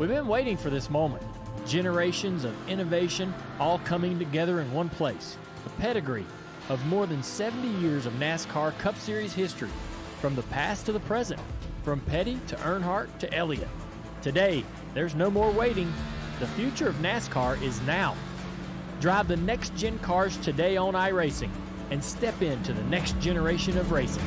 We've been waiting for this moment. Generations of innovation all coming together in one place. The pedigree of more than 70 years of NASCAR Cup Series history, from the past to the present, from Petty to Earnhardt to Elliott. Today, there's no more waiting. The future of NASCAR is now. Drive the next-gen cars today on iRacing and step into the next generation of racing.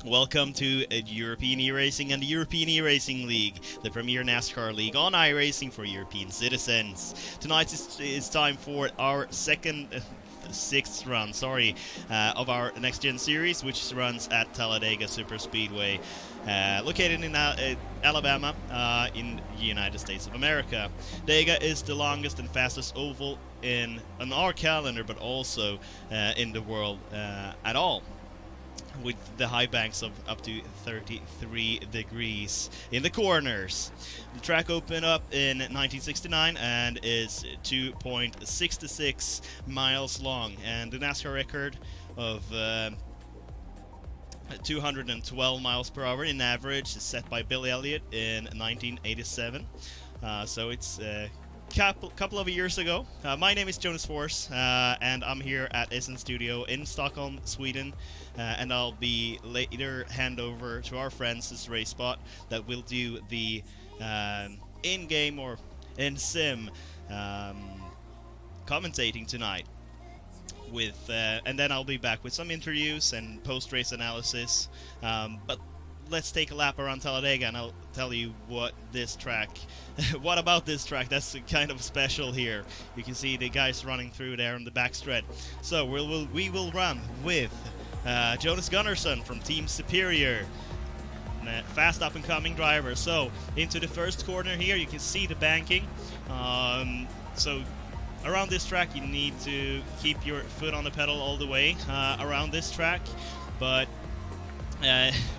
Welcome to European E-Racing and the European E-Racing League, the premier NASCAR league on iRacing for European citizens. Tonight is time for our sixth run, of our Next Gen Series, which runs at Talladega Superspeedway, located in Alabama, in the United States of America. Dega is the longest and fastest oval on our calendar, but also in the world at all, with the high banks of up to 33 degrees in the corners. The track opened up in 1969 and is 2.66 miles long, and the NASCAR record of 212 miles per hour in average is set by Billy Elliott in 1987. So it's couple of years ago. My name is Jonas Force, and I'm here at Essen Studio in Stockholm, Sweden, and I'll be later hand over to our friends this race spot that will do the in-game or in-sim commentating tonight. And then I'll be back with some interviews and post-race analysis, but let's take a lap around Talladega and I'll tell you what about this track that's kind of special here. You can see the guys running through there on the backstretch. So we will run with Jonas Gunnarsson from Team Superior, fast up and coming driver. So into the first corner here, you can see the banking. So around this track you need to keep your foot on the pedal all the way around this track, but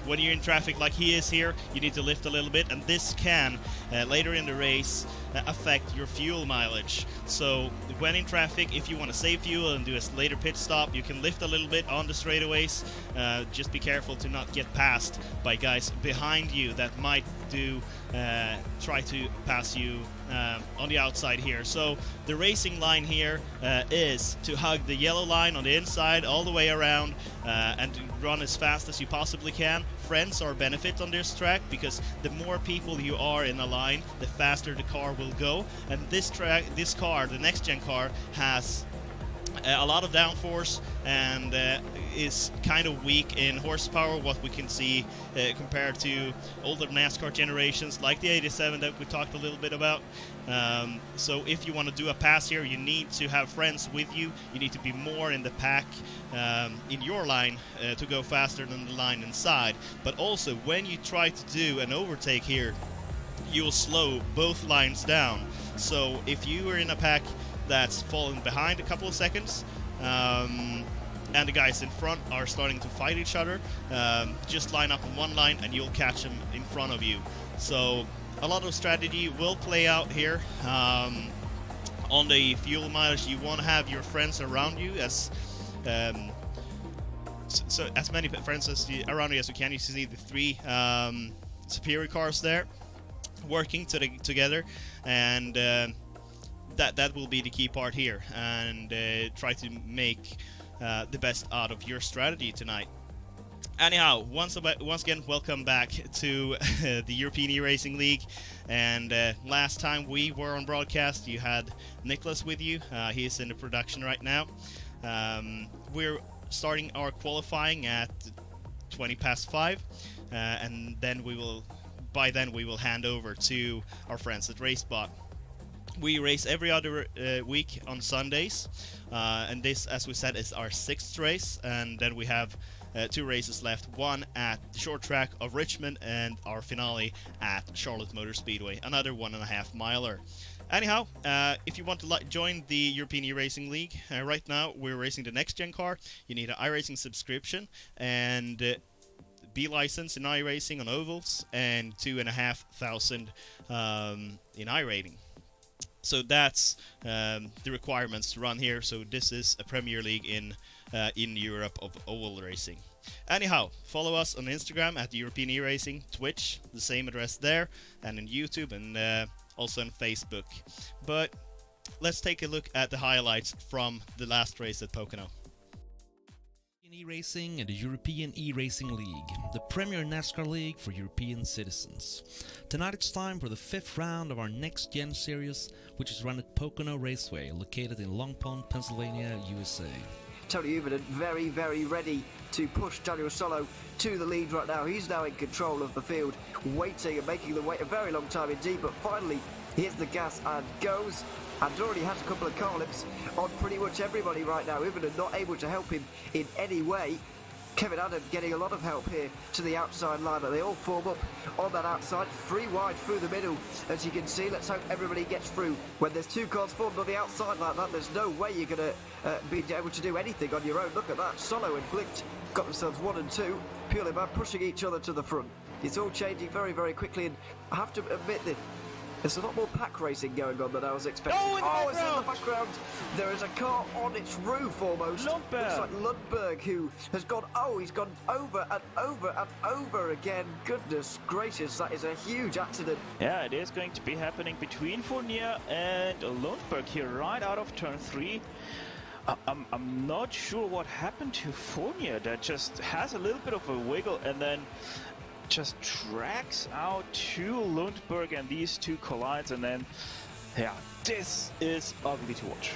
when you're in traffic like he is here, you need to lift a little bit, and this can later in the race affect your fuel mileage. So when in traffic, if you want to save fuel and do a later pit stop, you can lift a little bit on the straightaways. Just be careful to not get passed by guys behind you that might try to pass you on the outside here. So the racing line here is to hug the yellow line on the inside all the way around and to run as fast as you possibly can. Friends are a benefit on this track because the more people you are in a line, the faster the car will go. And this car, the next gen car, has a lot of downforce and is kind of weak in horsepower, what we can see compared to older NASCAR generations like the 87 that we talked a little bit about. So if you want to do a pass here, you need to have friends with you. You need to be more in the pack in your line to go faster than the line inside. But also, when you try to do an overtake here, you'll slow both lines down. So if you are in a pack that's fallen behind a couple of seconds, and the guys in front are starting to fight each other, just line up in one line and you'll catch them in front of you. So a lot of strategy will play out here. On the fuel mileage, you want to have your friends around you as as many friends around you as you can. You see the three superior cars there working together, and that will be the key part here, and try to make the best out of your strategy tonight. Anyhow, once again, welcome back to the European E-Racing League. And last time we were on broadcast, you had Nicholas with you. He is in the production right now. We're starting our qualifying at 5:20, and then by then we will hand over to our friends at RaceBot. We race every other week on Sundays, and this, as we said, is our 6th race, and then we have 2 races left, one at the short track of Richmond and our finale at Charlotte Motor Speedway, another 1.5 miler. Anyhow, if you want to join the European E-Racing League, right now we're racing the next gen car. You need an iRacing subscription and be licensed in iRacing on ovals and 2,500 in iRating. So that's the requirements to run here. So this is a Premier League in Europe of oval racing. Anyhow, follow us on Instagram at European E-Racing, Twitch, the same address there, and on YouTube, and also on Facebook. But let's take a look at the highlights from the last race at Pocono. E-Racing and the European E-Racing League, the premier NASCAR league for European citizens. Tonight it's time for the 5th round of our Next Gen series, which is run at Pocono Raceway, located in Long Pond, Pennsylvania, USA. Tony Uberden very, very ready to push Daniel Solo to the lead right now. He's now in control of the field, waiting and making them wait a very long time indeed, but finally here's the gas and goes. And already has a couple of car lips on pretty much everybody right now. Uberden not able to help him in any way. Kevin Adam getting a lot of help here to the outside line, but they all form up on that outside, 3 wide through the middle. As you can see, let's hope everybody gets through. When there's 2 cars formed on the outside like that, there's no way you're going to be able to do anything on your own. Look at that, Solo and Blinked got themselves 1 and 2, purely by pushing each other to the front. It's all changing very, very quickly, and I have to admit that there's a lot more pack racing going on than I was expecting. Oh, it's in the background. There is a car on its roof almost. Lundberg. Looks like Lundberg, who has gone, he's gone over and over and over again. Goodness gracious, that is a huge accident. Yeah, it is going to be happening between Fournier and Lundberg here, right out of turn 3. I'm not sure what happened to Fournier. That just has a little bit of a wiggle and then just drags out to Lundberg, and these 2 collides, and then, yeah, this is ugly to watch.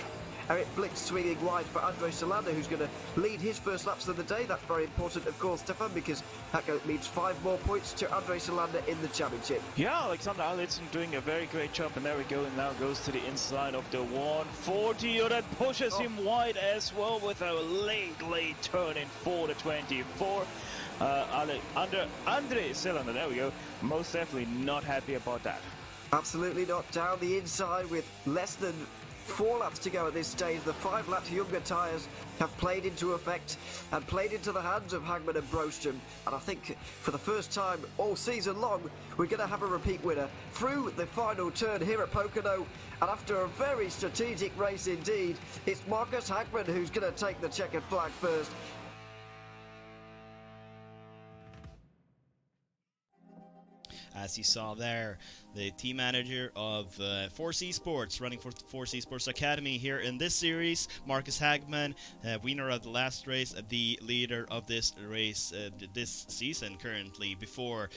Eric Blick swinging wide for Andre Solanda, who's going to lead his first laps of the day. That's very important, of course, Stefan, because that means 5 more points to Andre Solanda in the championship. Yeah, Alexander Alitzson doing a very great job, and there we go, and now goes to the inside of the 140, that pushes him wide as well with a late turn in for the 24. Andre Cylinder, there we go, most definitely not happy about that. Absolutely not. Down the inside with less than 4 laps to go at this stage. The 5 laps younger tyres have played into effect and played into the hands of Hagman and Brostrom. And I think for the first time all season long, we're going to have a repeat winner through the final turn here at Pocono. And after a very strategic race indeed, it's Marcus Hagman who's going to take the checkered flag first. As you saw there, the team manager of 4C Sports, running for 4C Sports Academy here in this series, Marcus Hagman, winner of the last race, the leader of this race this season currently, before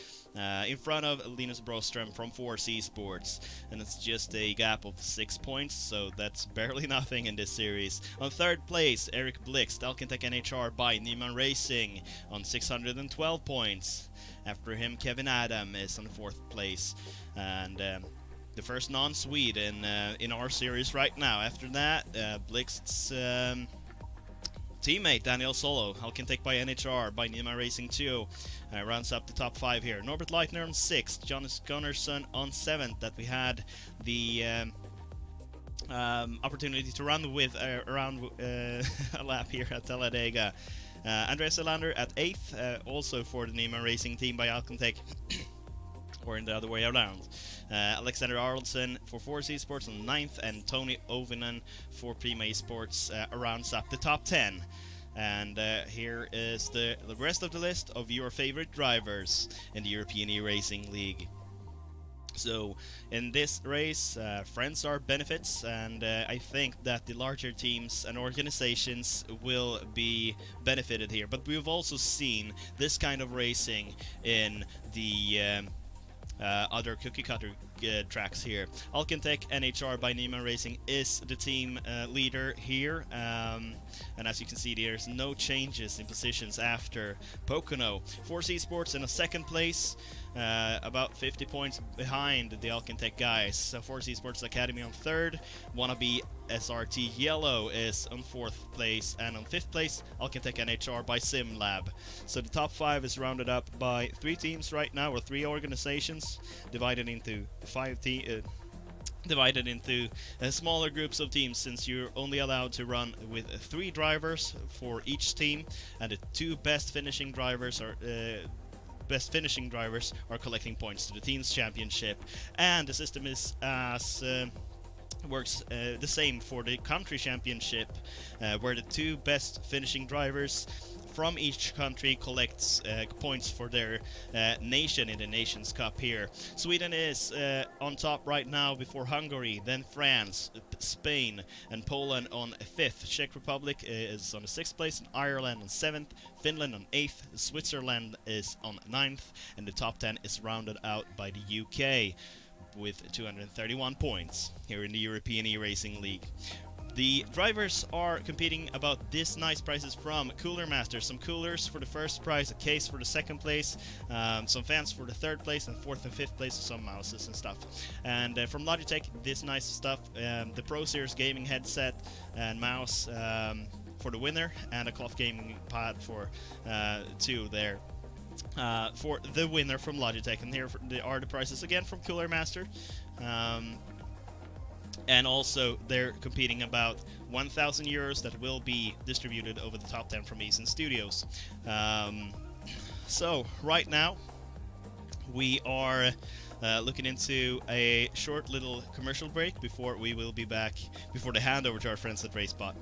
in front of Linus Brostrom from 4C Sports, and it's just a gap of 6 points, so that's barely nothing in this series. On third place, Eric Blix, Alkentech NHR by Neiman Racing on 612 points. After him, Kevin Adam is on 4th place, and the first non-Swede in our series right now. After that, Blix's teammate Daniel Solo, Alkentech by NHR by Nima Racing 2, rounds up the top 5 here. Norbert Leitner on 6th, Jonas Gunnarsson on 7th, that we had the opportunity to run with around a lap here at Talladega. Andreas Elander at 8th, also for the Neiman Racing team by Alkentech, or in the other way around. Alexander Arlson for 4C Sports on 9th, and Tony Ovinen for Prima Esports rounds up the top 10. And here is the rest of the list of your favorite drivers in the European E-Racing League. So in this race, friends are benefits, and I think that the larger teams and organizations will be benefited here. But we've also seen this kind of racing in the other cookie cutter tracks here. Alkentech NHR by Neiman Racing is the team leader here, and as you can see, there's no changes in positions after Pocono. 4C Sports in a 2nd place, about 50 points behind the Alkentech guys. So 4C Sports Academy on 3rd, wannabe SRT Yellow is on 4th place, and on 5th place Alkentech NHR by SimLab. So the top 5 is rounded up by 3 teams right now, or 3 organizations, divided into 5 divided into smaller groups of teams, since you're only allowed to run with 3 drivers for each team, and the 2 best finishing drivers are collecting points to the team's championship. And the system is as works the same for the country championship, where the 2 best finishing drivers from each country collects points for their nation in the Nations Cup here. Sweden is on top right now before Hungary, then France, Spain and Poland on 5th. Czech Republic is on the 6th place, and Ireland on 7th, Finland on 8th, Switzerland is on 9th, and the top 10 is rounded out by the UK with 231 points here in the European E-Racing League. The drivers are competing about this nice prizes from Cooler Masters. Some coolers for the first prize, a case for the 2nd place, some fans for the 3rd place, and 4th and 5th place, some mouses and stuff. And from Logitech, this nice stuff, the Pro Series gaming headset and mouse for the winner, and a cloth gaming pad for 2 there. For the winner from Logitech. And here are the prizes again from Cooler Master. And also they're competing about 1,000 euros that will be distributed over the top 10 from Eason Studios. So right now we are looking into a short little commercial break before we will be back, before the handover to our friends at RaceBot.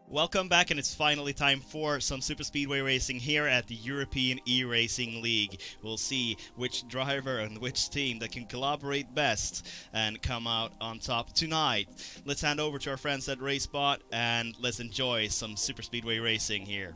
Welcome back, and it's finally time for some Superspeedway racing here at the European E-Racing League. We'll see which driver and which team that can collaborate best and come out on top tonight. Let's hand over to our friends at RaceBot and let's enjoy some Superspeedway racing here.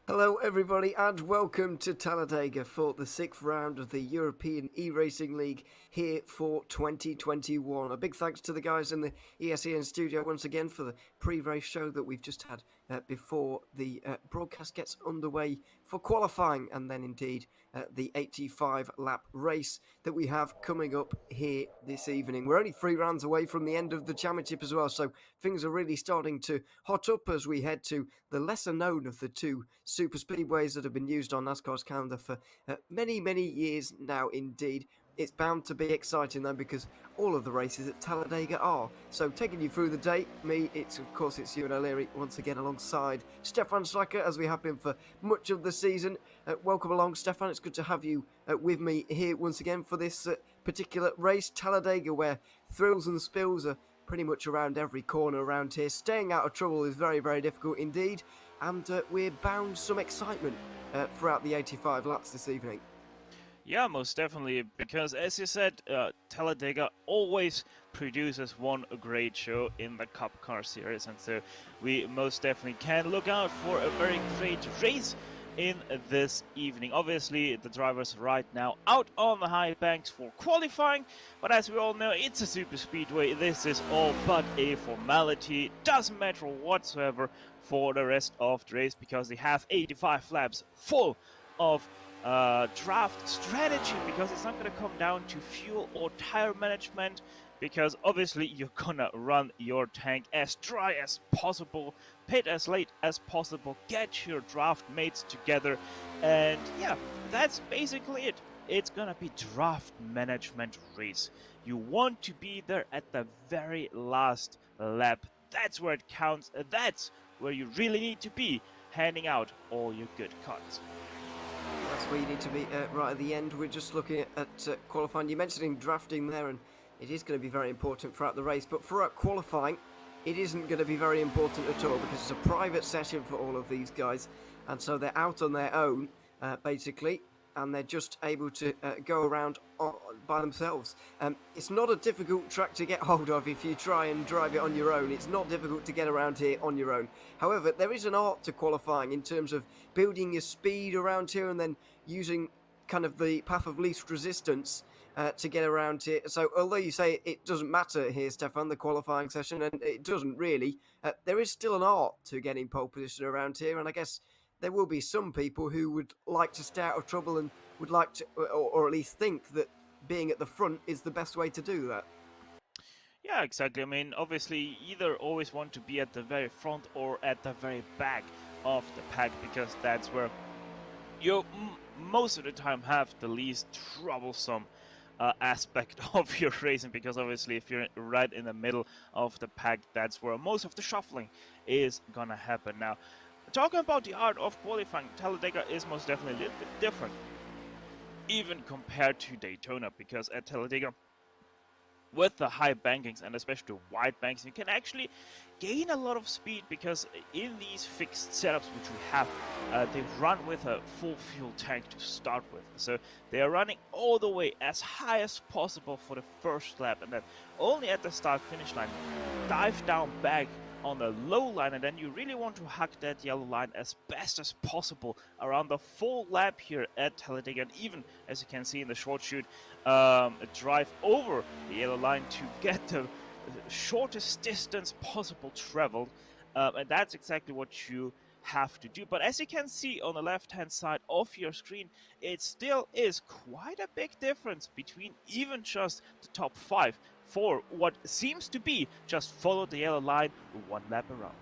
Hello everybody and welcome to Talladega for the 6th round of the European E-Racing League here for 2021. A big thanks to the guys in the ESEN studio once again for the pre-race show that we've just had before the broadcast gets underway for qualifying, and then indeed the 85 lap race that we have coming up here this evening. We're only 3 rounds away from the end of the championship as well, so things are really starting to hot up as we head to the lesser known of the two super speedways that have been used on NASCAR's calendar for many years now indeed. It's bound to be exciting though, because all of the races at Talladega are. So taking you through the day, it's Ewan O'Leary once again alongside Stefan Stryker, as we have been for much of the season. Welcome along, Stefan. It's good to have you with me here once again for this particular race, Talladega, where thrills and spills are pretty much around every corner around here. Staying out of trouble is very difficult indeed, and we're bound some excitement throughout the 85 laps this evening. Yeah, most definitely, because as you said, Talladega always produces one great show in the Cup Car Series, and so we most definitely can look out for a very great race in this evening. Obviously, the drivers right now out on the high banks for qualifying, but as we all know, it's a super speedway. This is all but a formality. Doesn't matter whatsoever for the rest of the race, because they have 85 laps full of draft strategy, because it's not going to come down to fuel or tire management, because obviously you're gonna run your tank as dry as possible, pit as late as possible, get your draft mates together, and yeah, that's basically it. It's gonna be draft management race. You want to be there at the very last lap. That's where it counts. That's where you really need to be, handing out all your good cards. That's where you need to be right at the end. We're just looking at qualifying. You're mentioning drafting there, and it is going to be very important throughout the race. But throughout qualifying, it isn't going to be very important at all, because it's a private session for all of these guys. And so they're out on their own, basically, and they're just able to go around by themselves. It's not a difficult track to get hold of if you try and drive it on your own. It's not difficult to get around here on your own. However, there is an art to qualifying in terms of building your speed around here and then using kind of the path of least resistance to get around here. So although you say it doesn't matter here, Stefan, the qualifying session, and it doesn't really, there is still an art to getting pole position around here, and I guess there will be some people who would like to stay out of trouble and would like to, or at least think that being at the front is the best way to do that. Yeah, exactly. I mean, obviously, you either always want to be at the very front or at the very back of the pack, because that's where you most of the time have the least troublesome aspect of your racing, because obviously if you're right in the middle of the pack, that's where most of the shuffling is gonna happen. Now, talking about the art of qualifying, Talladega is most definitely a little bit different, even compared to Daytona, because at Talladega, with the high bankings and especially the wide banks, you can actually gain a lot of speed, because in these fixed setups which we have, they run with a full fuel tank to start with. So they are running all the way as high as possible for the first lap, and then only at the start finish line dive down back on the low line, and then you really want to hug that yellow line as best as possible around the full lap here at Talladega, and even, as you can see in the short shoot, drive over the yellow line to get the shortest distance possible traveled, and that's exactly what you have to do. But as you can see on the left hand side of your screen, it still is quite a big difference between even just the top 5 for what seems to be just follow the yellow line one lap around.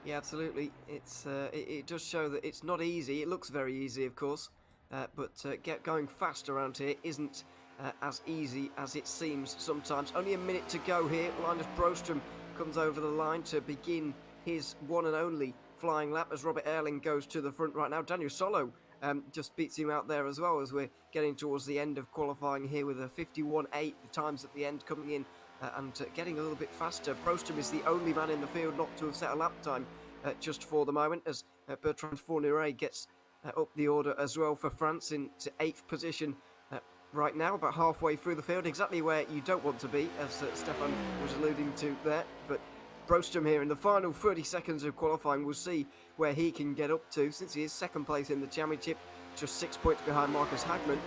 Yeah, absolutely. It's it does show that it's not easy. It looks very easy, of course, but going fast around here isn't as easy as it seems sometimes. Only a minute to go here. Linus Broström comes over the line to begin his one and only flying lap as Robert Erling goes to the front right now. Daniel Solo just beats him out there as well as we're getting towards the end of qualifying here with a 51.8. The times at the end coming in and getting a little bit faster. Broström is the only man in the field not to have set a lap time just for the moment as Bertrand Fourniret gets up the order as well for France into 8th position right now, about halfway through the field, exactly where you don't want to be, as Stefan was alluding to there. But Broström here in the final 30 seconds of qualifying, we'll see where he can get up to, since he is second place in the championship, just 6 points behind Marcus Hagman.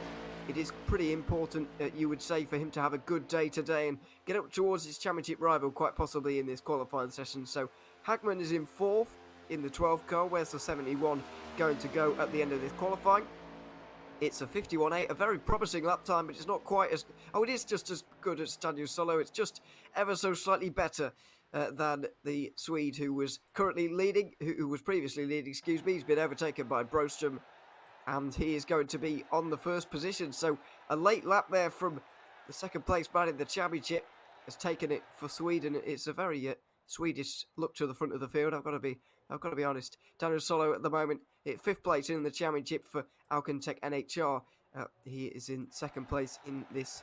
It is pretty important, you would say, for him to have a good day today and get up towards his championship rival, quite possibly in this qualifying session. So Hagman is in 4th in the 12 car. Where's the 71 going to go at the end of this qualifying? It's a 51.8, a very promising lap time, but it's not quite as... Oh, it is just as good as Daniel Solo. It's just ever so slightly better than the Swede who was currently leading, who was previously leading, excuse me. He's been overtaken by Broström, and he is going to be on the first position. So a late lap there from the second place man in the championship has taken it for Sweden. It's a very Swedish look to the front of the field. I've got to be honest. Daniel Solo at the moment at 5th place in the championship for Alcantech NHR. He is in 2nd place in this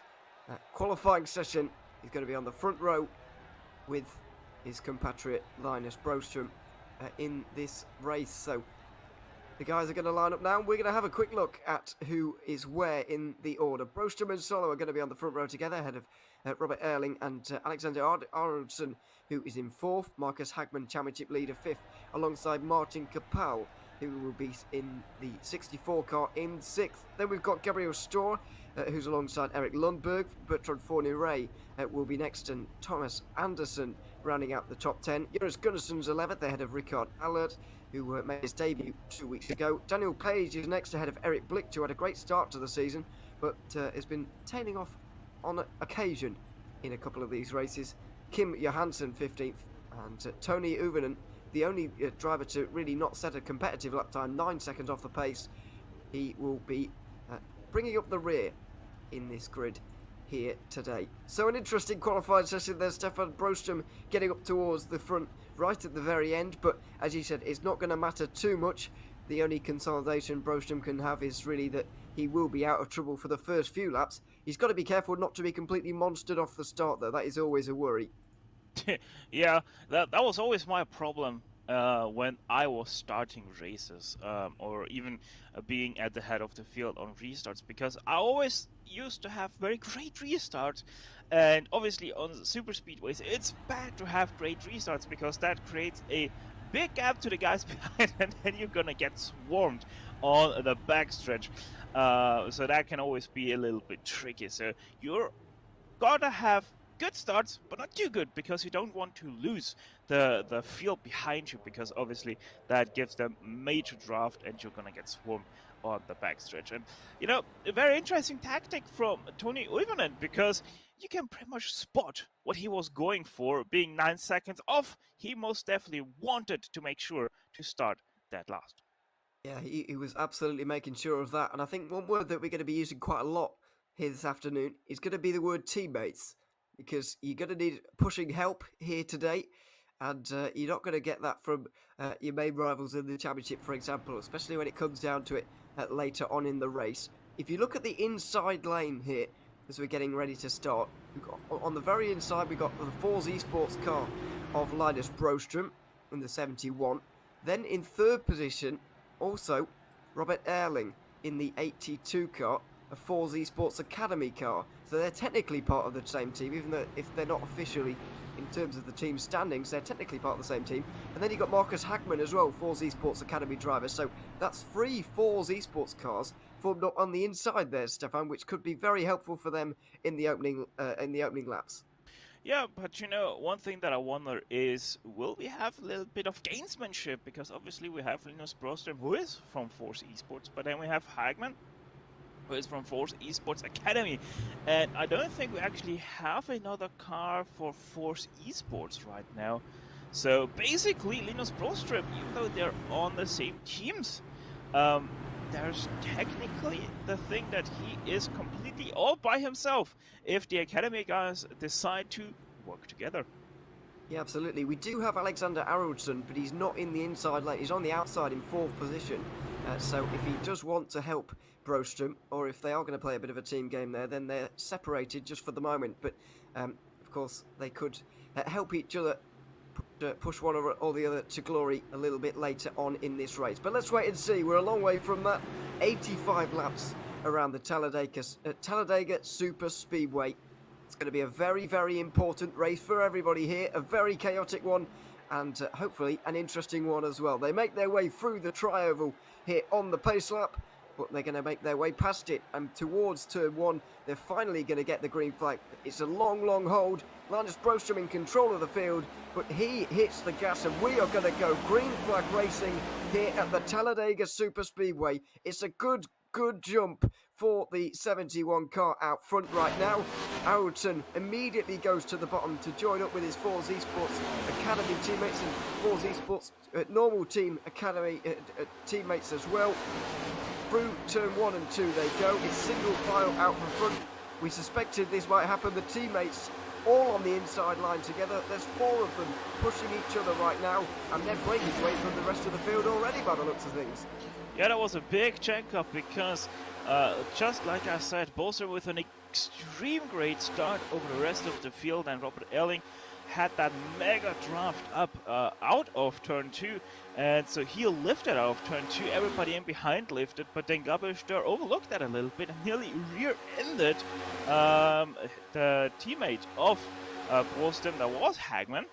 qualifying session. He's going to be on the front row with his compatriot Linus Broström in this race. So the guys are going to line up now. We're going to have a quick look at who is where in the order. Broström and Solo are going to be on the front row together, ahead of Robert Erling and Alexander Arnoldson, who is in 4th. Marcus Hagman, championship leader, 5th, alongside Martin Kapal, who will be in the 64 car in 6th. Then we've got Gabriel Storr, who's alongside Eric Lundberg. Bertrand Fourniret will be next, and Thomas Anderson rounding out the top 10. Jonas Gunnarsson's 11th, ahead of Ricard Allard, who made his debut 2 weeks ago. Daniel Page is next, ahead of Eric Blicht, who had a great start to the season, but has been tailing off on occasion in a couple of these races. Kim Johansson 15th, and Tony Uvinen, the only driver to really not set a competitive lap time, 9 seconds off the pace. He will be bringing up the rear in this grid here today. So an interesting qualifying session there. Stefan Broström getting up towards the front right at the very end, but as you said, it's not going to matter too much. The only consolidation Broström can have is really that he will be out of trouble for the first few laps. He's got to be careful not to be completely monstered off the start, though. That is always a worry. Yeah, that was always my problem when I was starting races, or even being at the head of the field on restarts, because I always used to have very great restarts, and obviously on super speedways it's bad to have great restarts because that creates a big gap to the guys behind, and then you're gonna get swarmed on the backstretch. So that can always be a little bit tricky. So you're gotta have good starts, but not too good, because you don't want to lose the field behind you, because obviously that gives them major draft and you're gonna get swarmed on the backstretch. And you know, a very interesting tactic from Tony Uivonen, because you can pretty much spot what he was going for. Being 9 seconds off, he most definitely wanted to make sure to start that last. Yeah, he was absolutely making sure of that. And I think one word that we're going to be using quite a lot here this afternoon is going to be the word teammates, because you're going to need pushing help here today, and you're not going to get that from your main rivals in the championship, for example, especially when it comes down to it later on in the race. If you look at the inside lane here, as we're getting ready to start, on the very inside we've got the Force Esports car of Linus Broström in the 71. Then in 3rd position, also Robert Erling in the 82 car, a Force Esports Academy car. So they're technically part of the same team, even though if they're not officially in terms of the team standings, they're technically part of the same team. And then you've got Marcus Hagman as well, Force Esports Academy driver. So that's 3 Force Esports cars formed up on the inside there, Stefan, which could be very helpful for them in the opening laps. Yeah, but you know, one thing that I wonder is, will we have a little bit of gamesmanship? Because obviously we have Linus Broström, who is from Force Esports, but then we have Hagman, who is from Force Esports Academy. And I don't think we actually have another car for Force Esports right now. So basically, Linus Broström, even though they're on the same teams, there's technically the thing that he is completely all by himself if the Academy guys decide to work together. Yeah, absolutely. We do have Alexander Aroldsson, but he's not in the inside lane. He's on the outside in 4th position. So if he does want to help Broström, or if they are going to play a bit of a team game there, then they're separated just for the moment. But, of course, they could help each other push one or the other to glory a little bit later on in this race. But let's wait and see. We're a long way from that. 85 laps around the Talladega Superspeedway. It's going to be a very, very important race for everybody here. A very chaotic one, and hopefully an interesting one as well. They make their way through the tri-oval here on the pace lap, but they're going to make their way past it and towards turn 1. They're finally going to get the green flag. It's a long, long hold. Linus Broström in control of the field, but he hits the gas, and we are going to go green flag racing here at the Talladega Superspeedway. It's a good jump for the 71 car out front right now. Aroldsson immediately goes to the bottom to join up with his Force Esports Academy teammates and Force Esports normal team Academy teammates as well. Through turn 1 and 2 they go. It's single file out from front. We suspected this might happen. The teammates all on the inside line together. There's 4 of them pushing each other right now, and they're breaking away from the rest of the field already by the looks of things. Yeah, that was a big check-up because, just like I said, Boser with an extreme great start over the rest of the field, and Robert Elling had that mega draft up out of turn 2, and so he lifted out of turn 2. Everybody in behind lifted, but then Gabriel Stör overlooked that a little bit and nearly rear-ended the teammate of Broström, that was Hagman.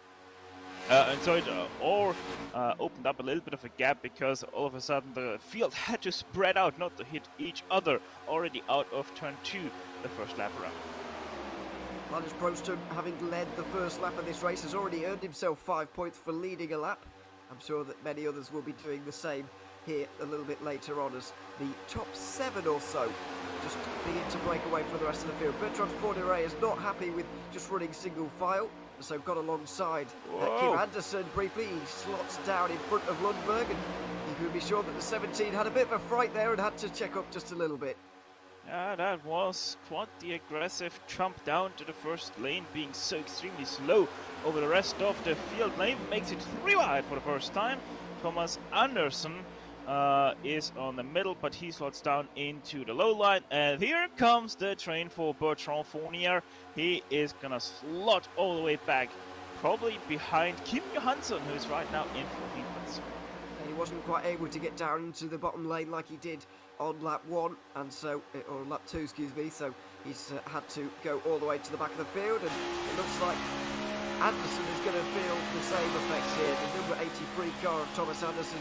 And so it all opened up a little bit of a gap, because all of a sudden the field had to spread out, not to hit each other already out of turn 2 the first lap around. Linus Broström, having led the first lap of this race, has already earned himself 5 points for leading a lap. I'm sure that many others will be doing the same here a little bit later on, as the top 7 or so just begin to break away from the rest of the field. Bertrand Fourniret is not happy with just running single file, so got alongside Kim Anderson briefly. He slots down in front of Lundberg, and you can be sure that the 17 had a bit of a fright there and had to check up just a little bit. Yeah, that was quite the aggressive jump down to the first lane, being so extremely slow over the rest of the field. Lane makes it 3 wide for the first time. Thomas Anderson is on the middle, but he slots down into the low line, and here comes the train for Bertrand Fournier. He is gonna slot all the way back, probably behind Kim Johansson, who's right now in 14th place. He wasn't quite able to get down into the bottom lane like he did on lap 1, and so, or lap 2, excuse me, so he's had to go all the way to the back of the field, and it looks like Anderson is going to feel the same effects here. The number 83 car of Thomas Anderson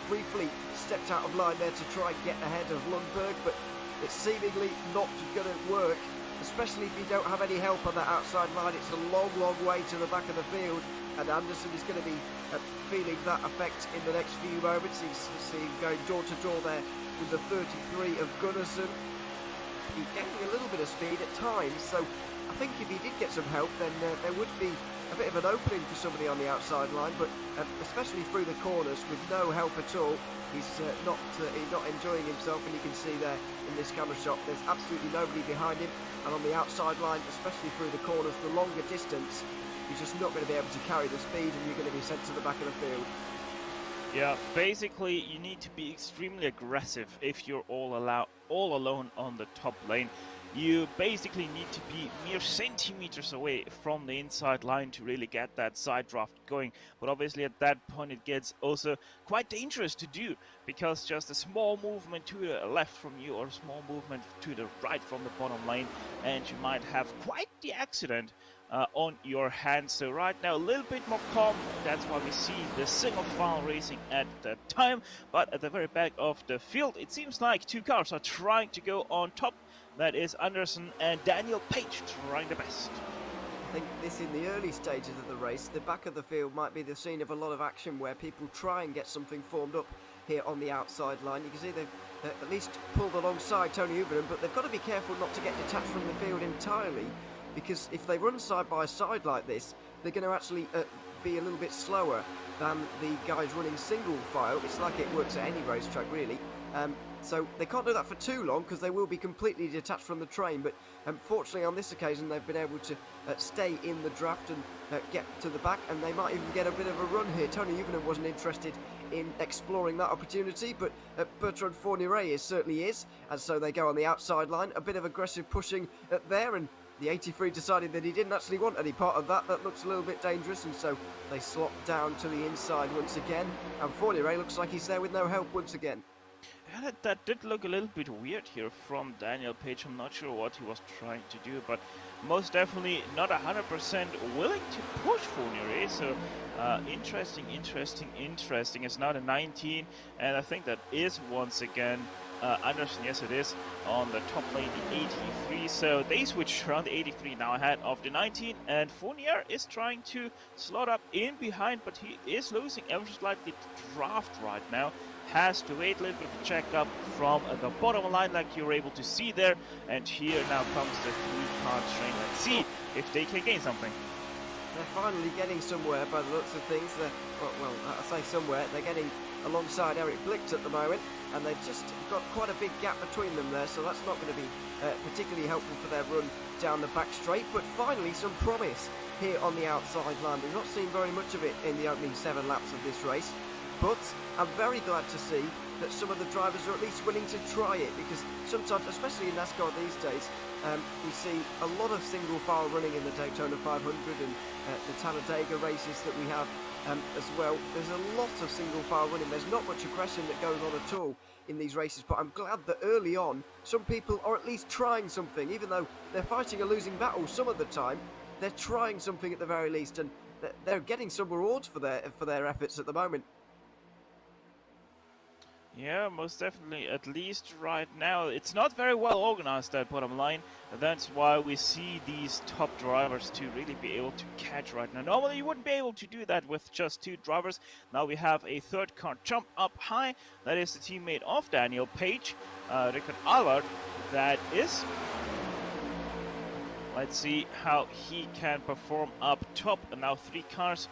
briefly stepped out of line there to try and get ahead of Lundberg, but it's seemingly not going to work, especially if you don't have any help on that outside line. It's a long, long way to the back of the field, and Anderson is going to be feeling that effect in the next few moments. He's seeing going door to door there with the 33 of Gunnarsson. He's getting a little bit of speed at times, so I think if he did get some help, then there would be a bit of an opening for somebody on the outside line, but especially through the corners with no help at all, he's not enjoying himself, and you can see there in this camera shot there's absolutely nobody behind him, and on the outside line, especially through the corners, the longer distance, you're just not going to be able to carry the speed, and you're going to be sent to the back of the field. Yeah, basically you need to be extremely aggressive if you're all alone on the top lane. You basically need to be mere centimeters away from the inside line to really get that side draft going. But obviously at that point it gets also quite dangerous to do, because just a small movement to the left from you or a small movement to the right from the bottom lane, and you might have quite the accident on your hands. So right now a little bit more calm. That's why we see the single file racing at the time. But at the very back of the field, it seems like 2 cars are trying to go on top. That is Anderson and Daniel Page trying the best. I think this, in the early stages of the race, the back of the field might be the scene of a lot of action where people try and get something formed up here on the outside line. You can see they've at least pulled alongside Tony Uberman, but they've got to be careful not to get detached from the field entirely, because if they run side by side like this, they're going to actually be a little bit slower than the guys running single file. It's like it works at any racetrack, really. So they can't do that for too long because they will be completely detached from the train, but fortunately on this occasion they've been able to stay in the draft and get to the back, and they might even get a bit of a run here. Tony Uvenham wasn't interested in exploring that opportunity, but Bertrand Fournier certainly is, and so they go on the outside line. A bit of aggressive pushing there, and the 83 decided that he didn't actually want any part of that. That looks a little bit dangerous, and so they slot down to the inside once again, and Fournier looks like he's there with no help once again. Yeah, that did look a little bit weird here from Daniel Page. I'm not sure what he was trying to do, but most definitely not 100% willing to push Fournier. So interesting. It's now the 19, and I think that is once again Anderson. Yes, it is on the top lane, the 83. So they switch around the 83 now ahead of the 19, and Fournier is trying to slot up in behind, but he is losing ever so slightly the draft right now. Has to wait a little bit of a check-up from the bottom line, like you're able to see there. And here now comes the 3-car train. Let's see if they can gain something. They're finally getting somewhere by the looks of things. Well, I say somewhere. They're getting alongside Eric Blicht at the moment, and they've just got quite a big gap between them there, so that's not going to be particularly helpful for their run down the back straight. But finally, some promise here on the outside line. We've not seen very much of it in the opening 7 laps of this race. But I'm very glad to see that some of the drivers are at least willing to try it, because sometimes, especially in NASCAR these days, we see a lot of single file running in the Daytona 500 and the Talladega races that we have as well. There's a lot of single file running. There's not much aggression that goes on at all in these races, but I'm glad that early on some people are at least trying something. Even though they're fighting a losing battle some of the time, they're trying something at the very least, and they're getting some rewards for their efforts at the moment. Yeah, most definitely. At least right now, it's not very well organized, that bottom line. And that's why we see these top drivers to really be able to catch right now. Normally, you wouldn't be able to do that with just 2 drivers. Now we have a 3rd car jump up high. That is the teammate of Daniel Page, Rickard Allard. That is. Let's see how he can perform up top. And now 3 cars.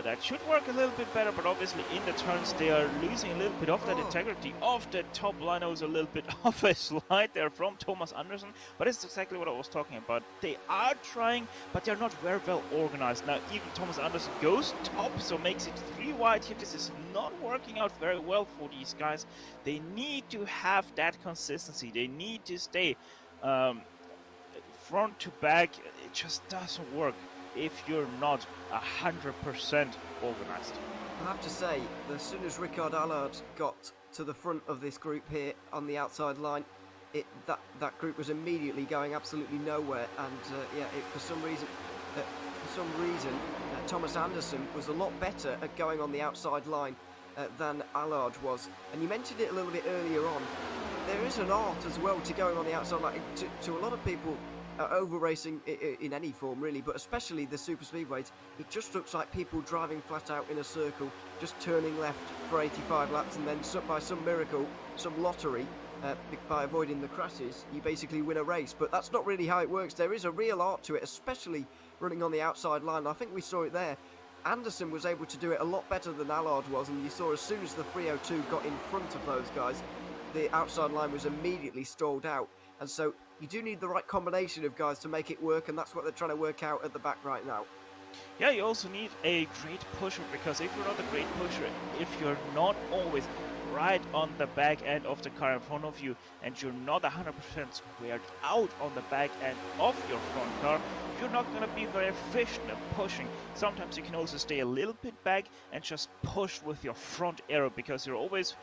That should work a little bit better, but obviously in the turns they are losing a little bit of that integrity of the top line. It was a little bit of a slide there from Thomas Anderson, but it's exactly what I was talking about. They are trying, but they're not very well organized. Now even Thomas Anderson goes top, so makes it 3 wide here. This is not working out very well for these guys. They need to have that consistency. They need to stay front to back. It just doesn't work if you're not 100% organized. I have to say, as soon as Rickard Allard got to the front of this group here on the outside line, that group was immediately going absolutely nowhere, and for some reason Thomas Anderson was a lot better at going on the outside line than Allard was. And you mentioned it a little bit earlier on. There is an art as well to going on the outside line. To a lot of people, over racing in any form really, but especially the super speedways, it just looks like people driving flat out in a circle, just turning left for 85 laps, and then by some miracle, some lottery, by avoiding the crashes, you basically win a race. But that's not really how it works. There is a real art to it, especially running on the outside line. I think we saw it there. Anderson was able to do it a lot better than Allard was, and you saw as soon as the 302 got in front of those guys, the outside line was immediately stalled out. And so you do need the right combination of guys to make it work, and that's what they're trying to work out at the back right now. Yeah, you also need a great pusher, because if you're not a great pusher, if you're not always right on the back end of the car in front of you, and you're not 100% squared out on the back end of your front car, you're not going to be very efficient at pushing. Sometimes you can also stay a little bit back and just push with your front aero, because you're always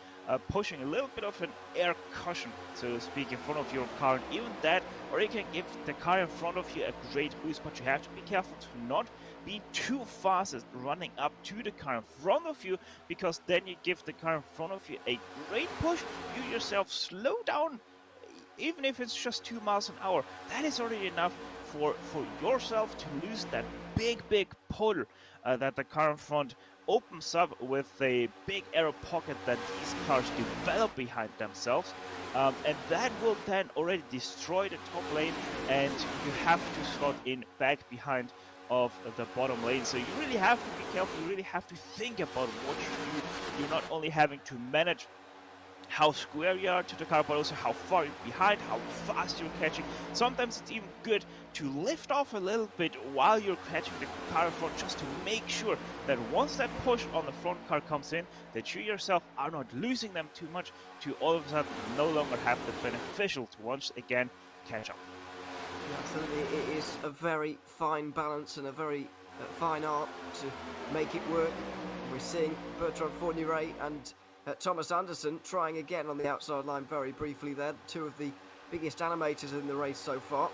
pushing a little bit of an air cushion, so to speak, in front of your car. And even that, or you can give the car in front of you a great boost, but you have to be careful to not be too fast at running up to the car in front of you, because then you give the car in front of you a great push. You yourself slow down, even if it's just 2 miles an hour. That is already enough for yourself to lose that big pull that the car in front opens up with a big aero pocket that these cars develop behind themselves. And that will then already destroy the top lane, and you have to slot in back behind of the bottom lane. So you really have to be careful. You really have to think about what you do. You're not only having to manage how square you are to the car, but also how far you're behind, how fast you're catching. Sometimes it's even good to lift off a little bit while you're catching the car in front, just to make sure that once that push on the front car comes in, that you yourself are not losing them too much to all of a sudden no longer have the beneficial to once again catch up. Yeah, absolutely. It is a very fine balance and a very fine art to make it work. We're seeing Bertrand Fournier and Thomas Anderson trying again on the outside line very briefly there. Two of the biggest animators in the race so far.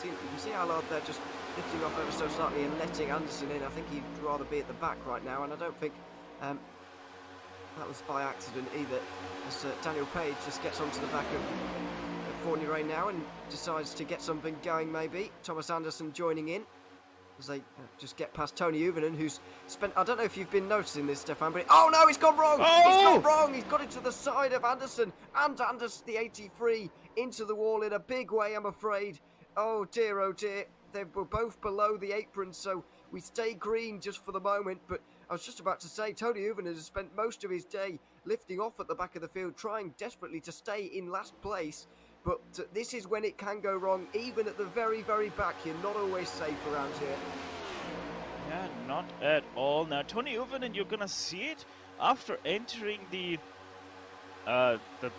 You can see how they're just lifting off ever so slightly and letting Anderson in. I think he'd rather be at the back right now, and I don't think that was by accident either, as Daniel Page just gets onto the back of Fournier now and decides to get something going maybe. Thomas Anderson joining in as they just get past Tony Uvinen, who's spent... I don't know if you've been noticing this, Stefan, but... Oh no, he's gone wrong! Oh! He's gone wrong! He's got it to the side of Anderson, and Anderson, the 83, into the wall in a big way, I'm afraid. Oh dear, they were both below the apron, so we stay green just for the moment, but I was just about to say, Tony Uvinen has spent most of his day lifting off at the back of the field, trying desperately to stay in last place. But this is when it can go wrong, even at the very, very back. You're not always safe around here. Yeah, not at all. Now, Tony Uvinen, you're gonna see it after entering the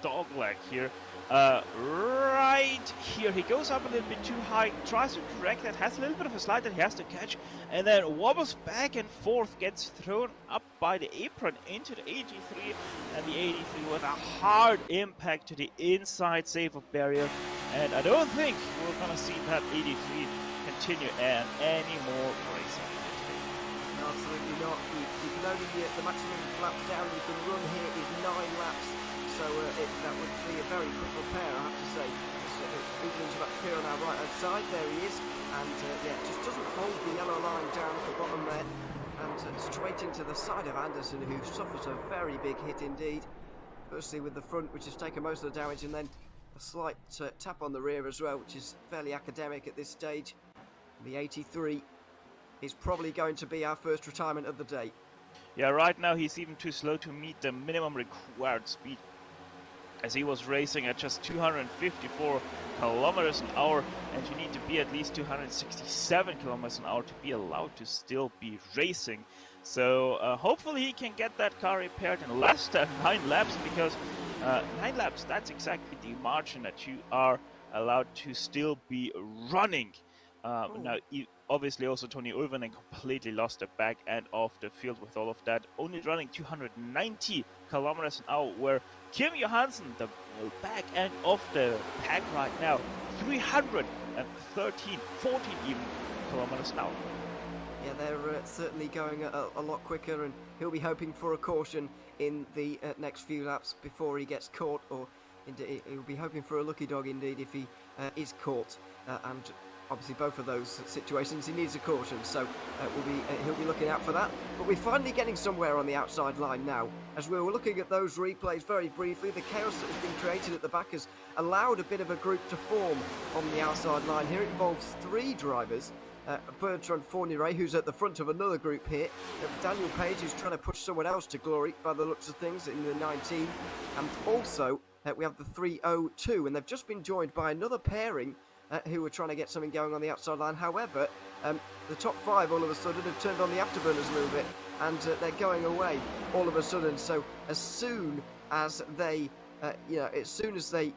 dog leg here. Right here, he goes up a little bit too high, tries to correct that, has a little bit of a slide that he has to catch, and then wobbles back and forth, gets thrown up by the apron into the 83, and the 83 with a hard impact to the inside safer barrier. And I don't think we're gonna see that 83 continue any more racing. No, absolutely not. You can only get the maximum laps down you can run here is 9 laps. So that would be a very quick repair, I have to say. Uvenen's about to appear on our right hand side, there he is, and just doesn't hold the yellow line down at the bottom there, and straight into the side of Anderson, who suffers a very big hit indeed. Firstly with the front, which has taken most of the damage, and then a slight tap on the rear as well, which is fairly academic at this stage. The 83 is probably going to be our first retirement of the day. Yeah, right now he's even too slow to meet the minimum required speed, as he was racing at just 254 kilometers an hour, and you need to be at least 267 kilometers an hour to be allowed to still be racing. So hopefully he can get that car repaired in less than 9 laps, because 9 laps, that's exactly the margin that you are allowed to still be running. Now, obviously also Tony Uvinen completely lost the back end of the field with all of that, only running 290 kilometers an hour, where Kim Johansson, the back end of the pack right now, 313, 14 even kilometers an hour. Yeah, they're certainly going a lot quicker, and he'll be hoping for a caution in the next few laps before he gets caught, or indeed, he'll be hoping for a lucky dog indeed if he is caught, and obviously both of those situations he needs a caution, so he'll be looking out for that. But we're finally getting somewhere on the outside line now. As we were looking at those replays very briefly, the chaos that has been created at the back has allowed a bit of a group to form on the outside line here. It involves 3 drivers. Bertrand Fournier, who's at the front of another group here. Daniel Page, who's trying to push someone else to glory by the looks of things in the 19. And also we have the 302, and they've just been joined by another pairing who are trying to get something going on the outside line. However, the top 5 all of a sudden have turned on the afterburners a little bit, and they're going away all of a sudden. So as soon as they,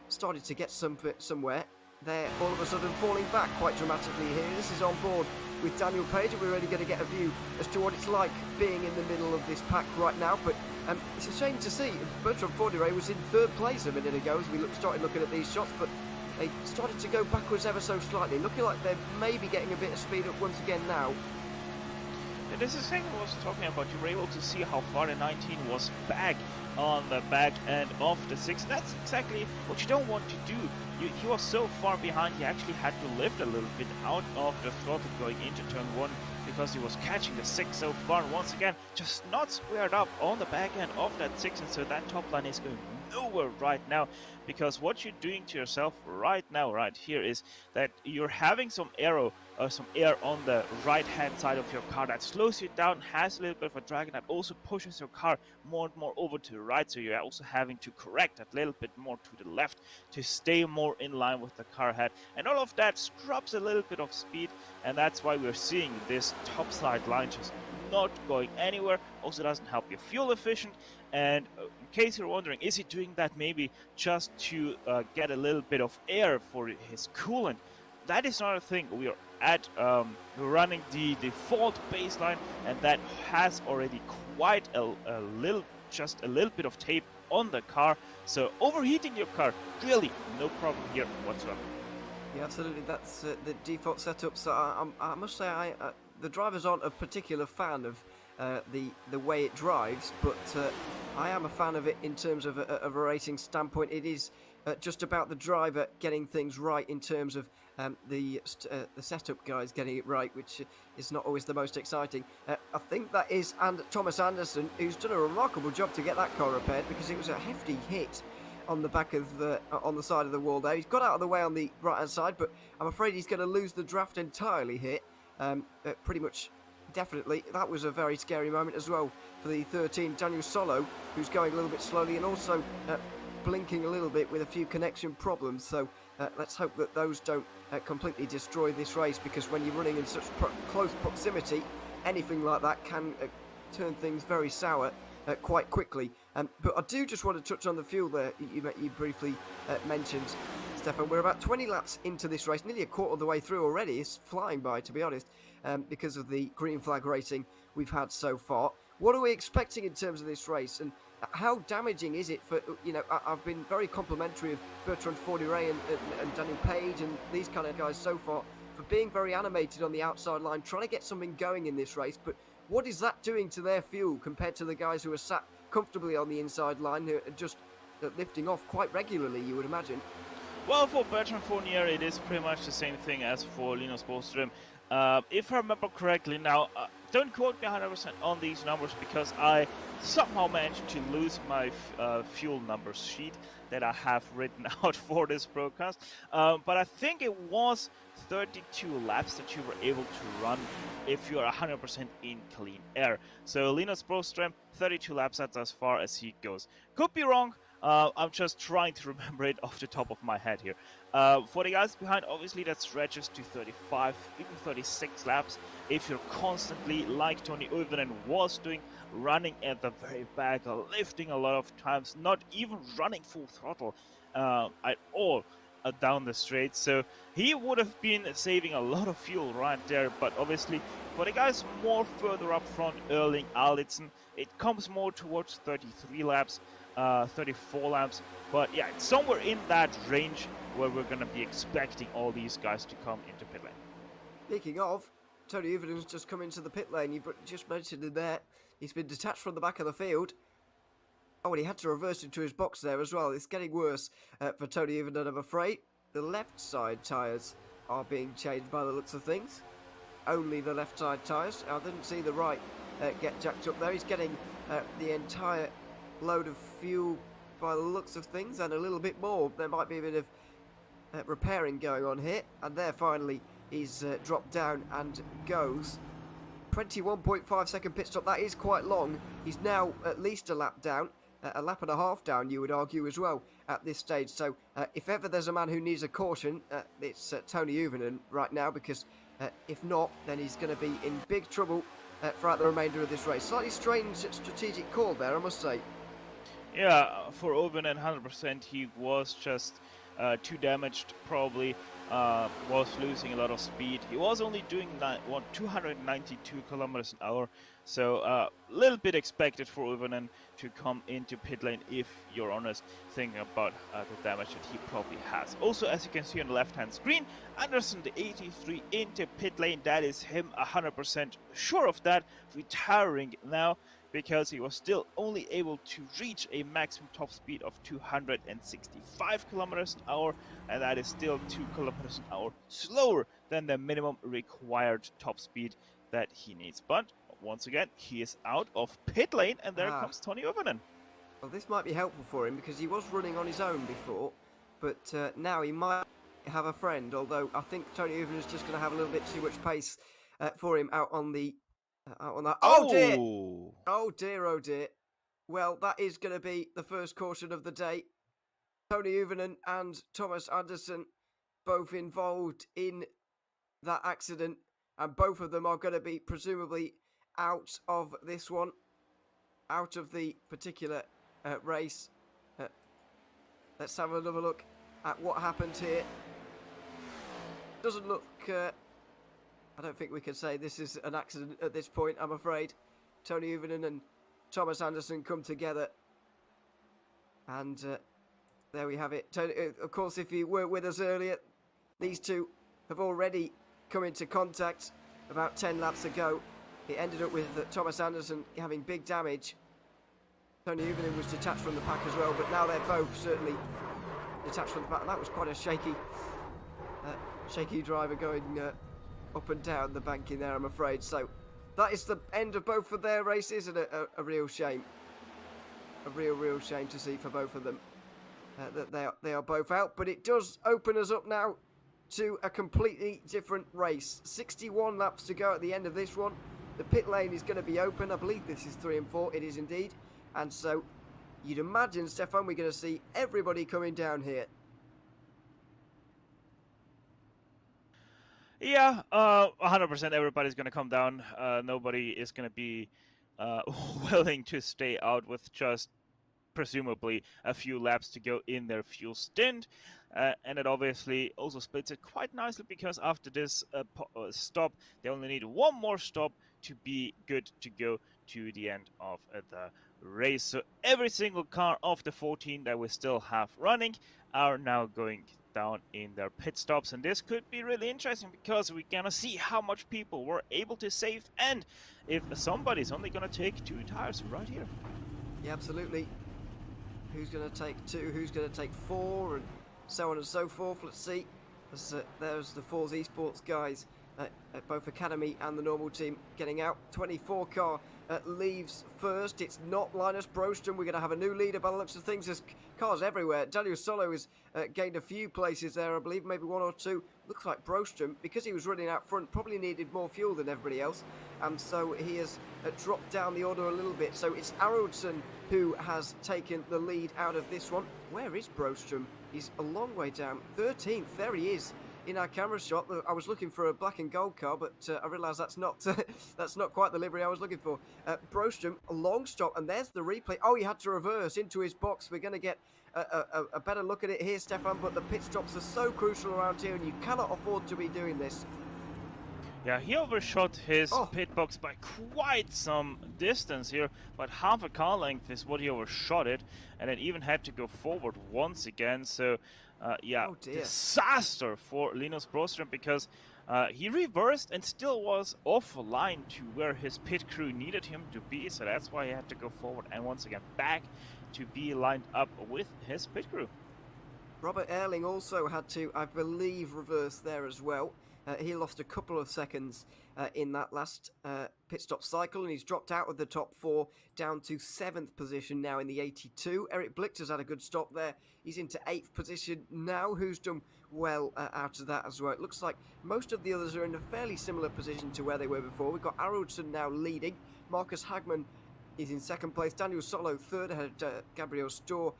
started to get somewhere, they're all of a sudden falling back quite dramatically here. This is on board with Daniel Page, and we're really going to get a view as to what it's like being in the middle of this pack right now. But it's a shame to see. Bertrand Fournier was in 3rd place a minute ago as we started looking at these shots, but they started to go backwards ever so slightly, looking like they're maybe getting a bit of speed up once again now. And this is the thing I was talking about. You were able to see how far the 19 was back on the back end of the 6. That's exactly what you don't want to do. He was so far behind, he actually had to lift a little bit out of the throttle going into turn 1, because he was catching the 6 so far. And once again, just not squared up on the back end of that 6, and so that top line is going nowhere right now, because what you're doing to yourself right now, right here, is that you're having some air on the right hand side of your car that slows you down, has a little bit of a drag, and that also pushes your car more and more over to the right, so you're also having to correct a little bit more to the left to stay more in line with the car head, and all of that drops a little bit of speed, and that's why we're seeing this top side line just not going anywhere. Also doesn't help your fuel efficient, and in case you're wondering, is he doing that maybe just to get a little bit of air for his coolant? That is not a thing. We are at running the default baseline, and that has already quite a little bit of tape on the car, so overheating your car, really no problem here whatsoever. Yeah, absolutely. That's the default setup. So I must say, the drivers aren't a particular fan of the way it drives, but I am a fan of it in terms of a racing standpoint. It is just about the driver getting things right in terms of the setup guys getting it right, which is not always the most exciting. I think that is Thomas Anderson, who's done a remarkable job to get that car repaired, because it was a hefty hit on the back of on the side of the wall there. He's got out of the way on the right hand side, but I'm afraid he's going to lose the draft entirely here. Pretty much definitely. That was a very scary moment as well for the 13 Daniel Solo, who's going a little bit slowly and also blinking a little bit with a few connection problems. So let's hope that those don't completely destroy this race, because when you're running in such close proximity, anything like that can turn things very sour quite quickly. But I do just want to touch on the fuel there you briefly mentioned, Stefan. We're about 20 laps into this race, nearly a quarter of the way through already. It's flying by, to be honest, because of the green flag racing we've had so far. What are we expecting in terms of this race, and how damaging is it for, I've been very complimentary of Bertrand Fordyret and Daniel Page and these kind of guys so far for being very animated on the outside line, trying to get something going in this race, but what is that doing to their fuel compared to the guys who are sat comfortably on the inside line, who are just lifting off quite regularly, you would imagine? Well, for Bertrand Fournier, it is pretty much the same thing as for Linus Boström. If I remember correctly now, don't quote me 100% on these numbers, because I somehow managed to lose my fuel number sheet that I have written out for this broadcast. But I think it was 32 laps that you were able to run if you are 100% in clean air. So Linus Boström, 32 laps, that's as far as he goes. Could be wrong. I'm just trying to remember it off the top of my head here. For the guys behind, obviously that stretches to 35, even 36 laps if you're constantly, like Tony Uivinen was doing, running at the very back, lifting a lot of times, not even running full throttle at all down the straight. So he would have been saving a lot of fuel right there, but obviously for the guys more further up front, Erling, Alidson, it comes more towards 33 laps. 34 laps, but yeah, it's somewhere in that range where we're going to be expecting all these guys to come into pit lane. Speaking of, Tony Uivinen's just come into the pit lane. You just mentioned it there. He's been detached from the back of the field. Oh, and he had to reverse into his box there as well. It's getting worse for Tony Uivinen, I'm afraid. The left side tyres are being changed by the looks of things. Only the left side tyres. I didn't see the right get jacked up there. He's getting the entire load of fuel by the looks of things, and a little bit more. There might be a bit of repairing going on here, and there finally he's dropped down and goes. 21.5 second pit stop, that is quite long. He's now at least a lap down, a lap and a half down, you would argue as well at this stage. So if ever there's a man who needs a caution, it's Tony Uivinen right now, because if not, then he's going to be in big trouble throughout the remainder of this race. Slightly strange strategic call there, I must say. Yeah, for Uivinen, 100%, he was just too damaged, probably, was losing a lot of speed. He was only doing 292 kilometers an hour, so a little bit expected for Uivinen to come into pit lane, if you're honest, thinking about the damage that he probably has. Also, as you can see on the left-hand screen, Anderson, the 83, into pit lane. That is him 100% sure of that, retiring now, because he was still only able to reach a maximum top speed of 265 kilometers an hour, and that is still 2 kilometers an hour slower than the minimum required top speed that he needs. But once again, he is out of pit lane, and there comes Tony Uivinen. Well, this might be helpful for him because he was running on his own before, but now he might have a friend, although I think Tony Uven is just going to have a little bit too much pace for him out on the... Oh dear! Oh dear, oh dear. Well, that is going to be the first caution of the day. Tony Uvenen and Thomas Anderson both involved in that accident, and both of them are going to be presumably out of this one, out of the particular race. Let's have another look at what happened here. Doesn't look... I don't think we can say this is an accident at this point, I'm afraid. Tony Uvenen and Thomas Anderson come together. And there we have it. Of course, if you were with us earlier, these two have already come into contact about 10 laps ago. It ended up with Thomas Anderson having big damage. Tony Uvenen was detached from the pack as well, but now they're both certainly detached from the pack. And that was quite a shaky driver going up and down the bank in there, I'm afraid. So that is the end of both of their races, and a real shame. A real shame to see for both of them that they are both out. But it does open us up now to a completely different race. 61 laps to go at the end of this one. The pit lane is going to be open. I believe this is 3 and 4. It is indeed. And so you'd imagine, Stefan, we're going to see everybody coming down here. Yeah, 100% everybody's going to come down. Nobody is going to be willing to stay out with just presumably a few laps to go in their fuel stint. And it obviously also splits it quite nicely, because after this stop, they only need one more stop to be good to go to the end of the race. So every single car of the 14 that we still have running are now going down in their pit stops, and this could be really interesting because we're gonna see how much people were able to save, and if somebody's only gonna take 2 tires right here. Yeah, absolutely. Who's gonna take 2, who's gonna take 4, and so on and so forth. Let's see. There's the Force Esports guys at both Academy and the normal team getting out. 24 car leaves first. It's not Linus Brostrom. We're going to have a new leader by the looks of things. There's cars everywhere. Daniel Solo has gained a few places there, I believe, maybe 1 or 2. Looks like Brostrom, because he was running out front, probably needed more fuel than everybody else, and so he has dropped down the order a little bit. So it's Araldson who has taken the lead out of this one. Where is Brostrom? He's a long way down. 13th, there he is in our camera shot. I was looking for a black and gold car, but I realised that's not that's not quite the livery I was looking for. Brostrom, a long stop, and there's the replay. Oh, he had to reverse into his box. We're going to get a better look at it here, Stefan, but the pit stops are so crucial around here, and you cannot afford to be doing this. Yeah, he overshot his pit box by quite some distance here, but half a car length is what he overshot it, and then even had to go forward once again. So, disaster for Linus Brostrom, because he reversed and still was off line to where his pit crew needed him to be, so that's why he had to go forward and once again back to be lined up with his pit crew. Robert Erling also had to, I believe, reverse there as well. He lost a couple of seconds in that last pit stop cycle, and he's dropped out of the top 4 down to 7th position now in the 82. Eric Blichter's had a good stop there. He's into 8th position now. Who's done well out of that as well? It looks like most of the others are in a fairly similar position to where they were before. We've got Araldson now leading. Marcus Hagman is in 2nd place. Daniel Solo 3rd ahead of Gabriel Storr,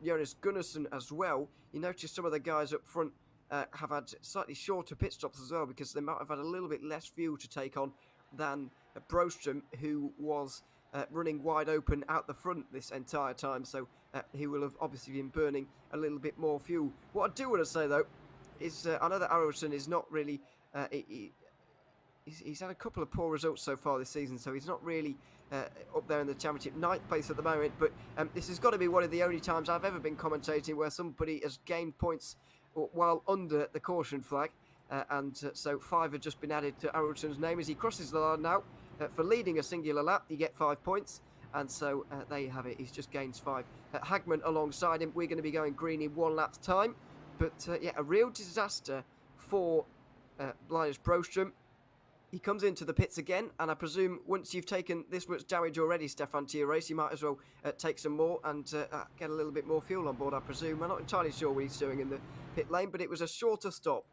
Jonas Gunnarsson as well. You notice some of the guys up front have had slightly shorter pit stops as well, because they might have had a little bit less fuel to take on than Brostrom, who was running wide open out the front this entire time, so he will have obviously been burning a little bit more fuel. What I do want to say though is I know that Araldson is not really he's had a couple of poor results so far this season, so he's not really up there in the championship. 9th place at the moment, but this has got to be one of the only times I've ever been commentating where somebody has gained points while under the caution flag, so 5 have just been added to Araldson's name as he crosses the line now. For leading a singular lap, you get 5 points, and so there you have it. He's just gained 5. Hagman alongside him. We're going to be going green in 1 lap's time, but yeah, a real disaster for Linus Brostrom. He comes into the pits again, and I presume once you've taken this much damage already, Stefan, to your race, you might as well take some more and get a little bit more fuel on board, I presume. I'm not entirely sure what he's doing in the pit lane, but it was a shorter stop.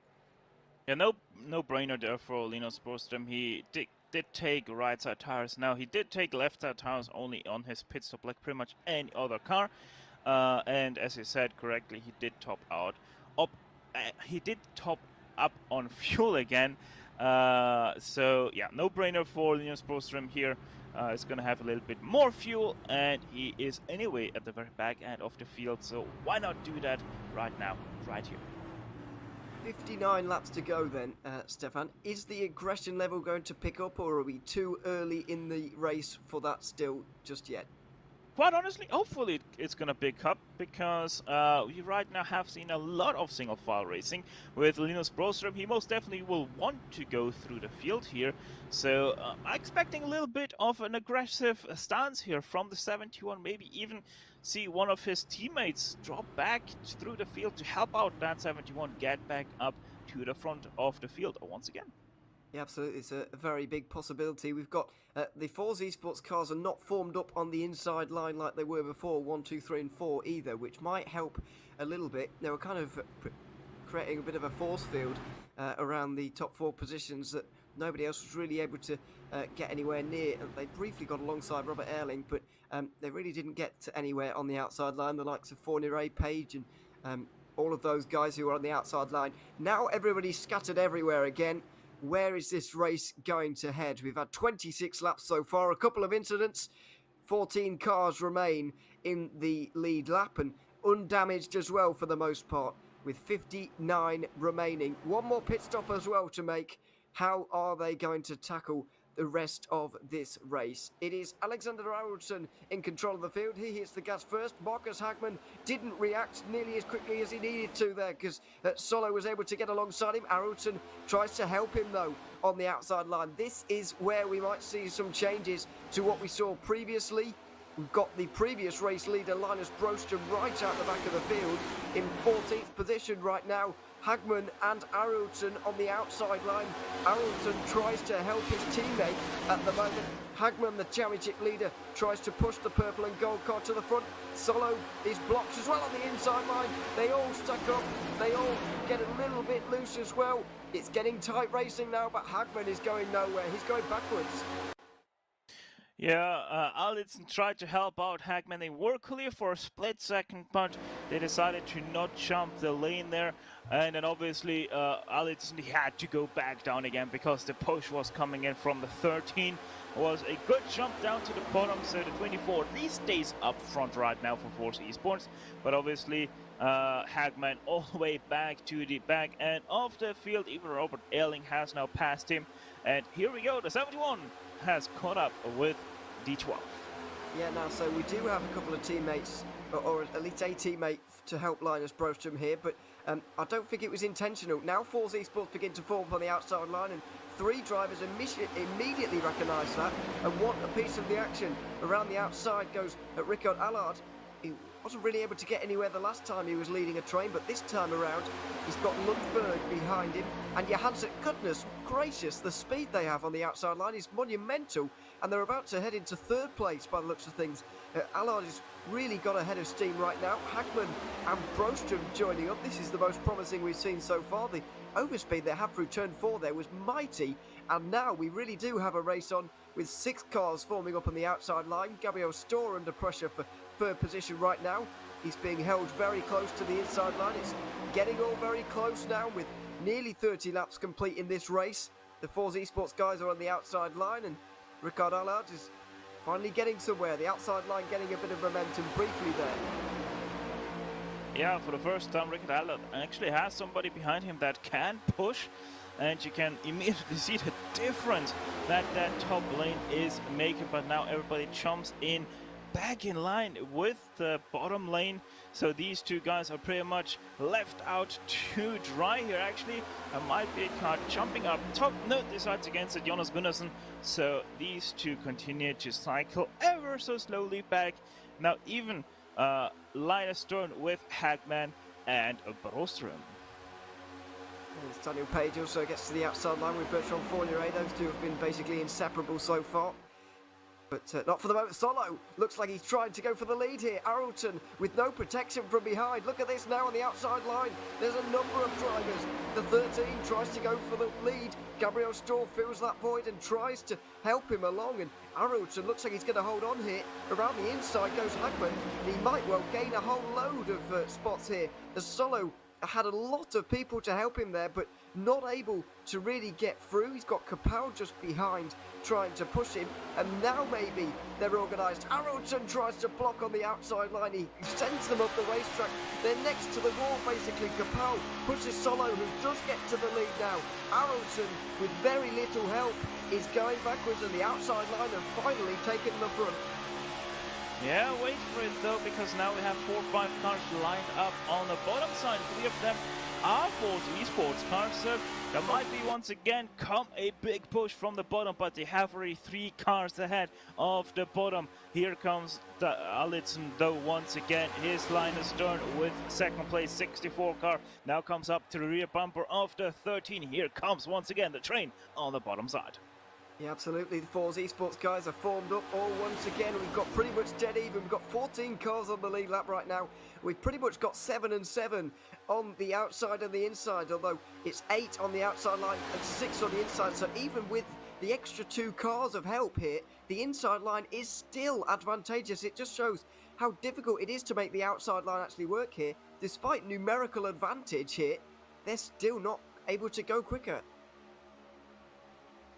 Yeah, no brainer there for Linus Broström. He did take right side tires. Now he did take left side tires only on his pit stop, like pretty much any other car. And as you said correctly, he did top up on fuel again. So yeah, no brainer for Linus Broström here. Is going to have a little bit more fuel, and he is anyway at the very back end of the field. So why not do that right now, right here? 59 laps to go then, Stefan. Is the aggression level going to pick up, or are we too early in the race for that still just yet? Quite honestly, hopefully it's going to pick up, because we right now have seen a lot of single file racing with Linus Broström. He most definitely will want to go through the field here, so I'm expecting a little bit of an aggressive stance here from the 71, maybe even see one of his teammates drop back through the field to help out that 71 get back up to the front of the field once again. Yeah, absolutely. It's a very big possibility. We've got the Force Esports cars are not formed up on the inside line like they were before, 1, 2, 3 and 4 either, which might help a little bit. They were kind of creating a bit of a force field around the top 4 positions that nobody else was really able to get anywhere near. They briefly got alongside Robert Erling, but they really didn't get to anywhere on the outside line, the likes of Fournier, Page and all of those guys who are on the outside line. Now everybody's scattered everywhere again. Where is this race going to head? We've had 26 laps so far, a couple of incidents, 14 cars remain in the lead lap and undamaged as well for the most part, with 59 remaining. One more pit stop as well to make. How are they going to tackle the rest of this race? It is Alexander Arvidsson in control of the field. He hits the gas first. Marcus Hagman didn't react nearly as quickly as he needed to there, because Solo was able to get alongside him. Arvidsson tries to help him though on the outside line. This is where we might see some changes to what we saw previously. We've got the previous race leader Linus Broström right out the back of the field in 14th position right now. Hagman and Arvidsson on the outside line. Arvidsson tries to help his teammate at the moment. Hagman, the championship leader, tries to push the purple and gold car to the front. Solo is blocked as well on the inside line. They all stuck up. They all get a little bit loose as well. It's getting tight racing now, but Hagman is going nowhere. He's going backwards. Yeah, Arvidsson tried to help out Hagman. They were clear for a split second, but they decided to not jump the lane there. And then obviously Arvidsson had to go back down again because the push was coming in from the 13. It was a good jump down to the bottom, so the 24 at least stays up front right now for Force Esports. But obviously Hagman all the way back to the back end of the field. Even Robert Erling has now passed him. And here we go, the 71 has caught up with D12. Yeah, now, so we do have a couple of teammates, or at least a teammate to help Linus Broström here, but I don't think it was intentional. Now Force Esports begin to form on the outside line, and 3 drivers immediately recognise that and want a piece of the action. Around the outside goes Rickard Allard. He wasn't really able to get anywhere the last time he was leading a train, but this time around he's got Lundberg behind him, and Johansson, goodness gracious, the speed they have on the outside line is monumental, and they're about to head into 3rd place by the looks of things. Allard has really got ahead of steam right now. Hagman and Broström joining up. This is the most promising we've seen so far. The overspeed they had through turn 4 there was mighty, and now we really do have a race on with 6 cars forming up on the outside line. Gabriel Storr under pressure for 3rd position right now. He's being held very close to the inside line. It's getting all very close now with nearly 30 laps complete in this race. The Force Esports guys are on the outside line, and Rickard Allard is finally getting somewhere. The outside line getting a bit of momentum briefly there. Yeah, for the first time, Rickard Allard actually has somebody behind him that can push, and you can immediately see the difference that top lane is making. But now everybody jumps in back in line with the bottom lane, so these 2 guys are pretty much left out to dry here. Actually, there might be a car jumping up top. No, decides against it, Jonas Gunnarsson. So these 2 continue to cycle ever so slowly back. Now even Linus Storm with Hagman and Broström. As Daniel Page also gets to the outside line with Bertrand Fournier. Those two have been basically inseparable so far. But not for the moment. Solo looks like he's trying to go for the lead here. Arlton with no protection from behind. Look at this now on the outside line. There's a number of drivers. The 13 tries to go for the lead. Gabriel Storr fills that void and tries to help him along. And Arlton looks like he's going to hold on here. Around the inside goes Hagman. He might well gain a whole load of spots here. As Solo had a lot of people to help him there, but not able to really get through. He's got Kapow just behind trying to push him, and now maybe they're organised. Arlton tries to block on the outside line. He sends them up the racetrack. They're next to the wall basically. Kapow pushes Solo, who does get to the lead now. Arlton, with very little help, is going backwards on the outside line and finally taking the front. Yeah, wait for it though, because now we have 4 or 5 cars lined up on the bottom side. 3 of them are Force Esports cars, so there might be once again come a big push from the bottom, but they have already 3 cars ahead of the bottom. Here comes the Allison though once again. His line is Stern with second place 64 car. Now comes up to the rear bumper of the 13. Here comes once again the train on the bottom side. Yeah, absolutely. The Force Esports guys are formed up all once again. We've got pretty much dead even. We've got 14 cars on the lead lap right now. We've pretty much got 7 and 7 on the outside and the inside, although it's 8 on the outside line and 6 on the inside. So even with the extra 2 cars of help here, the inside line is still advantageous. It just shows how difficult it is to make the outside line actually work here. Despite numerical advantage here, they're still not able to go quicker.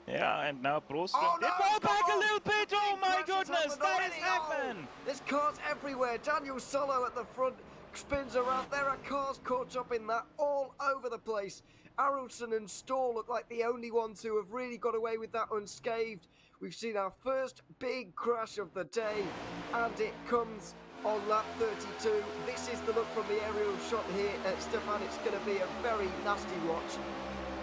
Yeah, and now Prost Oh, did no, fall back come a on. little bit. Oh my Crashes goodness, happened that already. is happened. Oh, there's cars everywhere. Daniel Solo at the front spins around. There are cars caught up in that all over the place. Arlton and Storr look like the only ones who have really got away with that unscathed. We've seen our first big crash of the day, and it comes on lap 32. This is the look from the aerial shot here. Stefan, it's going to be a very nasty watch.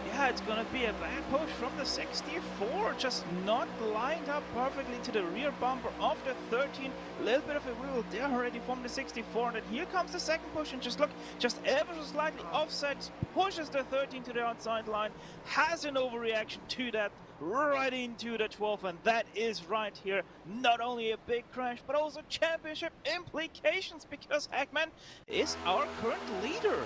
Yeah, it's gonna be a bad push from the 64, just not lined up perfectly to the rear bumper of the 13. A little bit of a wheel there already from the 64, and then here comes the second push, and just look, just ever so slightly offset, pushes the 13 to the outside line, has an overreaction to that, right into the 12, and that is right here. Not only a big crash, but also championship implications, because Hagman is our current leader.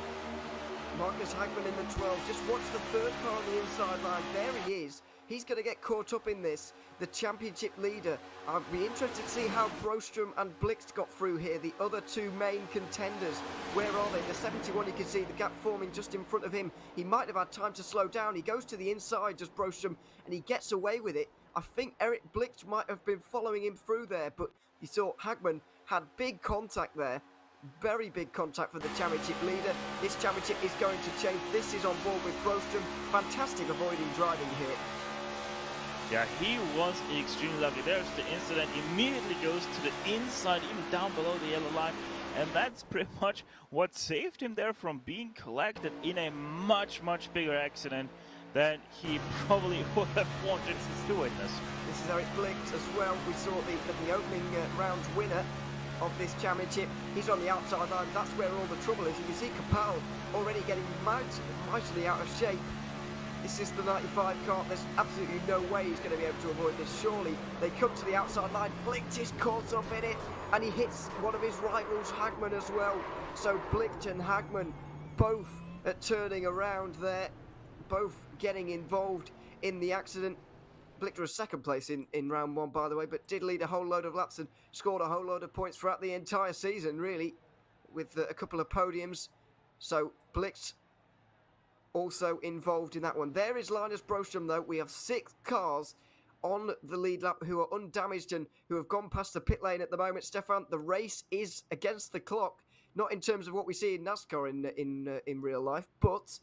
Marcus Hagman in the 12. Just watch the third car on the inside line. There he is. He's going to get caught up in this. The championship leader. I'd be interested to see how Broström and Blixt got through here. The other 2 main contenders. Where are they? The 71, you can see the gap forming just in front of him. He might have had time to slow down. He goes to the inside, just Broström, and he gets away with it. I think Eric Blixt might have been following him through there, but you saw Hagman had big contact there. Very big contact for the championship leader. This championship is going to change. This is on board with Broström. Fantastic avoiding driving here. Yeah, he was extremely lucky. There's the incident. Immediately goes to the inside, even down below the yellow line. And that's pretty much what saved him there from being collected in a much, much bigger accident than he probably would have wanted to witness. This is Eric Blixt as well. We saw the opening round winner of this championship. He's on the outside line. That's where all the trouble is. You can see Kapow already getting mightily out of shape. This is the 95 car. There's absolutely no way he's going to be able to avoid this. Surely they come to the outside line. Blixt is caught up in it, and he hits one of his rivals, Hagman, as well. So Blixt and Hagman both turning around there, both getting involved in the accident. Blichter was second place in round 1, by the way, but did lead a whole load of laps and scored a whole load of points throughout the entire season, really, with a couple of podiums. So Blixt also involved in that one. There is Linus Broström, though. We have 6 cars on the lead lap who are undamaged and who have gone past the pit lane at the moment. Stefan, the race is against the clock, not in terms of what we see in NASCAR in real life, but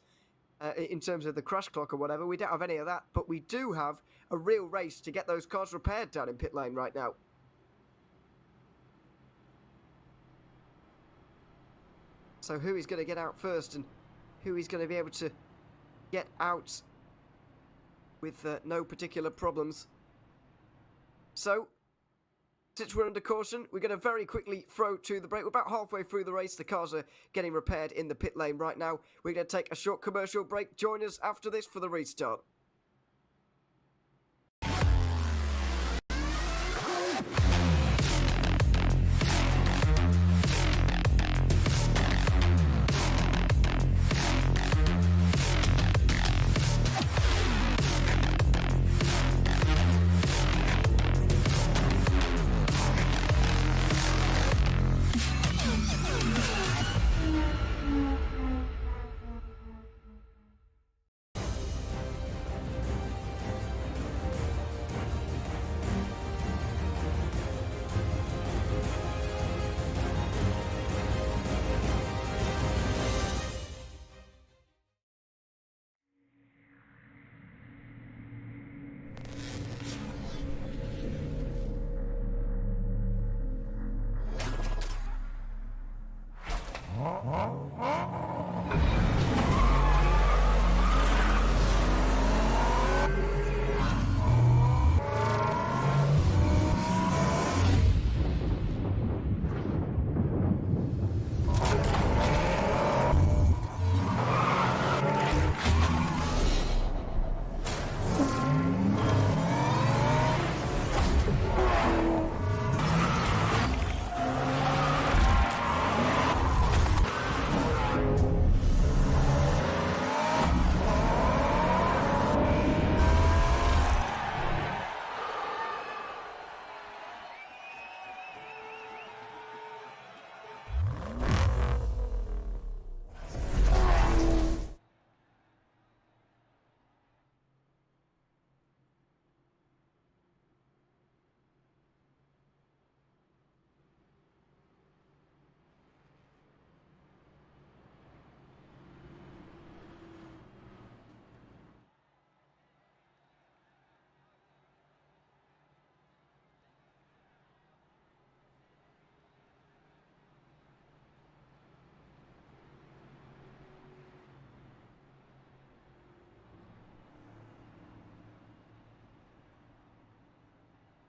in terms of the crash clock or whatever. We don't have any of that, but we do have a real race to get those cars repaired down in pit lane right now. So who is going to get out first and who is going to be able to get out with no particular problems. So Since we're under caution, we're going to very quickly throw to the break. We're about halfway through the race. The cars are getting repaired in the pit lane right now. We're going to take a short commercial break. Join us after this for the restart.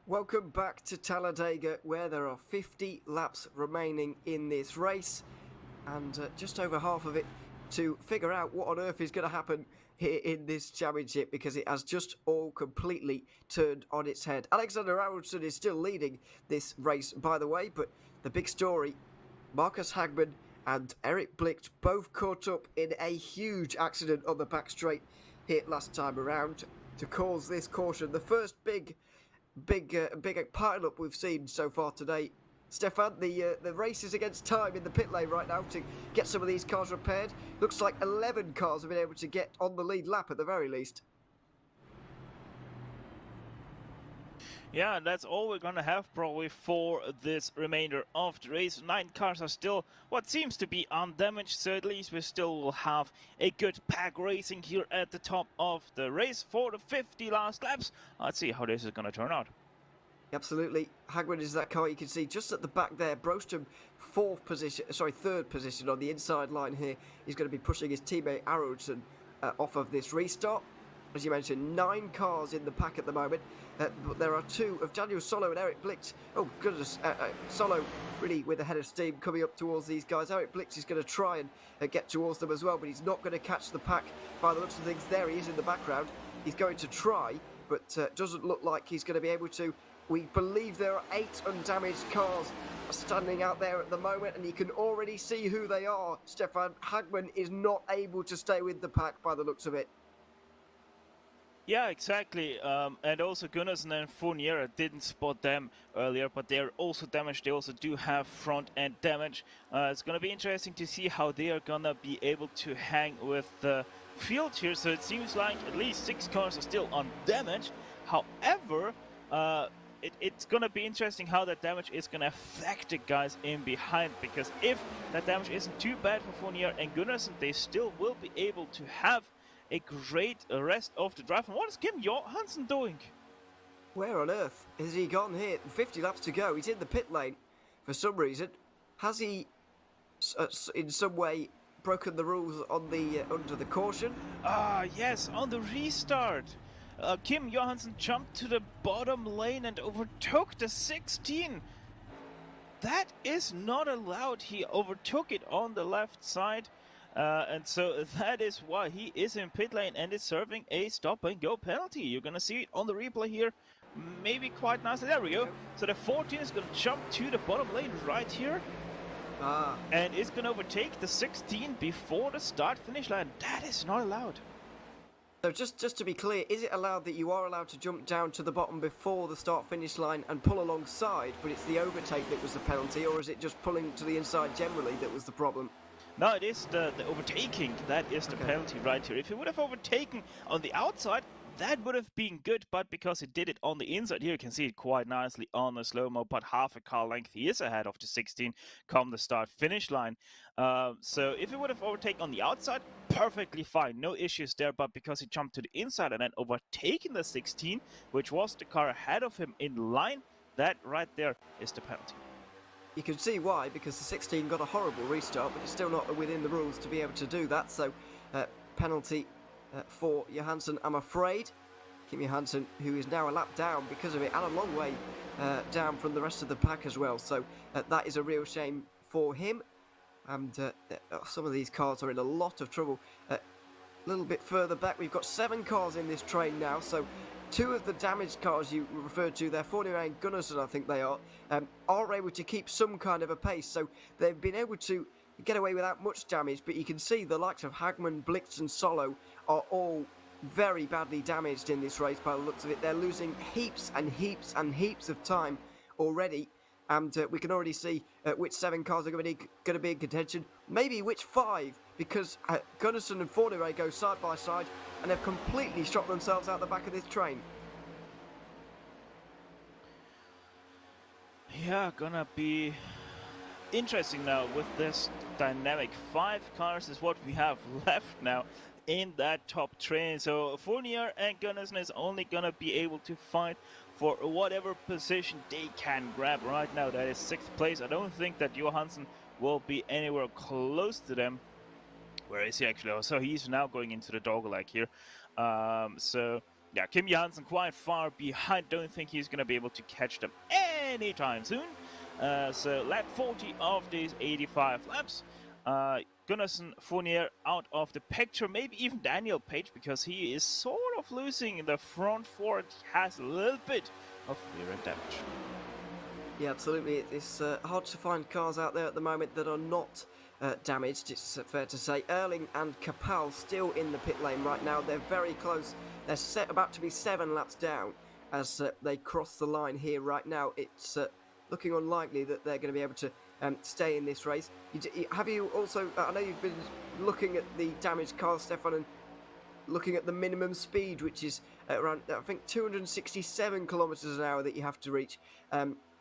Welcome back to Talladega, where there are 50 laps remaining in this race, and just over half of it to figure out what on earth is going to happen here in this championship, because it has just all completely turned on its head. Alexander Aronson is still leading this race, by the way, but the big story, Marcus Hagman and Eric Blicht both caught up in a huge accident on the back straight here last time around to cause this caution. The first big pile-up we've seen so far today. Stefan, the race is against time in the pit lane right now to get some of these cars repaired. Looks like 11 cars have been able to get on the lead lap at the very least. Yeah, that's all we're gonna have probably for this remainder of the race. 9 cars are still what seems to be undamaged, so at least we still will have a good pack racing here at the top of the race for the 50 last laps. Let's see how this is gonna turn out. Absolutely. Hagman is that car you can see just at the back there. Brostrom third position on the inside line here. He's going to be pushing his teammate Aronson off of this restart. As you mentioned, 9 cars in the pack at the moment, but there are 2 of Daniel Solo and Eric Blicht. Oh goodness, Solo really with a head of steam coming up towards these guys. Eric Blicht is going to try and get towards them as well, but he's not going to catch the pack by the looks of things. There he is in the background. He's going to try, but doesn't look like he's going to be able to. We believe there are 8 undamaged cars standing out there at the moment, and you can already see who they are. Stefan, Hagman is not able to stay with the pack by the looks of it. Yeah, exactly. And also Gunnarsson and Fournier, didn't spot them earlier, but they're also damaged. They also do have front end damage. It's going to be interesting to see how they are going to be able to hang with the field here. So it seems like at least 6 cars are still undamaged. However, it's going to be interesting how that damage is going to affect the guys in behind, because if that damage isn't too bad for Fournier and Gunnarsson, they still will be able to have a great rest of the drive. And what is Kim Johansson doing? Where on earth has he gone here? 50 laps to go. He's in the pit lane for some reason. Has he in some way broken the rules on the under the caution? Yes, on the restart. Kim Johansson jumped to the bottom lane and overtook the 16. That is not allowed. He overtook it on the left side. And so that is why he is in pit lane and is serving a stop-and-go penalty. You're going to see it on the replay here. Maybe quite nicely. There we go. So the 14 is going to jump to the bottom lane right here. And is going to overtake the 16 before the start-finish line. That is not allowed. So just to be clear, is it allowed that you are allowed to jump down to the bottom before the start-finish line and pull alongside, but it's the overtake that was the penalty, or is it just pulling to the inside generally that was the problem? No, it is the overtaking. That is the penalty right here. If he would have overtaken on the outside, that would have been good, but because he did it on the inside here, you can see it quite nicely on the slow-mo, but half a car length he is ahead of the 16 come the start-finish line. So if he would have overtaken on the outside, perfectly fine, no issues there, but because he jumped to the inside and then overtaken the 16, which was the car ahead of him in line, that right there is the penalty. You can see why, because the 16 got a horrible restart, but it's still not within the rules to be able to do that, so penalty for Johansson, I'm afraid. Kim Johansson, who is now a lap down because of it, and a long way down from the rest of the pack as well, so that is a real shame for him. And some of these cars are in a lot of trouble. A little bit further back, we've got 7 cars in this train now, so 2 of the damaged cars you referred to there, Fournier and Gunnarsson, I think they are able to keep some kind of a pace, so they've been able to get away without much damage, but you can see the likes of Hagman, Blix and Solo are all very badly damaged in this race by the looks of it. They're losing heaps and heaps and heaps of time already, and we can already see which 7 cars are going to be in contention, maybe which 5, because Gunnarsson and Fournier go side by side and have completely shot themselves out the back of this train. Yeah, gonna be interesting now with this dynamic. 5 cars is what we have left now in that top train. So Fournier and Gunnarsson is only gonna be able to fight for whatever position they can grab right now. That is 6th place. I don't think that Johansson will be anywhere close to them. Where is he actually? Oh, so he's now going into the dogleg here. So yeah, Kim Johansson quite far behind. Don't think he's gonna be able to catch them anytime soon. So lap 40 of these 85 laps. Gunnarsson, Fournier out of the picture, maybe even Daniel Page, because he is sort of losing the front fork. He has a little bit of rear end damage. Yeah, absolutely. It's hard to find cars out there at the moment that are not damaged, it's fair to say. Erling and Kapal still in the pit lane right now. They're very close. They're about to be 7 laps down as they cross the line here right now. It's looking unlikely that they're going to be able to stay in this race. Have you also, I know you've been looking at the damaged cars, Stefan, and looking at the minimum speed, which is around, I think, 267 kilometers an hour that you have to reach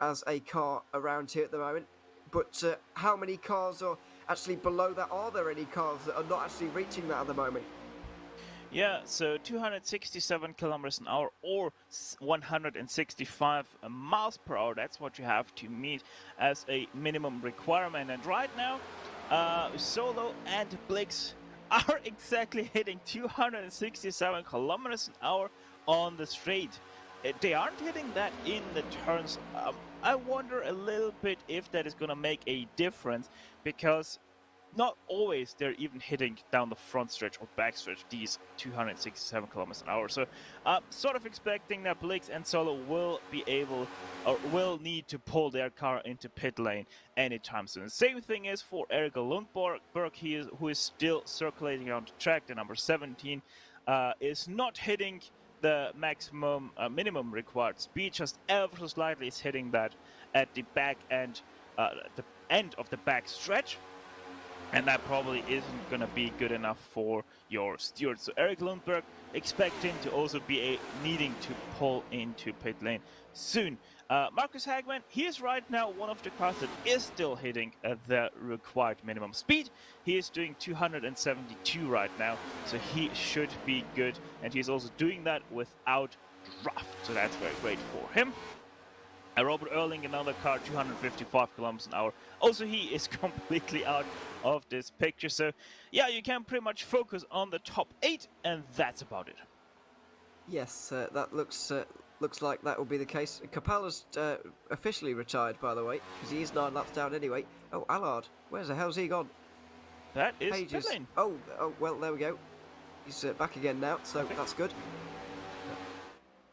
as a car around here at the moment. But how many cars are actually below that? Are there any cars that are not actually reaching that at the moment? Yeah, so 267 kilometers an hour or 165 miles per hour. That's what you have to meet as a minimum requirement. And right now, Solo and Blix are exactly hitting 267 kilometers an hour on the straight. They aren't hitting that in the turns. I wonder a little bit if that is going to make a difference, because not always they're even hitting down the front stretch or back stretch these 267 kilometers an hour. So sort of expecting that Blix and Solo will be able, or will need to pull their car into pit lane anytime soon. Same thing is for Eric Lundberg, who is still circulating around the track. The number 17 is not hitting the maximum minimum required speed, just ever so slightly is hitting that at the back end, the end of the back stretch. And that probably isn't going to be good enough for your steward. So Eric Lundberg expecting to also be needing to pull into pit lane soon. Marcus Hagman, he is right now one of the cars that is still hitting the required minimum speed. He is doing 272 right now, so he should be good. And he's also doing that without draft, so that's very great for him. Robert Erling, another car, 255 kilometers an hour. Also, he is completely out of this picture. So, yeah, you can pretty much focus on the top 8, and that's about it. Yes, that looks like that will be the case. Capella's officially retired, by the way, because he is 9 laps down anyway. Oh, Allard, where's the hell's he gone? That is Page pit lane. Oh, well, there we go. He's back again now, so that's good.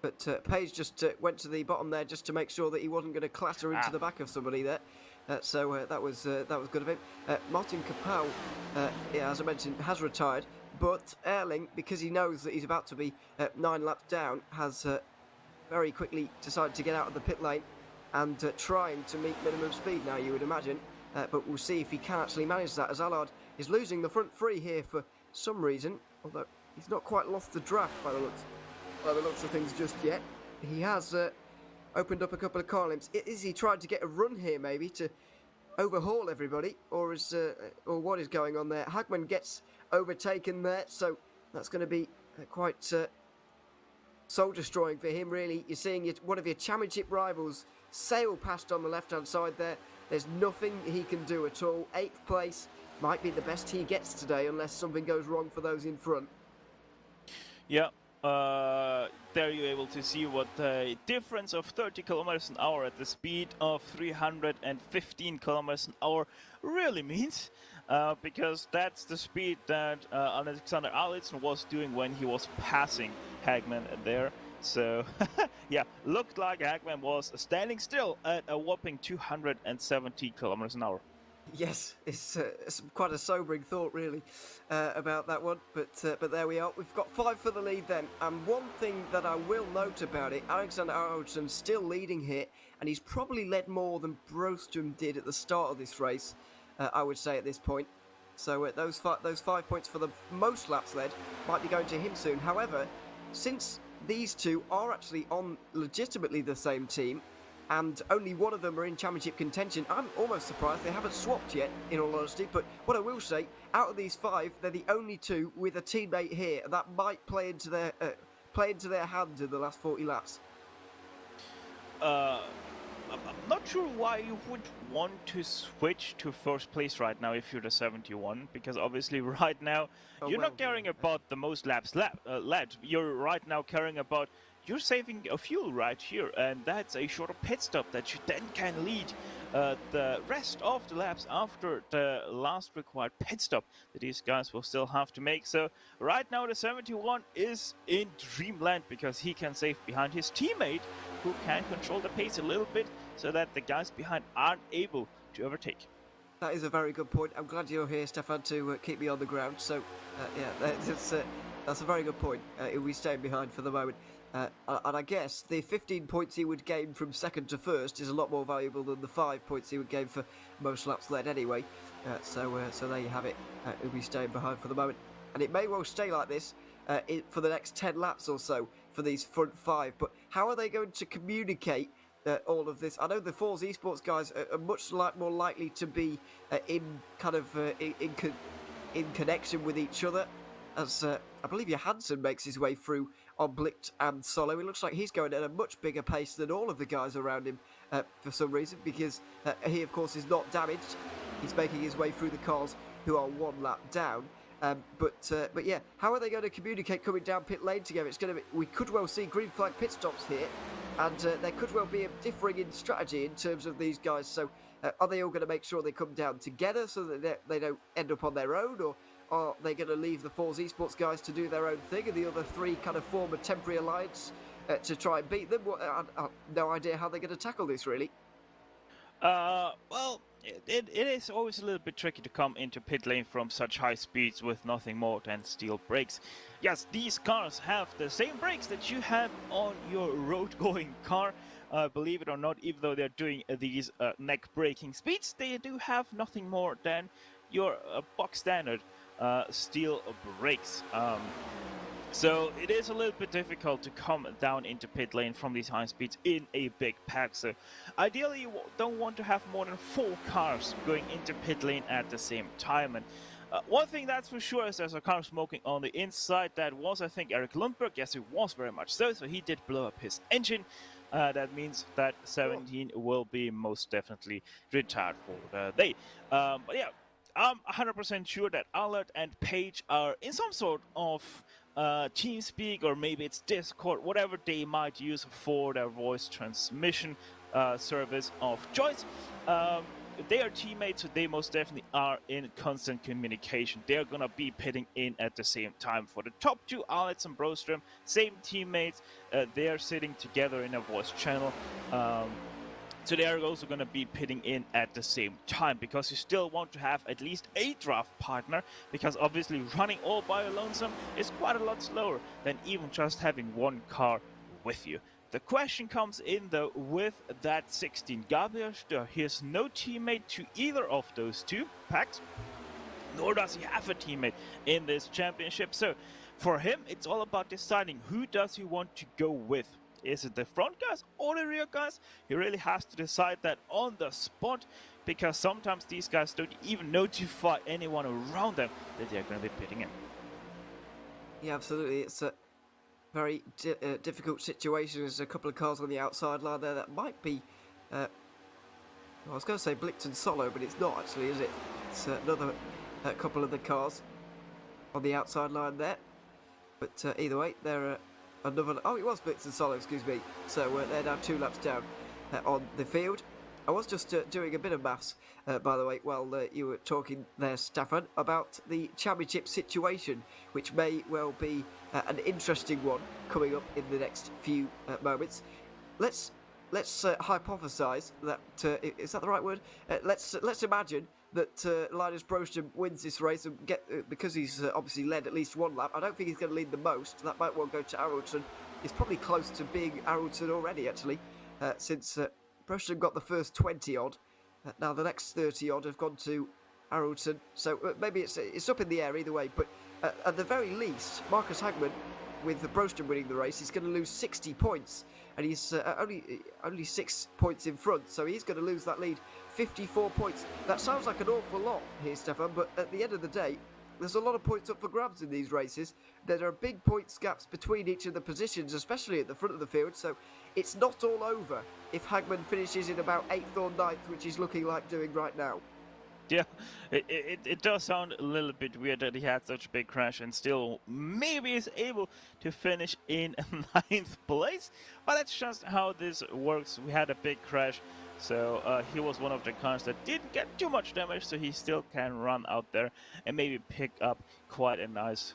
But Page just went to the bottom there just to make sure that he wasn't going to clatter into the back of somebody there. So that was good of him. Martin Capel, yeah, as I mentioned, has retired. But Erling, because he knows that he's about to be 9 laps down, has very quickly decided to get out of the pit lane and trying to meet minimum speed now, you would imagine. But we'll see if he can actually manage that, as Allard is losing the front three here for some reason, although he's not quite lost the draft by the looks of things just yet. He has opened up a couple of car limits. Is he trying to get a run here, maybe, to overhaul everybody, or what is going on there? Hagman gets overtaken there, so that's going to be quite soul-destroying for him, really. You're seeing one of your championship rivals sail past on the left-hand side there. There's nothing he can do at all. 8th place might be the best he gets today, unless something goes wrong for those in front. Yeah. There you're able to see what the difference of 30 kilometers an hour at the speed of 315 kilometers an hour really means, because that's the speed that Alexander Arlitson was doing when he was passing Hagman there. So, yeah, looked like Hagman was standing still at a whopping 270 kilometers an hour. Yes, it's quite a sobering thought, really, about that one. But there we are. We've got 5 for the lead then. And one thing that I will note about it, Alexander Arlsson still leading here, and he's probably led more than Broström did at the start of this race, I would say at this point. So those 5 points for the most laps led might be going to him soon. However, since these two are actually on legitimately the same team, and only one of them are in championship contention, I'm almost surprised they haven't swapped yet, in all honesty. But what I will say, out of these 5, they're the only 2 with a teammate here that might play into their hands in the last 40 laps. I'm not sure why you would want to switch to first place right now if you're the 71, because obviously right now you're not caring about the most laps led. You're right now caring about you're saving a fuel right here, and that's a shorter pit stop that you then can lead the rest of the laps after the last required pit stop that these guys will still have to make. So right now the 71 is in dreamland because he can save behind his teammate, who can control the pace a little bit so that the guys behind aren't able to overtake. That is a very good point. I'm glad you're here, Stefan, to keep me on the ground. So, yeah, that's a very good point. He'll be staying behind for the moment. And I guess the 15 points he would gain from second to first is a lot more valuable than the 5 points he would gain for most laps led anyway. So there you have it. He'll be staying behind for the moment. And it may well stay like this for the next 10 laps or so for these front 5. But how are they going to communicate all of this? I know the Force Esports guys are much more likely to be in connection with each other, as I believe Johansson makes his way through on Blicht and Solo. It looks like he's going at a much bigger pace than all of the guys around him for some reason, because he of course is not damaged. He's making his way through the cars who are 1 lap down. But yeah, how are they going to communicate coming down pit lane together? It's going to be, we could well see green flag pit stops here, and there could well be a differing in strategy in terms of these guys. So are they all going to make sure they come down together so that they don't end up on their own, or are they going to leave the Force Esports guys to do their own thing and the other 3 kind of form a temporary alliance to try and beat them? I have no idea how they're going to tackle this, really. Well, it is always a little bit tricky to come into pit lane from such high speeds with nothing more than steel brakes. Yes, these cars have the same brakes that you have on your road-going car. Believe it or not, even though they're doing these neck-braking speeds, they do have nothing more than your box standard steel brakes. So it is a little bit difficult to come down into pit lane from these high speeds in a big pack. So ideally you don't want to have more than 4 cars going into pit lane at the same time. And one thing that's for sure is there's a car smoking on the inside. That was, I think, Eric Lundberg. Yes, it was very much so. So he did blow up his engine. That means that 17 will be most definitely retired for the day. But yeah, I'm 100% sure that Allard and Page are in some sort of TeamSpeak, or maybe it's Discord, whatever they might use for their voice transmission service of choice. They are teammates, so they most definitely are in constant communication. They're gonna be pitting in at the same time. For the top two, Alex and Broström, same teammates. They are sitting together in a voice channel. So they are also going to be pitting in at the same time, because you still want to have at least a draft partner, because obviously running all by your lonesome is quite a lot slower than even just having one car with you. The question comes in though with that 16. Gabriel Stör, he has no teammate to either of those two packs, nor does he have a teammate in this championship. So for him, it's all about deciding who does he want to go with. Is it the front guys or the rear guys? He really has to decide that on the spot, because sometimes these guys don't even notify anyone around them that they're going to be pitting in. Yeah, absolutely. It's a very difficult situation. There's a couple of cars on the outside line there that might be... I was going to say Blixt and Solo, but it's not actually, is it? It's another couple of the cars on the outside line there. But either way, they're... Oh, it was Blixt and Solo, excuse me. So they're now 2 laps down on the field. I was just doing a bit of maths, by the way, while you were talking there, Staffan, about the championship situation, which may well be an interesting one coming up in the next few moments. Let's hypothesise that is that the right word? Let's imagine that Linus Broström wins this race and because he's obviously led at least one lap. I don't think he's going to lead the most. That might well go to Arulton. He's probably close to being Arulton already, actually, since Broström got the first 20 odd. Now the next 30 odd have gone to Arulton. So maybe it's up in the air either way. But at the very least, Marcus Hagman, with Broström winning the race, he's going to lose 60 points. And he's only 6 points in front, so he's going to lose that lead 54 points. That sounds like an awful lot here, Stefan, but at the end of the day, there's a lot of points up for grabs in these races. There are big points gaps between each of the positions, especially at the front of the field, so it's not all over if Hagman finishes in about 8th or 9th, which he's looking like doing right now. Yeah, it does sound a little bit weird that he had such a big crash and still maybe is able to finish in 9th place. But that's just how this works. We had a big crash, so he was one of the cars that didn't get too much damage, so he still can run out there and maybe pick up quite a nice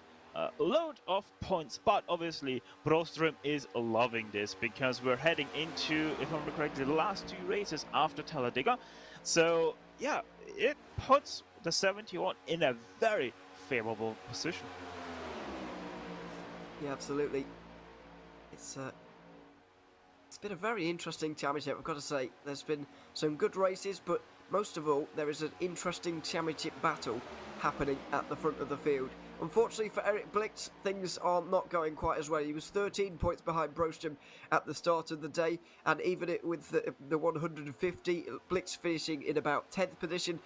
load of points. But obviously Broström is loving this, because we're heading into, if I remember correctly, the last 2 races after Talladega. So yeah, it puts the 71 in a very favorable position. Yeah, absolutely. It's been a very interesting championship, I've got to say. There's been some good races, but most of all, there is an interesting championship battle happening at the front of the field. Unfortunately for Eric Blixt, things are not going quite as well. He was 13 points behind Broström at the start of the day, and even with the 150, Blixt finishing in about 10th position,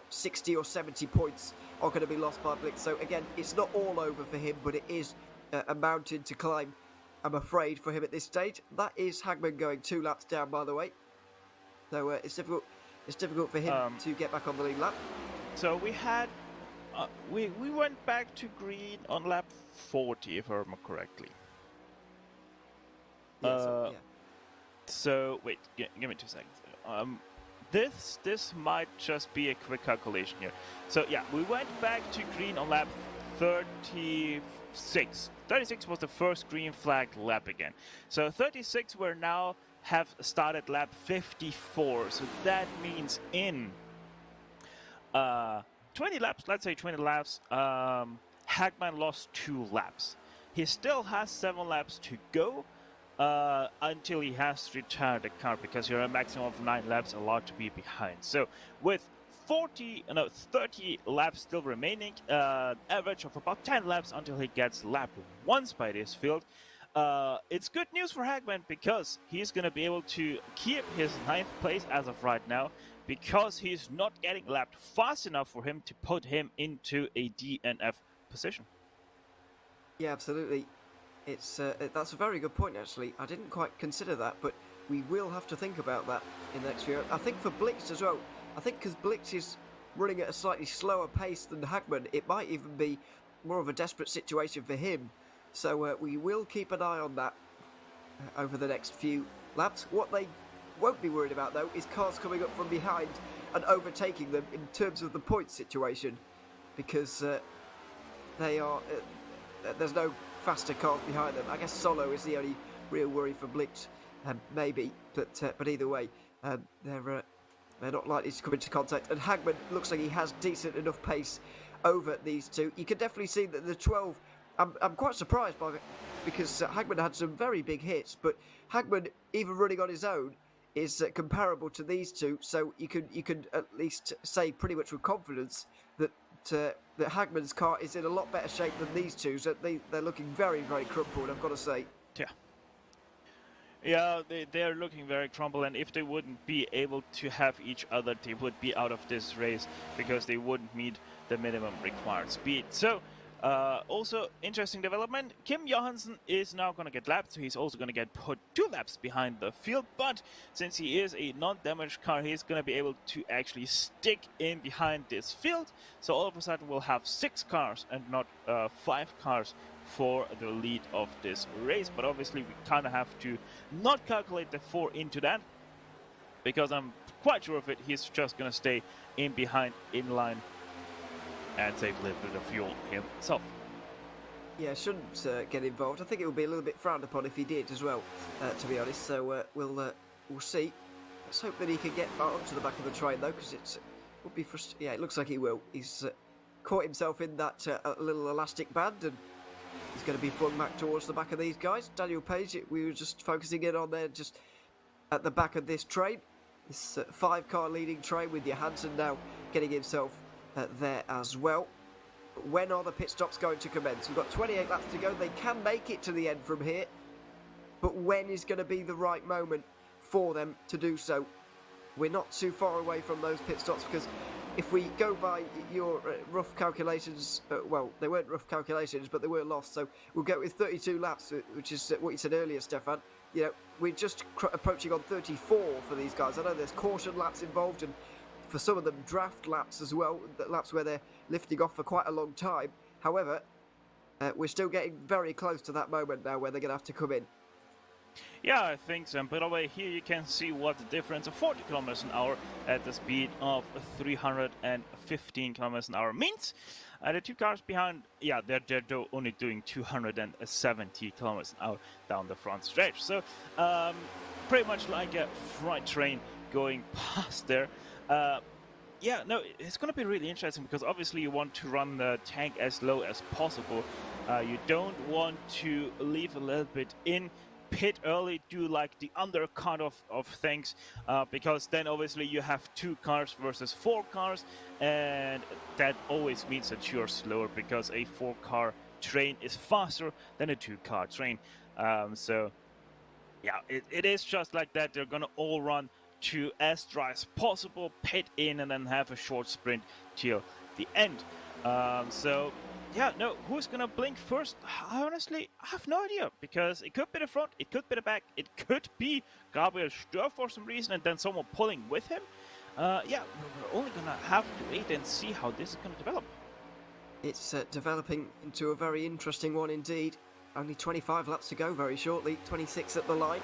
60 or 70 points are going to be lost by Blixt. So again, it's not all over for him, but it is a mountain to climb, I'm afraid, for him at this stage. That is Hagman going 2 laps down, by the way. So it's difficult for him to get back on the lead lap. So we had we went back to green on lap 40, if I remember correctly. Yeah, So wait, give me 2 seconds. This might just be a quick calculation here. So yeah, we went back to green on lap 36. 36 was the first green flag lap again. So 36 we're now have started lap 54. So that means in 20 laps, let's say 20 laps, Hagman lost 2 laps. He still has 7 laps to go until he has to retire the car, because you're a maximum of 9 laps allowed to be behind. So with 30 laps still remaining, average of about 10 laps until he gets lapped once by this field. It's good news for Hagman, because he's going to be able to keep his 9th place as of right now, because he's not getting lapped fast enough for him to put him into a DNF position. Yeah, absolutely. It's that's a very good point, actually. I didn't quite consider that, but we will have to think about that in the next few. I think for Blixt as well, I think because Blixt is running at a slightly slower pace than Hagman, it might even be more of a desperate situation for him So we will keep an eye on that over the next few laps. What they won't be worried about, though, is cars coming up from behind and overtaking them in terms of the points situation, because they are there's no faster cars behind them. I guess Solo is the only real worry for Blicht, maybe, but either way, they're not likely to come into contact. And Hagman looks like he has decent enough pace over these two. You can definitely see that the 12. I'm quite surprised by it, because Hagman had some very big hits, but Hagman, even running on his own, is comparable to these two. So you can at least say pretty much with confidence that Hagman's car is in a lot better shape than these two. So they're looking very, very crumpled, I've got to say. Yeah, they're looking very crumpled, and if they wouldn't be able to have each other, they would be out of this race because they wouldn't meet the minimum required speed. So, also, interesting development, Kim Johansson is now going to get lapped, so he's also going to get put 2 laps behind the field, but since he is a non-damaged car, he's going to be able to actually stick in behind this field, so all of a sudden we'll have 6 cars and not 5 cars for the lead of this race. But obviously we kind of have to not calculate the 4 into that, because I'm quite sure of it, he's just going to stay in behind in line and save a little bit of fuel himself. Yeah, shouldn't get involved. I think it would be a little bit frowned upon if he did as well, to be honest. So we'll see. Let's hope that he can get onto the back of the train, though, because it would be frustrating. Yeah, it looks like he will. He's caught himself in that little elastic band, and he's going to be flung back towards the back of these guys. Daniel Page, we were just focusing in on there, just at the back of this train. This 5-car leading train, with Johansson now getting himself there as well. When are the pit stops going to commence? We've got 28 laps to go. They can make it to the end from here, but when is going to be the right moment for them to do so? We're not too far away from those pit stops, because if we go by your rough calculations, well, they weren't rough calculations, but they were lost, so we'll go with 32 laps, which is what you said earlier, Stefan. You know, we're just approaching on 34 for these guys. I know there's caution laps involved, and for some of them draft laps as well, laps where they're lifting off for quite a long time. However, we're still getting very close to that moment now where they're going to have to come in. Yeah, I think so. And by the way, here you can see what the difference of 40 kilometers an hour at the speed of 315 kilometers an hour means. The 2 cars behind, yeah, they're only doing 270 kilometers an hour down the front stretch. So, pretty much like a freight train going past there. Yeah, no, it's going to be really interesting, because obviously you want to run the tank as low as possible. You don't want to leave a little bit in pit early, do like the undercut of things, because then obviously you have 2 cars versus 4 cars, and that always means that you're slower, because a 4-car train is faster than a 2-car train. So yeah, it is just like that. They're gonna all run to as dry as possible, pit in, and then have a short sprint till the end. So yeah, no, who's gonna blink first? Honestly, I have no idea, because it could be the front, it could be the back, it could be Gabriel Stör for some reason, and then someone pulling with him. Yeah, we're only gonna have to wait and see how this is gonna develop. It's developing into a very interesting one indeed. Only 25 laps to go very shortly, 26 at the line.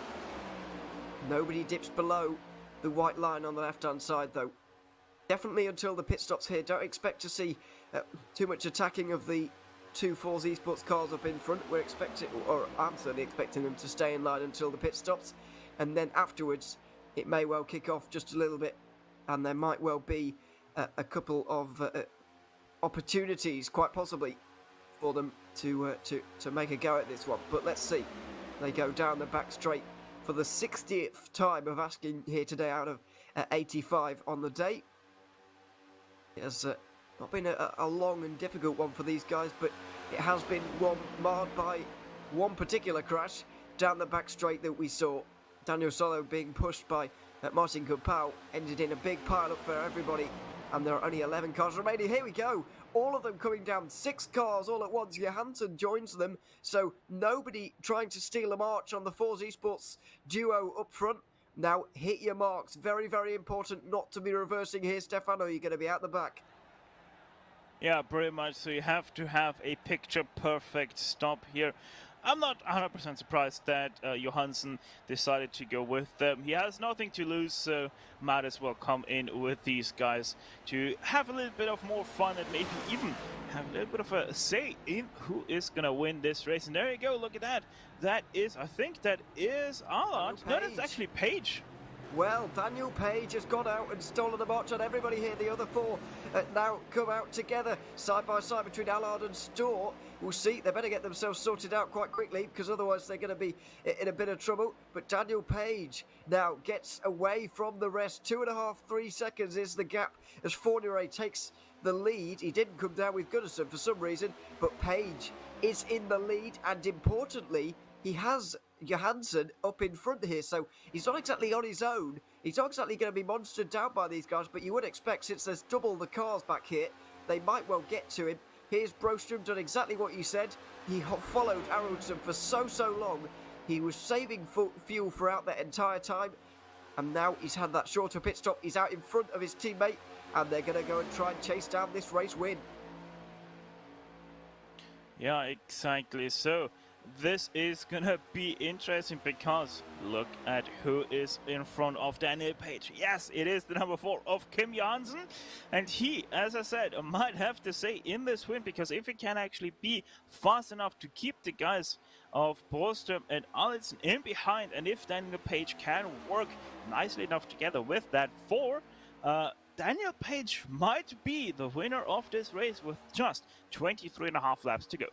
Nobody dips below the white line on the left-hand side, though. Definitely until the pit stops here. Don't expect to see too much attacking of the 2 Force Esports cars up in front. We're expecting, or I'm certainly expecting them to stay in line until the pit stops, and then afterwards it may well kick off just a little bit, and there might well be a couple of opportunities, quite possibly, for them to make a go at this one. But let's see. They go down the back straight for the 60th time of asking here today out of 85 on the day. It has not been a long and difficult one for these guys, but it has been one marred by one particular crash down the back straight that we saw. Daniel Solo being pushed by Martin Kupau ended in a big pile up for everybody, and there are only 11 cars remaining. Here we go, all of them coming down, 6 cars all at once. Johansson joins them, so nobody trying to steal a march on the Force Esports duo up front. Now hit your marks, very, very important not to be reversing here, Stefano. You're going to be out the back. Yeah, pretty much. So you have to have a picture-perfect stop here. I'm not 100% surprised that Johansson decided to go with them. He has nothing to lose, so might as well come in with these guys to have a little bit of more fun and maybe even have a little bit of a say in who is going to win this race. And there you go, look at that. That is, I think that is Allard. No, that's actually Page. Well, Daniel Page has gone out and stolen a march on everybody here. The other four now come out together, side by side between Allard and Storr. We'll see. They better get themselves sorted out quite quickly because otherwise they're going to be in a bit of trouble. But Daniel Page now gets away from the rest. 2.5, 3 seconds is the gap as Fournier takes the lead. He didn't come down with Gunnarsson for some reason, but Page is in the lead, and importantly, he has Johansson up in front here, so he's not exactly on his own. He's not exactly going to be monstered down by these guys, but you would expect, since there's double the cars back here, they might well get to him. Here's Broström, done exactly what you said. He followed Aronsson for so long. He was saving fuel throughout that entire time, and now he's had that shorter pit stop. He's out in front of his teammate, and they're going to go and try and chase down this race win. Yeah, exactly. So this is gonna be interesting because look at who is in front of Daniel Page. Yes, it is the number 4 of Kim Johansson, and he, as I said, might have to say in this win, because if he can actually be fast enough to keep the guys of Broström and Allison in behind, and if Daniel Page can work nicely enough together with that 4, Daniel Page might be the winner of this race with just 23.5 laps to go.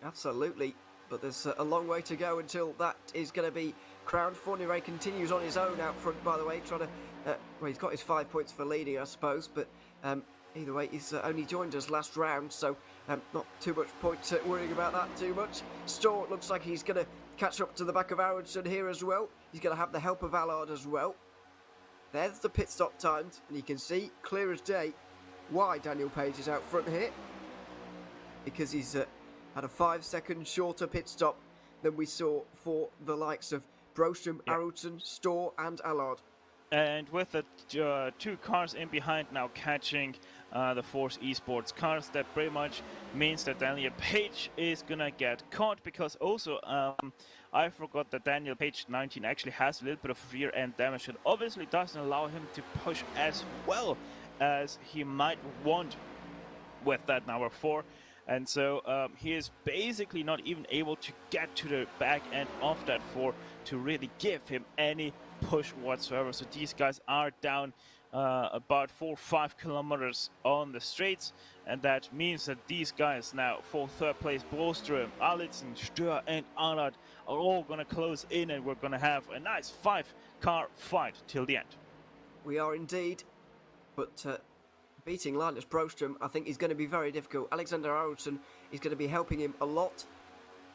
Absolutely, but there's a long way to go until that is going to be crowned. Fournier continues on his own out front, by the way, trying to... well, he's got his 5 points for leading, I suppose, but either way, he's only joined us last round, so not too much point worrying about that too much. Storr looks like he's going to catch up to the back of Aronsson here as well. He's going to have the help of Allard as well. There's the pit stop times, and you can see clear as day why Daniel Page is out front here, because he's had a 5-second shorter pit stop than we saw for the likes of Broström, Aronsson, Storr and Allard. And with the 2 cars in behind now catching the Force Esports cars, that pretty much means that Daniel Page is gonna get caught, because also I forgot that Daniel Page 19 actually has a little bit of rear end damage that obviously doesn't allow him to push as well as he might want with that number 4. And so he is basically not even able to get to the back end of that 4 to really give him any push whatsoever. So these guys are down about 4 or 5 kilometers on the straights, and that means that these guys now for 3rd place, Broström, Allison, Storr and Allard, are all going to close in, and we're going to have a nice 5-car fight till the end. We are indeed, but beating Linus Broström, I think, is going to be very difficult. Alexander Aronsson is going to be helping him a lot.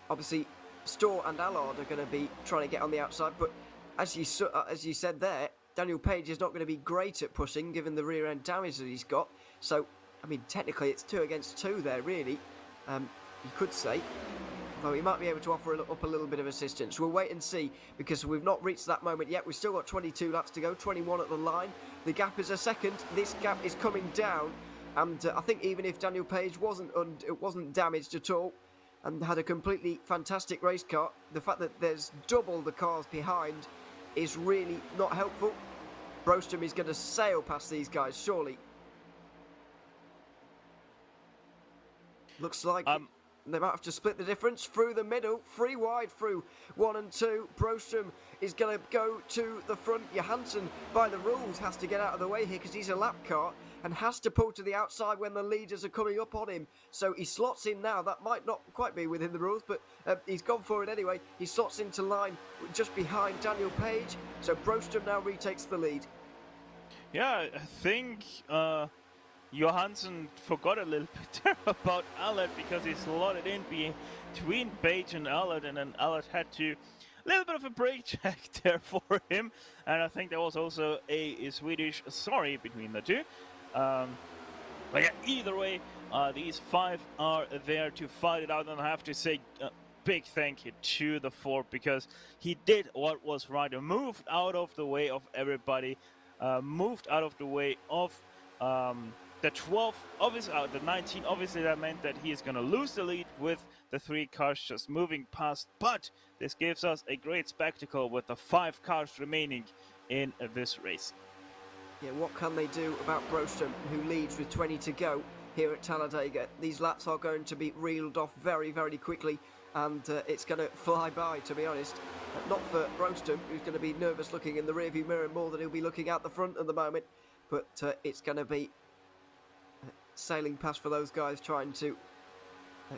Obviously, Storr and Allard are going to be trying to get on the outside, but as you said there, Daniel Page is not going to be great at pushing, given the rear end damage that he's got. So, I mean, technically it's 2 against 2 there, really, you could say. Though he might be able to offer up a little bit of assistance. We'll wait and see, because we've not reached that moment yet. We've still got 22 laps to go, 21 at the line. The gap is a second. This gap is coming down, and I think even if Daniel Page wasn't damaged at all and had a completely fantastic race car, the fact that there's double the cars behind is really not helpful. Broström is going to sail past these guys, surely. Looks like they might have to split the difference through the middle, 3 wide through 1 and 2. Broström is going to go to the front. Johansson, by the rules, has to get out of the way here because he's a lap car and has to pull to the outside when the leaders are coming up on him. So he slots in now. That might not quite be within the rules, but he's gone for it anyway. He slots into line just behind Daniel Page. So Broström now retakes the lead. Yeah, I think Johansson forgot a little bit about Allard, because he slotted in between Page and Allard, and then Allard had to a little bit of a brake check there for him, and I think there was also a Swedish sorry between the two. But yeah, either way, these 5 are there to fight it out, and I have to say big thank you to the 4, because he did what was right and moved out of the way of everybody, moved out of the way of the 12, obviously, the 19, obviously that meant that he is going to lose the lead with the 3 cars just moving past. But this gives us a great spectacle with the 5 cars remaining in this race. Yeah, what can they do about Broström, who leads with 20 to go here at Talladega? These laps are going to be reeled off very, very quickly, and it's going to fly by, to be honest. Not for Broström, who's going to be nervous looking in the rearview mirror more than he'll be looking out the front at the moment, but it's going to be sailing past for those guys trying to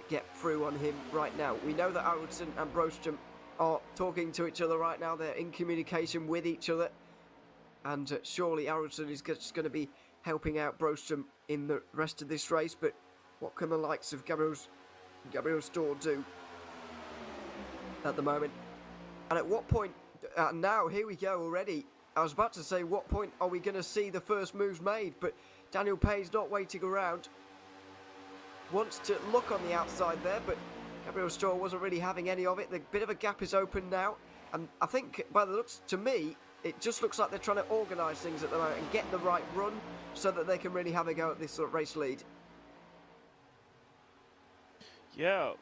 get through on him right now. We know that Eracing and Broström are talking to each other right now. They're in communication with each other. And surely Eracing is just going to be helping out Broström in the rest of this race. But what can the likes of Gabriel Storr do at the moment? And at what point, now here we go already. I was about to say, what point are we going to see the first moves made? But Daniel Pay's not waiting around. Wants to look on the outside there, but Gabriel Storr wasn't really having any of it. The bit of a gap is open now. And I think, by the looks, to me, it just looks like they're trying to organise things at the moment and get the right run so that they can really have a go at this sort of race lead. Yeah,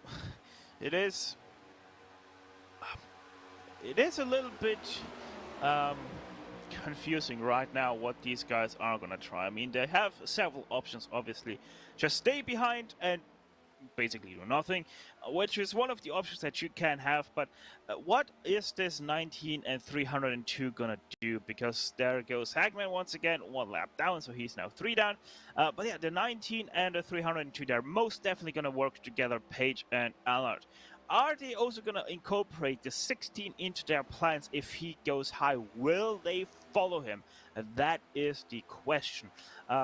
it is. It is a little bit confusing right now what these guys are going to try. I mean, they have several options, obviously. Just stay behind and basically do nothing, which is one of the options that you can have. But what is this 19 and 302 gonna do? Because there goes Hagman once again, 1 lap down, so he's now 3 down. But yeah, the 19 and the 302, they're most definitely gonna work together, Page and Allard. Are they also going to incorporate the 16 into their plans if he goes high? Will they follow him? That is the question.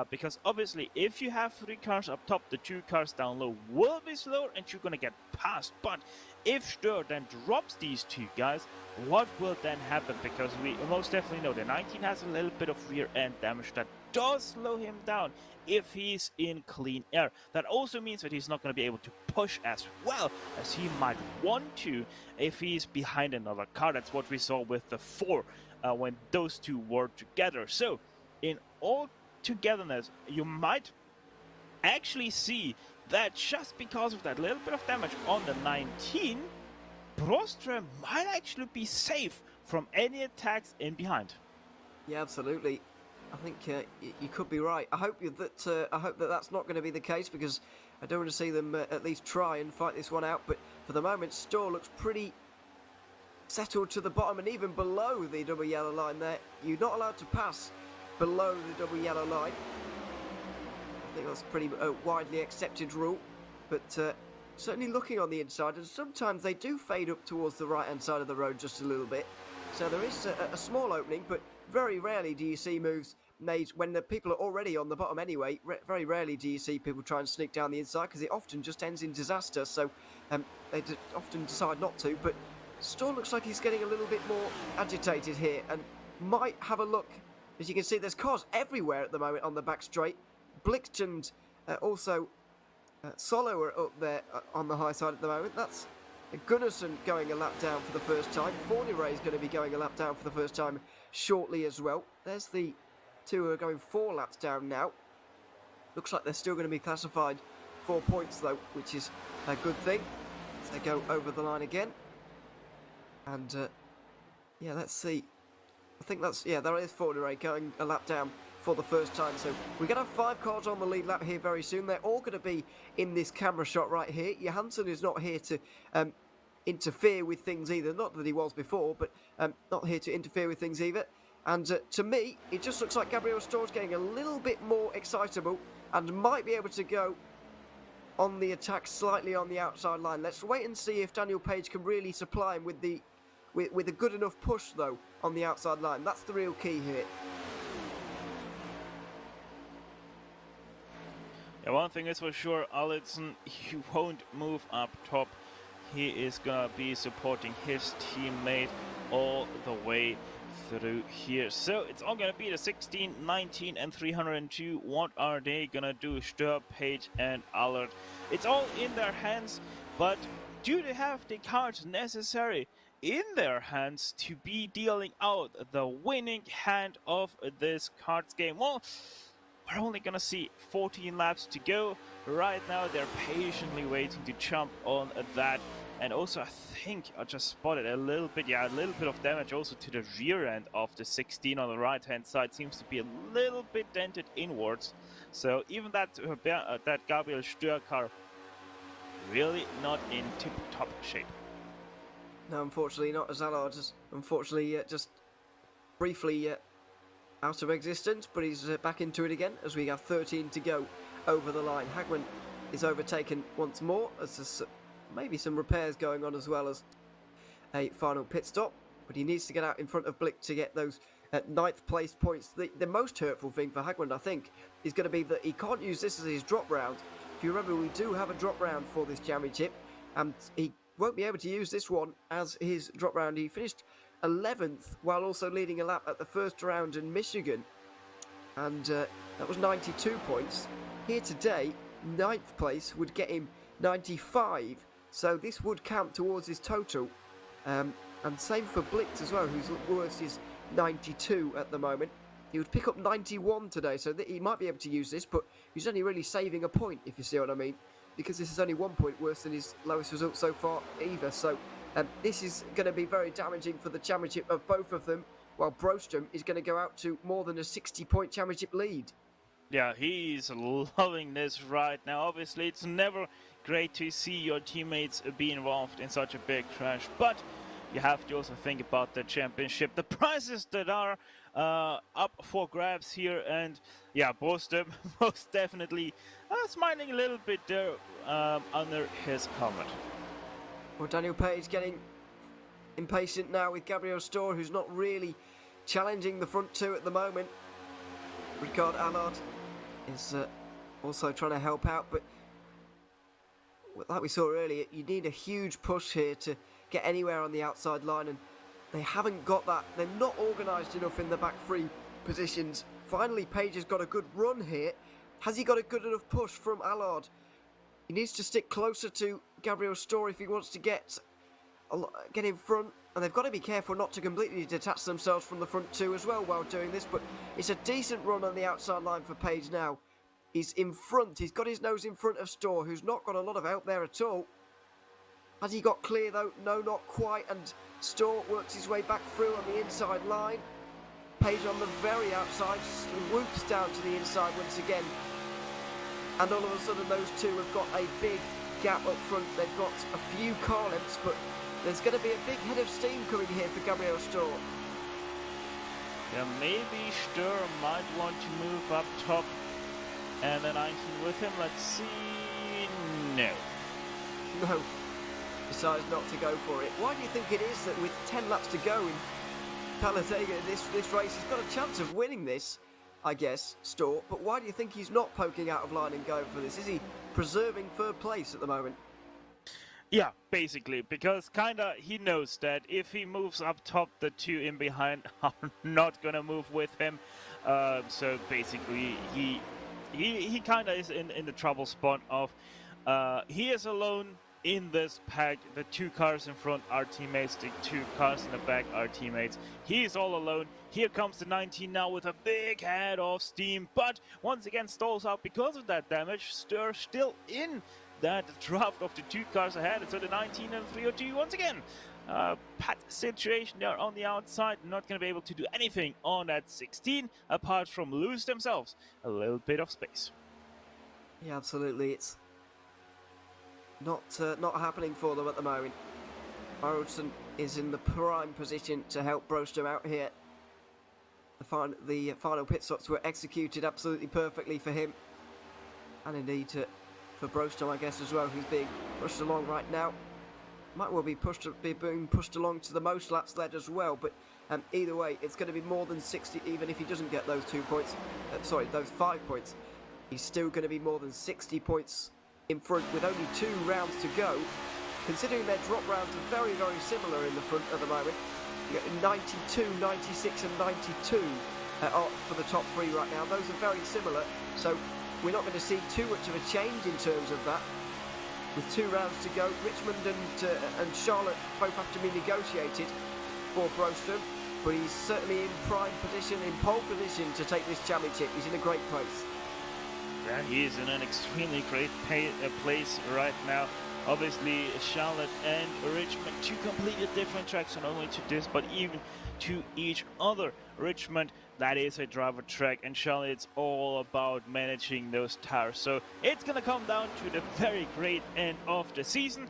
Because obviously, if you have 3 cars up top, the 2 cars down low will be slower and you're going to get past. But if Storr then drops these 2 guys, what will then happen? Because we most definitely know the 19 has a little bit of rear end damage that does slow him down if he's in clean air. That also means that he's not going to be able to push as well as he might want to if he's behind another car. That's what we saw with the 4 when those 2 were together. So in all togetherness, you might actually see that just because of that little bit of damage on the 19, Broström might actually be safe from any attacks in behind. Yeah, absolutely. I think you could be right. I hope that that's not going to be the case, because I don't want to see them at least try and fight this one out. But for the moment, Storr looks pretty settled to the bottom and even below the double yellow line there. You're not allowed to pass below the double yellow line. I think that's pretty widely accepted rule. But certainly looking on the inside, and sometimes they do fade up towards the right-hand side of the road just a little bit. So there is a small opening, but very rarely do you see moves made when the people are already on the bottom anyway. Very rarely do you see people try and sneak down the inside, because it often just ends in disaster. So they often decide not to. But Storr looks like he's getting a little bit more agitated here and might have a look. As you can see, there's cars everywhere at the moment on the back straight. Blicht and also Solo are up there on the high side at the moment. That's Gunnarsson going a lap down for the first time. Fournier is going to be going a lap down for the first time shortly as well. There's the 2 who are going 4 laps down now. Looks like they're still going to be classified 4 points though, which is a good thing as they go over the line again. And yeah, let's see. I think that's, yeah, there is Fournier going a lap down for the first time. So we're going to have 5 cars on the lead lap here very soon. They're all going to be in this camera shot right here. Johansson is not here to interfere with things either. Not that he was before, but not here to interfere with things either. And to me, it just looks like Gabriel Storr's getting a little bit more excitable and might be able to go on the attack slightly on the outside line. Let's wait and see if Daniel Page can really supply him with a good enough push though on the outside line. That's the real key here. Yeah, one thing is for sure, Allison, he won't move up top. He is gonna be supporting his teammate all the way through here. So it's all gonna be the 16, 19 and 302. What are they gonna do? Storr, Page and Allard. It's all in their hands, but do they have the cards necessary in their hands to be dealing out the winning hand of this cards game? Well, we're only gonna see 14 laps to go. Right now they're patiently waiting to jump on that. And also I think I just spotted a little bit of damage also to the rear end of the 16 on the right hand side. Seems to be a little bit dented inwards. So even that Gabriel Stör car really not in tip-top shape. No, unfortunately not, as Allard is unfortunately just briefly out of existence, but he's back into it again as we have 13 to go over the line. Hagman is overtaken once more as there's maybe some repairs going on as well as a final pit stop, but he needs to get out in front of Blick to get those 9th place points. The most hurtful thing for Hagman, I think, is going to be that he can't use this as his drop round. If you remember, we do have a drop round for this championship, and he won't be able to use this one as his drop round. He finished 11th while also leading a lap at the first round in Michigan, and that was 92 points. Here today, 9th place would get him 95, so this would count towards his total, and same for Blix as well, whose worst is 92 at the moment. He would pick up 91 today, so he might be able to use this, but he's only really saving a point, if you see what I mean, because this is only 1 point worse than his lowest result so far either. So this is going to be very damaging for the championship of both of them, while Broström is going to go out to more than a 60-point championship lead. Yeah, he's loving this right now. Obviously, it's never great to see your teammates be involved in such a big crash, but you have to also think about the championship, the prizes that are up for grabs here, and yeah, Broström most definitely smiling a little bit there under his helmet. Well, Daniel Page getting impatient now with Gabriel Stör, who's not really challenging the front two at the moment. Ricard Allard is also trying to help out, but like we saw earlier, you need a huge push here to get anywhere on the outside line, and they haven't got that. They're not organised enough in the back three positions. Finally, Page has got a good run here. Has he got a good enough push from Allard? He needs to stick closer to Gabriel Stör if he wants to get in front, and they've got to be careful not to completely detach themselves from the front two as well while doing this, but it's a decent run on the outside line for Page now. He's in front, he's got his nose in front of Stör, who's not got a lot of help there at all. Has he got clear though? No, not quite, and Stör works his way back through on the inside line. Page on the very outside, whoops down to the inside once again. And all of a sudden those two have got a big gap up front. They've got a few car lengths, but there's going to be a big head of steam coming here for Gabriel Stör. Yeah, maybe Stör might want to move up top and the 19 with him. Let's see. No. No. Decides not to go for it. Why do you think it is that with 10 laps to go in Talladega, this race, he's got a chance of winning this, I guess, Stör, but why do you think he's not poking out of line and going for this? Is he preserving third place at the moment? Yeah, basically, because kinda he knows that if he moves up top, the two in behind are not gonna move with him. So basically, he kinda is in the trouble spot of he is alone in this pack. The two cars in front are teammates, the two cars in the back are teammates. He is all alone. Here comes the 19 now with a big head of steam, but once again stalls out because of that damage. Stör still in that draft of the two cars ahead, so the 19 and 302 once again. Pat situation there on the outside, not going to be able to do anything on that 16 apart from lose themselves a little bit of space. Yeah, absolutely. It's not happening for them at the moment. Haraldson is in the prime position to help Broström out here. The final pit stops were executed absolutely perfectly for him, and indeed for Broström, I guess, as well, who's being pushed along right now. Might well be being pushed along to the most laps led as well, but either way, it's going to be more than 60, even if he doesn't get those 2 points. Those 5 points. He's still going to be more than 60 points in front with only 2 rounds to go. Considering their drop rounds are very, very similar in the front at the moment. You get 92, 96 and 92 for the top 3 right now. Those are very similar, so we're not going to see too much of a change in terms of that. With 2 rounds to go, Richmond and Charlotte both have to be negotiated for Broström, but he's certainly in prime position, in pole position to take this championship. He's in a great place. Yeah, he is in an extremely great place right now. Obviously, Charlotte and Richmond, two completely different tracks, not only to this, but even to each other. Richmond, that is a driver track, and Charlotte, it's all about managing those tires. So it's going to come down to the very great end of the season.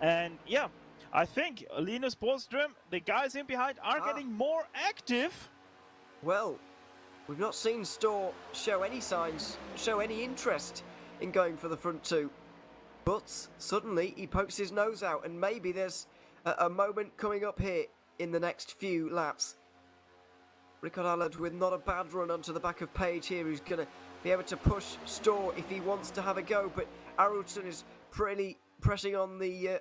And yeah, I think Linus Borgström, the guys in behind, are getting more active. Well, we've not seen Storr show any signs, show any interest in going for the front two. But suddenly he pokes his nose out, and maybe there's a moment coming up here in the next few laps. Rickard Allard with not a bad run onto the back of Page here, who's going to be able to push Storr if he wants to have a go. But Arulsson is pretty pressing on the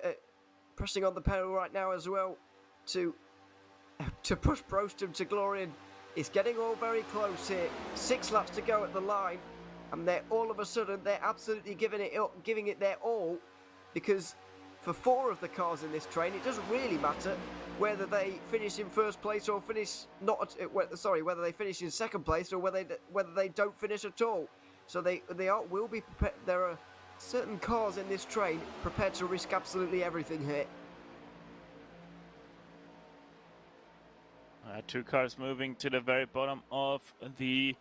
pedal right now as well to push Brostum to glory. And it's getting all very close here. 6 laps to go at the line, and they're all of a sudden they're absolutely giving it their all, because for 4 of the cars in this train, it doesn't really matter whether they finish in first place or whether they finish in second place or whether they don't finish at all. So will be prepared. There are certain cars in this train prepared to risk absolutely everything here. 2 cars moving to the very bottom of the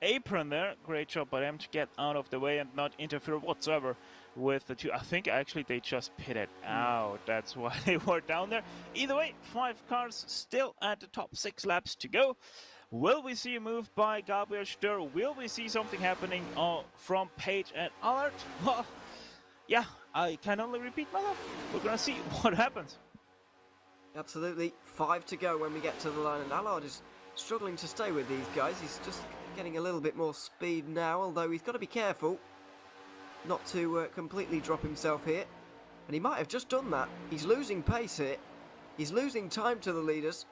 apron there. Great job by them to get out of the way and not interfere whatsoever with the 2. I think actually they just pitted out. That's why they were down there. Either way, 5 cars still at the top, 6 laps to go. Will we see a move by Gabriel Stör? Will we see something happening from Page and Allard? Well, yeah, I can only repeat myself. We're going to see what happens. Absolutely. 5 to go when we get to the line, and Allard is struggling to stay with these guys. He's just getting a little bit more speed now, although he's got to be careful not to completely drop himself here. And he might have just done that. He's losing pace here. He's losing time to the leaders.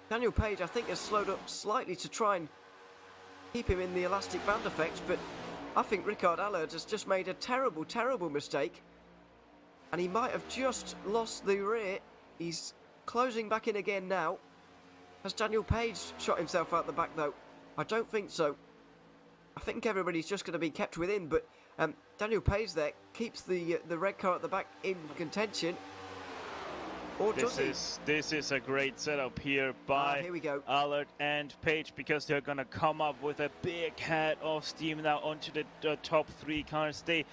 Daniel Page, I think, has slowed up slightly to try and keep him in the elastic band effect, but I think Rickard Allard has just made a terrible, terrible mistake. And he might have just lost the rear. He's closing back in again now. Has Daniel Page shot himself out the back, though? I don't think so. I think everybody's just going to be kept within, but Daniel Page there keeps the red car at the back in contention. Or does he? This is a great setup here by here we go. Allard and Page, because they're going to come up with a big head of steam now onto the top 3 cars. They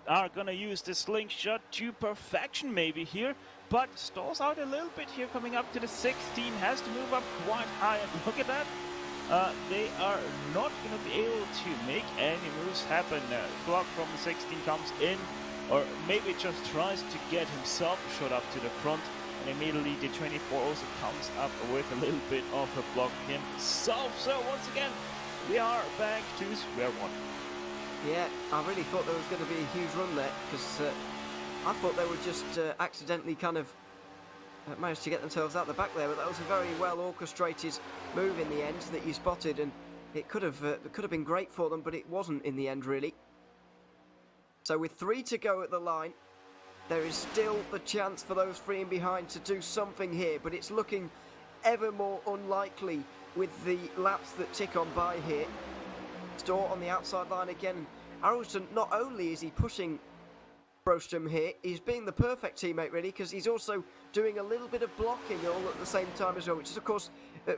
are going to use the slingshot to perfection maybe here, but stalls out a little bit here coming up to the 16, has to move up quite high, and look at that. They are not going to be able to make any moves happen. Block from the 16 comes in, or maybe just tries to get himself shot up to the front, and immediately the 24 also comes up with a little bit of a block himself. So once again, we are back to square one. Yeah, I really thought there was going to be a huge run there, because I thought they would just accidentally kind of managed to get themselves out the back there, but that was a very well orchestrated move in the end that you spotted, and it could have been great for them, but it wasn't in the end really. So with 3 to go at the line, there is still the chance for those 3 in behind to do something here, but it's looking ever more unlikely with the laps that tick on by here. Storr on the outside line again. Arulsson, not only is he pushing Brostum here, he's being the perfect teammate really, because he's also doing a little bit of blocking all at the same time as well, which is of course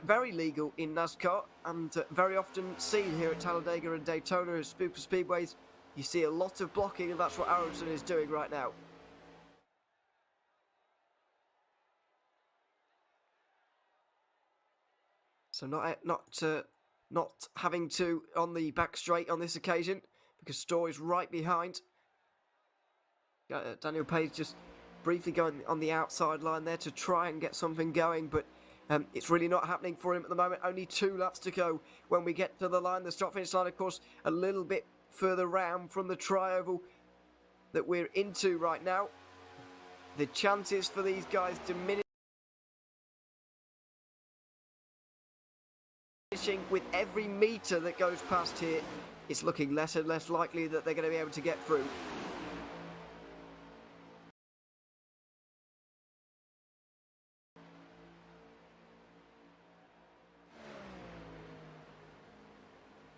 very legal in NASCAR and very often seen here at Talladega and Daytona as super speedways. You see a lot of blocking, and that's what Arulsson is doing right now. So not having to on the back straight on this occasion, because Storr is right behind. Daniel Page just briefly going on the outside line there to try and get something going, but it's really not happening for him at the moment. Only 2 laps to go when we get to the line. The start-finish line, of course, a little bit further round from the tri-oval that we're into right now. The chances for these guys diminishing with every metre that goes past here. It's looking less and less likely that they're going to be able to get through.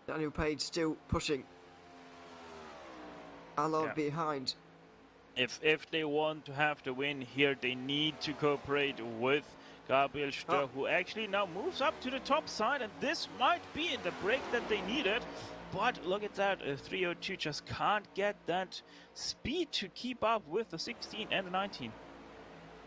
Daniel Page still pushing. Allard behind. If they want to have the win here, they need to cooperate with Gabriel Stör, who actually now moves up to the top side, and this might be the break that they needed. But look at that, 302 just can't get that speed to keep up with the 16 and the 19.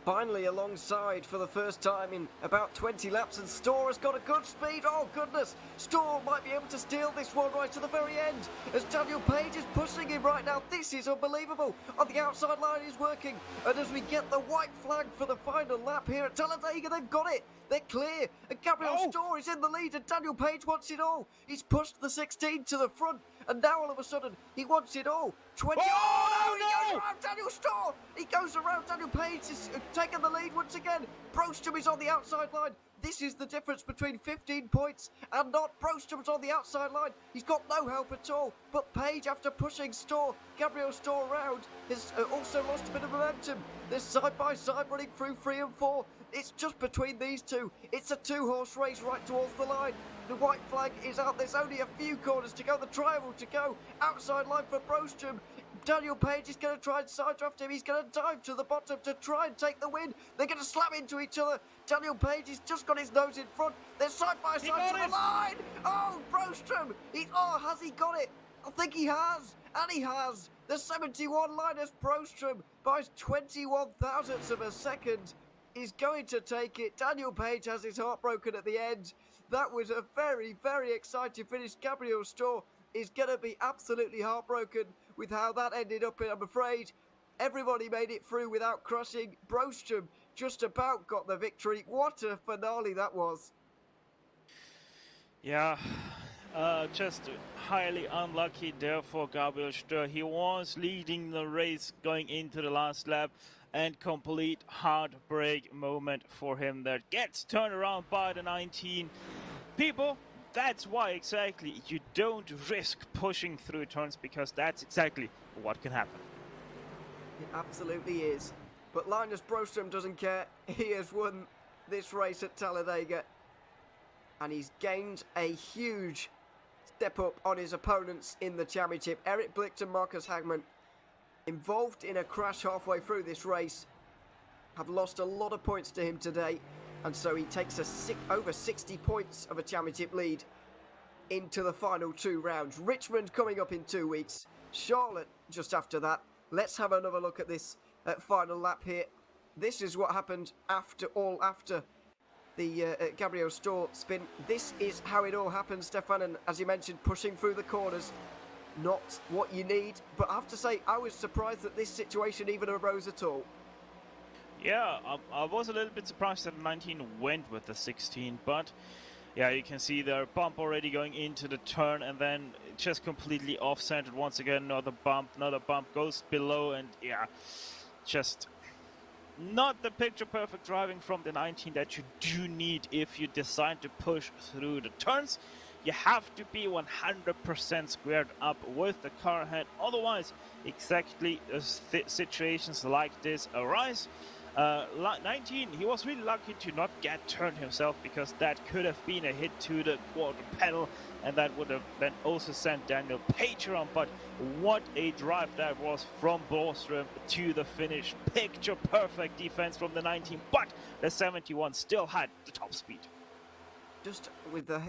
Finally alongside for the first time in about 20 laps, and Storr has got a good speed. Oh goodness, Storr might be able to steal this one right to the very end as Daniel Page is pushing him right now. This is unbelievable. On the outside line is working, and as we get the white flag for the final lap here at Talladega, they've got it. They're clear, and Gabriel Storr is in the lead, and Daniel Page wants it all. He's pushed the 16 to the front, and now all of a sudden he wants it all. 20. Oh, no! He goes around Daniel Storr. He goes around Daniel Page. Is taking the lead once again. Broström is on the outside line. This is the difference between 15 points and not. Broström's on the outside line. He's got no help at all. But Page, after pushing Gabriel Storr around, has also lost a bit of momentum. They're side by side running through 3 and 4. It's just between these two. It's a 2-horse race right towards the line. The white flag is out. There's only a few corners to go. The triangle to go. Outside line for Broström. Daniel Page is going to try and side draft him. He's going to dive to the bottom to try and take the win. They're going to slam into each other. Daniel Page has just got his nose in front. They're side by side to the line. Oh, Broström. Has he got it? I think he has. And he has. The 71 Linus Broström by 21 thousandths of a second is going to take it. Daniel Page has his heart broken at the end. That was a very, very exciting finish. Gabriel Storr is going to be absolutely heartbroken with how that ended up. I'm afraid everybody made it through without crushing. Broström just about got the victory. What a finale that was. Yeah, just highly unlucky there for Gabriel Stör. He was leading the race going into the last lap, and complete heartbreak moment for him that gets turned around by the 19. People, that's why exactly you don't risk pushing through turns, because that's exactly what can happen. It absolutely is. But Linus Broström doesn't care. He has won this race at Talladega, and he's gained a huge step up on his opponents in the championship. Eric Blicht and Marcus Hagman, involved in a crash halfway through this race, have lost a lot of points to him today, and so he takes over 60 points of a championship lead into the final 2 rounds. Richmond coming up in 2 weeks, Charlotte just after that. Let's have another look at this final lap here. This is what happened after the Gabriel Storr spin. This is how it all happened, Stefan, and as you mentioned, pushing through the corners, not what you need. But I have to say, I was surprised that this situation even arose at all. Yeah, I was a little bit surprised that 19 went with the 16, but yeah, you can see their bump already going into the turn, and then just completely off-centered once again. Another bump goes below, and yeah, just not the picture-perfect driving from the 19 that you do need if you decide to push through the turns. You have to be 100% squared up with the car ahead, otherwise exactly situations like this arise. 19, he was really lucky to not get turned himself, because that could have been a hit to the quarter pedal, and that would have then also sent Daniel Page around. But what a drive that was from Broström to the finish. Picture perfect defense from the 19, but the 71 still had the top speed. Just with the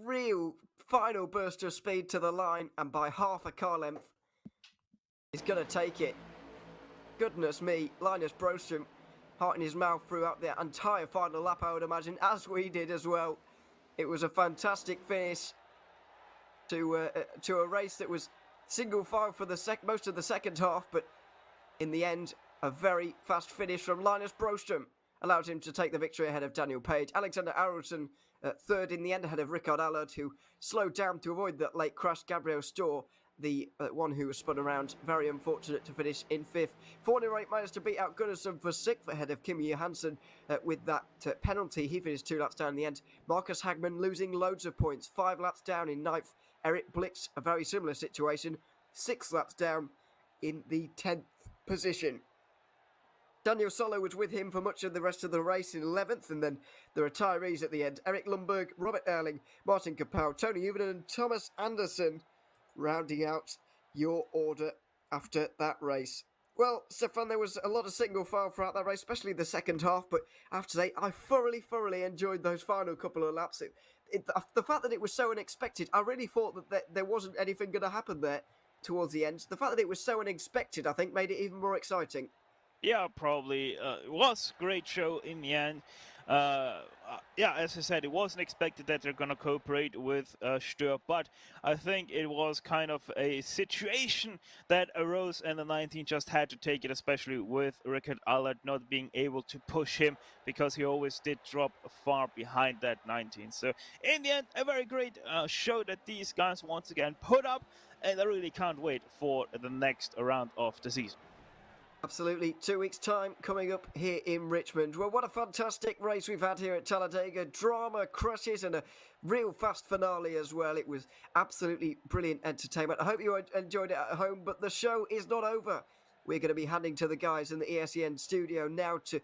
real final burst of speed to the line, and by half a car length, he's going to take it. Goodness me, Linus Broström, heart in his mouth throughout the entire final lap, I would imagine, as we did as well. It was a fantastic finish to a race that was single file for the most of the second half, but in the end, a very fast finish from Linus Broström allowed him to take the victory ahead of Daniel Page. Alexander Aronsson third in the end, ahead of Rickard Allard, who slowed down to avoid that late crash. Gabriel Storr, the one who was spun around, very unfortunate to finish in 5th. Forneright managed to beat out Gunnarsson for 6th ahead of Kimi Johansson with that penalty. He finished 2 laps down in the end. Marcus Hagman losing loads of points, 5 laps down in 9th. Eric Blicht, a very similar situation, 6 laps down in the 10th position. Daniel Solo was with him for much of the rest of the race in 11th, and then the retirees at the end. Eric Lundberg, Robert Erling, Martin Kapow, Tony Uvinen and Thomas Anderson rounding out your order after that race. Well, Stefan, there was a lot of single file throughout that race, especially the second half, but I have to say, I thoroughly enjoyed those final couple of laps. The fact that it was so unexpected, I really thought that there wasn't anything going to happen there towards the end. The fact that it was so unexpected, I think, made it even more exciting. Yeah, probably. It was a great show in the end. Yeah, as I said, it wasn't expected that they're going to cooperate with Stör, but I think it was kind of a situation that arose, and the 19 just had to take it, especially with Rickard Allard not being able to push him because he always did drop far behind that 19. So in the end, a very great show that these guys once again put up, and I really can't wait for the next round of the season. Absolutely. 2 weeks' time coming up here in Richmond. Well, what a fantastic race we've had here at Talladega. Drama, crashes, and a real fast finale as well. It was absolutely brilliant entertainment. I hope you enjoyed it at home, but the show is not over. We're going to be handing to the guys in the ESEN studio now to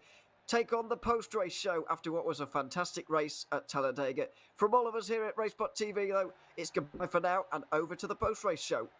take on the post-race show after what was a fantastic race at Talladega. From all of us here at Racebot TV, though, it's goodbye for now and over to the post-race show.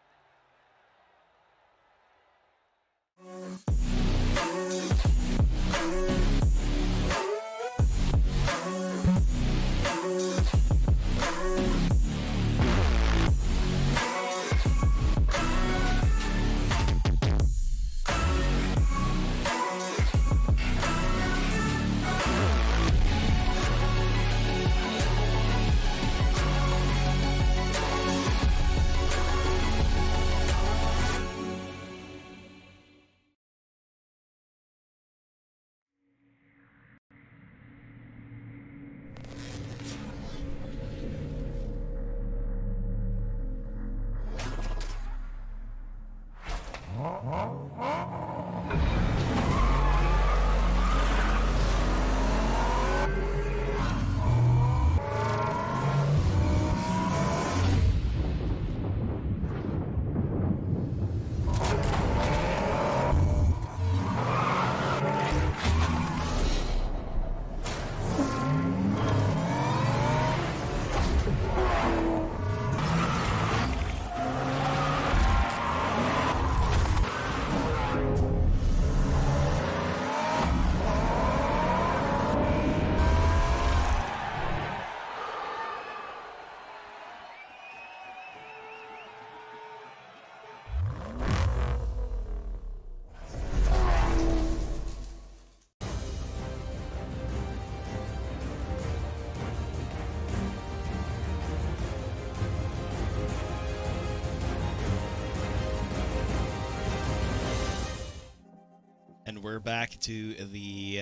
And we're back to the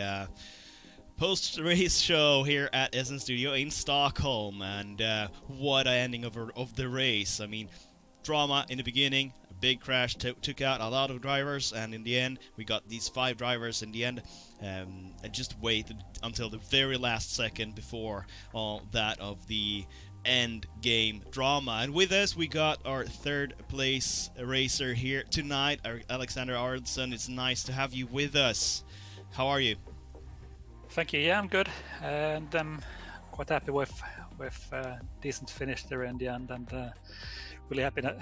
post-race show here at Essen Studio in Stockholm, and what a ending of the race. I mean, drama in the beginning, a big crash took out a lot of drivers, and in the end we got these 5 drivers in the end, and just waited until the very last second before all that of the end game drama. And with us we got our 3rd place racer here tonight, our Alexander Arvidsson. It's nice to have you with us. How are you? Thank you. Yeah, I'm good, and I'm quite happy with decent finish there in the end, and really happy that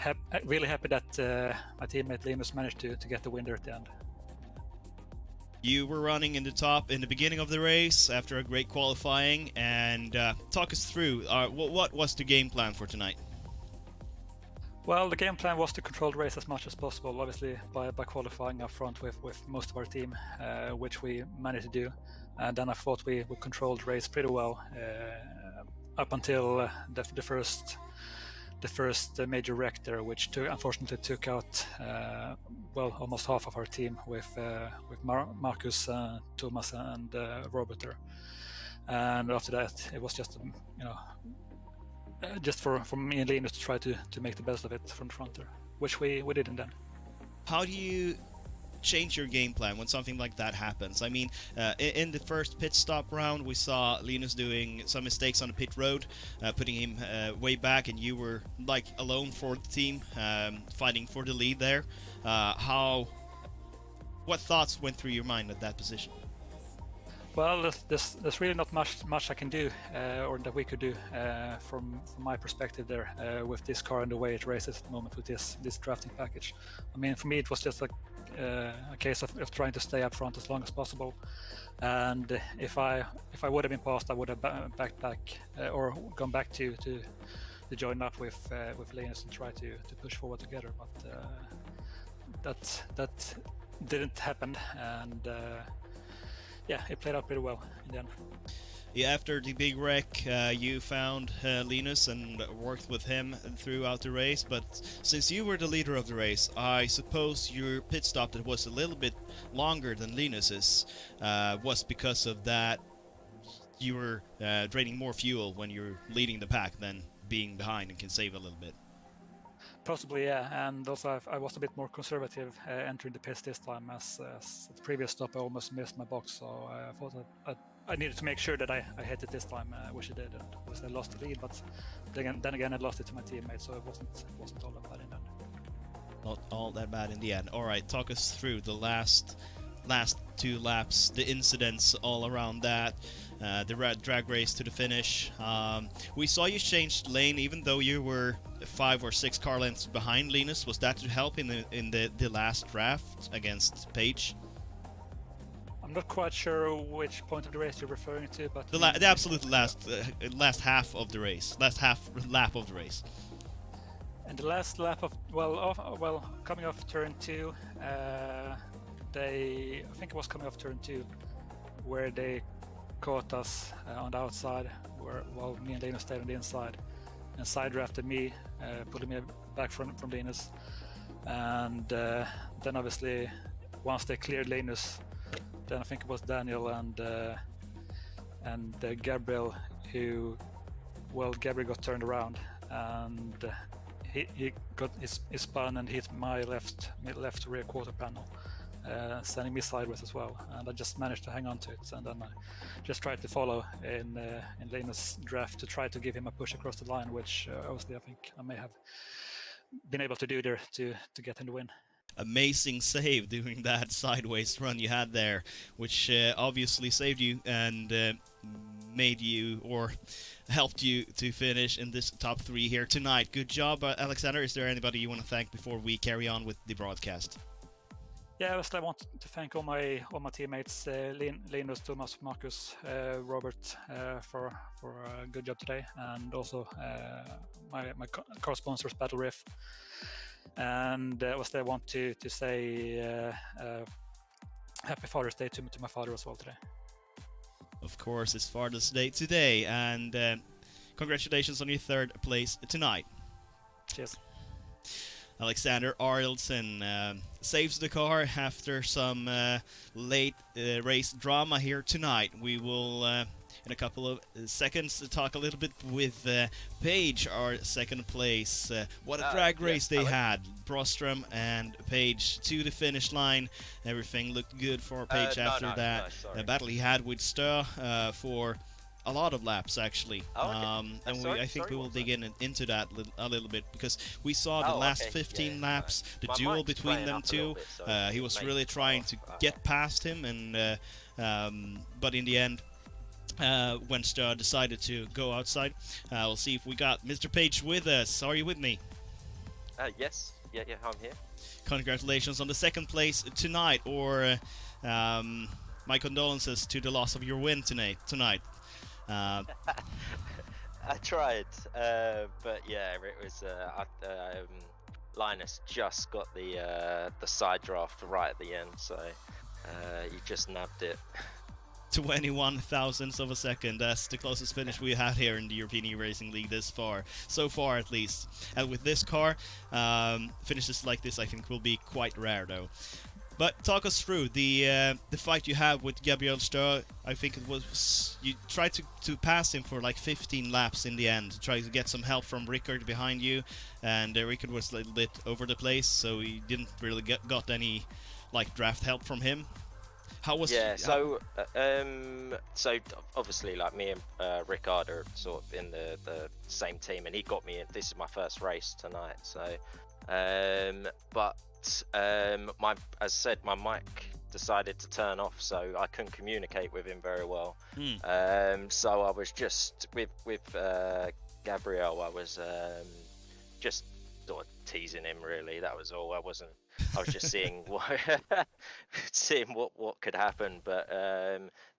my teammate Linus managed to get the win there at the end. You were running in the top in the beginning of the race after a great qualifying, and talk us through what was the game plan for tonight? Well, the game plan was to control the race as much as possible, obviously by qualifying up front with most of our team, which we managed to do. And then I thought we controlled the race pretty well up until the first major wreck there, which unfortunately took out almost half of our team with Marcus, Thomas, and Robert there. And after that, it was just just for me and Linus to try to make the best of it from the front there, which we did in the end. How do you change your game plan when something like that happens? I mean, in the first pit stop round, we saw Linus doing some mistakes on the pit road, putting him way back, and you were like alone for the team, fighting for the lead there. What thoughts went through your mind at that position? Well, there's really not much I can do, or that we could do from my perspective there with this car and the way it races at the moment with this drafting package. I mean, for me, it was just a case of trying to stay up front as long as possible. And if I would have been passed, I would have backed back or gone back to join up with Linus and try to push forward together. But that didn't happen, and yeah, it played out pretty well in the end. Yeah, after the big wreck, you found Linus and worked with him throughout the race, but since you were the leader of the race, I suppose your pit stop that was a little bit longer than Linus's was because of that you were draining more fuel when you're leading the pack than being behind and can save a little bit. Possibly, yeah, and also I was a bit more conservative entering the pits this time, as the previous stop I almost missed my box, so I thought that I needed to make sure that I hit it this time, which I did, and obviously I lost the lead, but then again I lost it to my teammate, so it wasn't all that bad in the end. Not all that bad in the end. Alright, talk us through the last 2 laps, the incidents all around that, the drag race to the finish. We saw you change lane even though you were 5 or 6 car lengths behind Linus. Was that to help in the last draft against Page? I'm not quite sure which point of the race you're referring to, but The absolute last half of the race, last half lap of the race. And the last lap of coming off turn 2, I think it was coming off turn 2, where they caught us on the outside, while me and Linus stayed on the inside, and side drafted me, pulling me back from Linus, and then obviously once they cleared Linus, then I think it was Daniel and Gabriel Gabriel got turned around, and he got his spun and hit my left rear quarter panel, sending me sideways as well, and I just managed to hang on to it, and then I just tried to follow in Linus' draft to try to give him a push across the line, which obviously I think I may have been able to do there to get him to win. Amazing save doing that sideways run you had there, which obviously saved you and made you, or helped you to finish in this top 3 here tonight. Good job, Alexander. Is there anybody you want to thank before we carry on with the broadcast? Yeah, obviously I want to thank all my teammates, Linus, Thomas, Marcus, Robert, for a good job today, and also my car sponsors, Battle Riff. And obviously I want to say Happy Father's Day to my father as well today. Of course, it's Father's Day today, and congratulations on your 3rd place tonight. Cheers. Alexander Arildsen saves the car after some late race drama here tonight. We will, in a couple of seconds, talk a little bit with Page, our 2nd place. What a drag race they had. Brostrom and Page to the finish line. Everything looked good for Page after that battle he had with Stö for a lot of laps, actually. And I think we will dig into that a little bit, because we saw the last 15 laps, the duel between them two. He was really trying to get past him, and but in the end, when Stö decided to go outside, we'll see if we got Mr. Page with us. Are you with me? Yes. Yeah, I'm here. Congratulations on the 2nd place tonight, or my condolences to the loss of your win tonight. I tried, but yeah, it was Linus just got the side draft right at the end, so you just nabbed it. 21 thousandths of a second. That's the closest finish we had here in the European E-Racing League so far at least. And with this car, finishes like this I think will be quite rare though. But talk us through the fight you have with Gabriel Stö. I think it was you tried to pass him for like 15 laps in the end, try to get some help from Rickard behind you, and Rickard was a little bit over the place, so you didn't really got any like draft help from him. How was so obviously like me and Rickard are sort of in the same team, and he got me in. This is my first race tonight, so but as I said, my mic decided to turn off, so I couldn't communicate with him very well. So I was just with Gabriel. I was just sort of teasing him, really. That was all. I was just seeing what could happen. But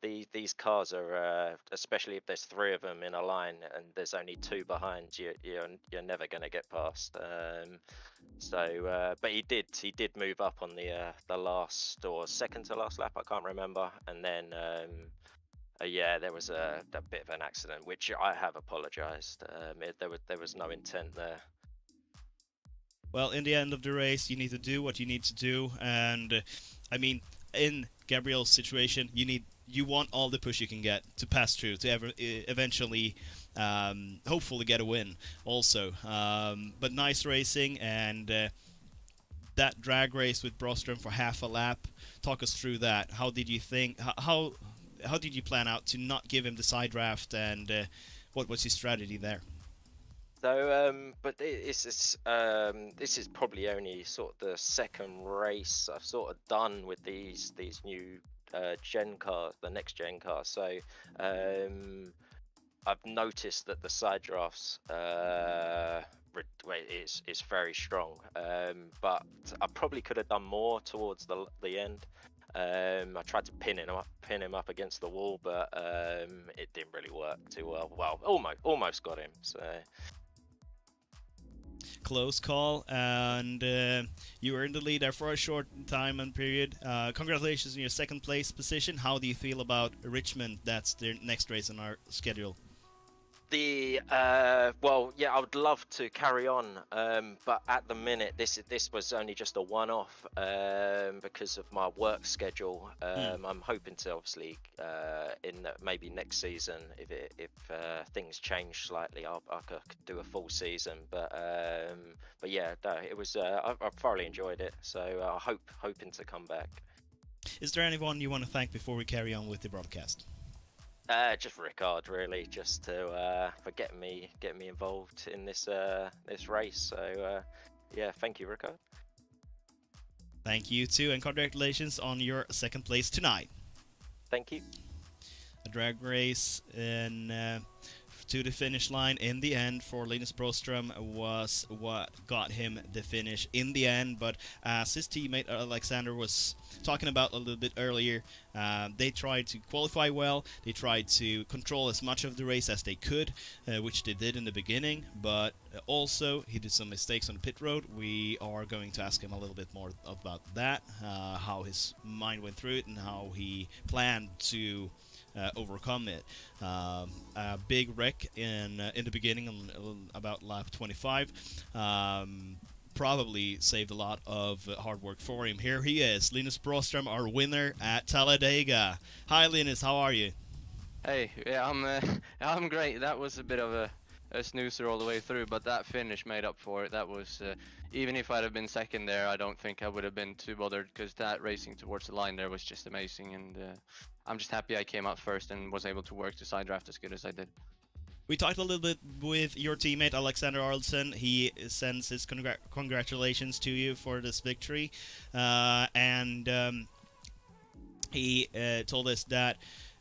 these cars are, especially if there's 3 of them in a line and there's only 2 behind, you're never going to get past. But he did move up on the last or second to last lap, I can't remember, and then there was a bit of an accident, which I have apologized. There was no intent there. Well, in the end of the race, you need to do what you need to do, and I mean, in Gabriel's situation, you want all the push you can get to pass through to eventually, hopefully get a win. Also, but nice racing, and that drag race with Broström for half a lap. Talk us through that. How did you think? How did you plan out to not give him the side draft, and what was your strategy there? So, but this is probably only sort of the second race I've sort of done with these new gen cars, the next gen cars. So, I've noticed that the side drafts is very strong. But I probably could have done more towards the end. I tried to pin him up against the wall, but it didn't really work too well. Well, almost got him. So. Close call, and you were in the lead there for a short time and period. Congratulations on your second place position. How do you feel about Richmond? That's the next race on our schedule. I would love to carry on, but at the minute this was only just a one-off because of my work schedule. I'm hoping to obviously maybe next season, if things change slightly, I could do a full season. But yeah, no, it was I thoroughly enjoyed it, so hoping to come back. Is there anyone you want to thank before we carry on with the broadcast? Just Ricard, really, just to for getting me involved in this race. So yeah, thank you, Ricard. Thank you too, and congratulations on your second place tonight. Thank you. A drag race to the finish line in the end for Linus Broström was what got him the finish in the end, but as his teammate Alexander was talking about a little bit earlier, they tried to qualify well, they tried to control as much of the race as they could, which they did in the beginning, but also he did some mistakes on the pit road. We are going to ask him a little bit more about that, how his mind went through it and how he planned to overcome it. A big wreck in the beginning, about lap 25, probably saved a lot of hard work for him. Here he is, Linus Broström, our winner at Talladega. Hi Linus, how are you? Hey, yeah, I'm great. That was a bit of a snoozer all the way through, but that finish made up for it. That was even if I'd have been second there, I don't think I would have been too bothered, because that racing towards the line there was just amazing, and I'm just happy I came out first and was able to work the side draft as good as I did. We talked a little bit with your teammate Alexander Arlsson. He sends his congratulations to you for this victory, and he told us that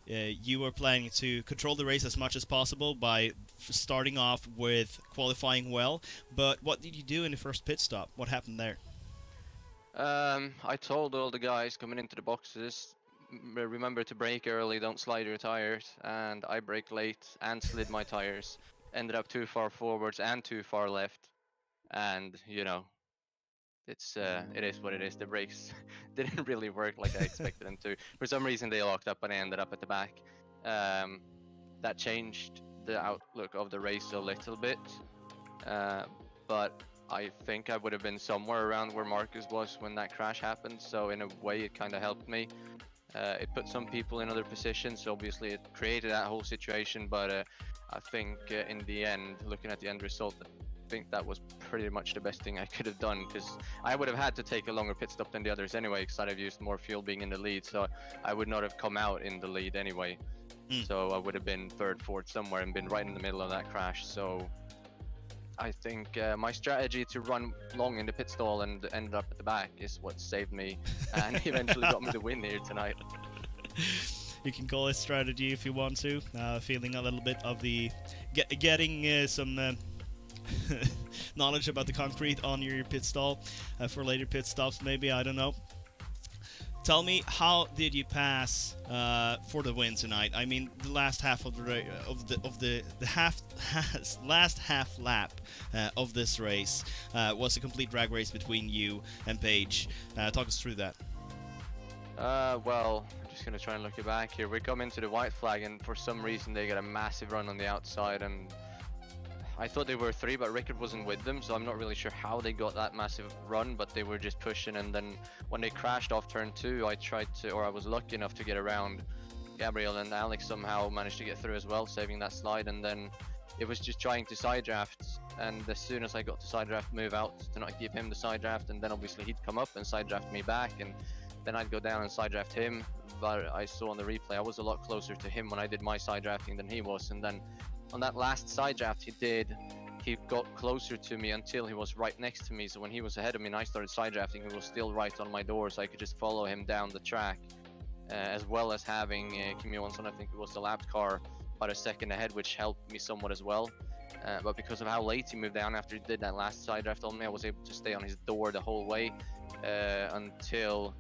you were planning to control the race as much as possible by starting off with qualifying well, but what did you do in the first pit stop? What happened there? I told all the guys coming into the boxes, remember to brake early, don't slide your tires, and I braked late and slid my tires. Ended up too far forwards and too far left, and you know, it is what it is. The brakes didn't really work like I expected them to. For some reason they locked up and I ended up at the back. That changed the outlook of the race a little bit, but I think I would have been somewhere around where Marcus was when that crash happened, so in a way it kind of helped me. It put some people in other positions, so obviously it created that whole situation, but I think in the end, looking at the end result, I think that was pretty much the best thing I could have done, because I would have had to take a longer pit stop than the others anyway, because I'd have used more fuel being in the lead, so I would not have come out in the lead anyway. So I would have been third, fourth somewhere and been right in the middle of that crash, so I think my strategy to run long in the pit stall and end up at the back is what saved me and eventually got me the win here tonight. You can call it strategy if you want to. Feeling a little bit of the getting some knowledge about the concrete on your pit stall for later pit stops, maybe. I don't know. Tell me, how did you pass for the win tonight? I mean, the last half of the last half lap of this race was a complete drag race between you and Paige. Talk us through that. Well, I'm just gonna try and look it back here. We come into the white flag, and for some reason they get a massive run on the outside, and I thought they were 3, but Rickard wasn't with them, so I'm not really sure how they got that massive run, but they were just pushing. And then when they crashed off turn 2, I was lucky enough to get around Gabriel, and Alex somehow managed to get through as well, saving that slide. And then it was just trying to side draft, and as soon as I got to side draft, move out to not give him the side draft, and then obviously he'd come up and side draft me back, and then I'd go down and side draft him. But I saw on the replay I was a lot closer to him when I did my side drafting than he was. And then on that last side draft he got closer to me until he was right next to me. So when he was ahead of me and I started side drafting, he was still right on my door, so I could just follow him down the track, as well as having Kim Johansson, I think it was the lapped car, about a second ahead, which helped me somewhat as well. But because of how late he moved down after he did that last side draft on me, I was able to stay on his door the whole way until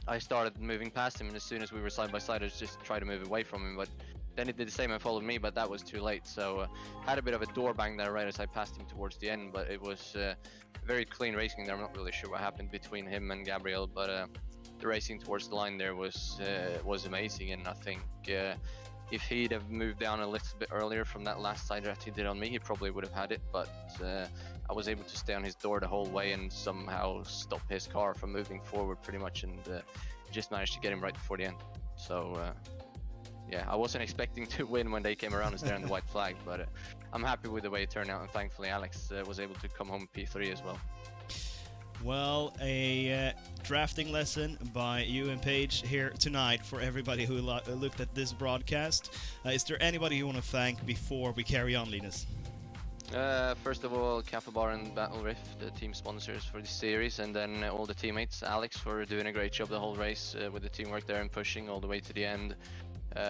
I started moving past him. And as soon as we were side by side, I just tried to move away from him, but then he did the same and followed me, but that was too late. So had a bit of a door bang there right as I passed him towards the end, but it was very clean racing there. I'm not really sure what happened between him and Gabriel, but the racing towards the line there was amazing. And I think if he'd have moved down a little bit earlier from that last side draft he did on me, he probably would have had it. But I was able to stay on his door the whole way and somehow stop his car from moving forward pretty much, and just managed to get him right before the end. So yeah, I wasn't expecting to win when they came around and staring the white flag, but I'm happy with the way it turned out, and thankfully Alex was able to come home P3 as well. Well, a drafting lesson by you and Paige here tonight for everybody who looked at this broadcast. Is there anybody you want to thank before we carry on, Linus? First of all, Kappa Bar and Battle Rift, the team sponsors for this series, and then all the teammates. Alex for doing a great job the whole race with the teamwork there and pushing all the way to the end.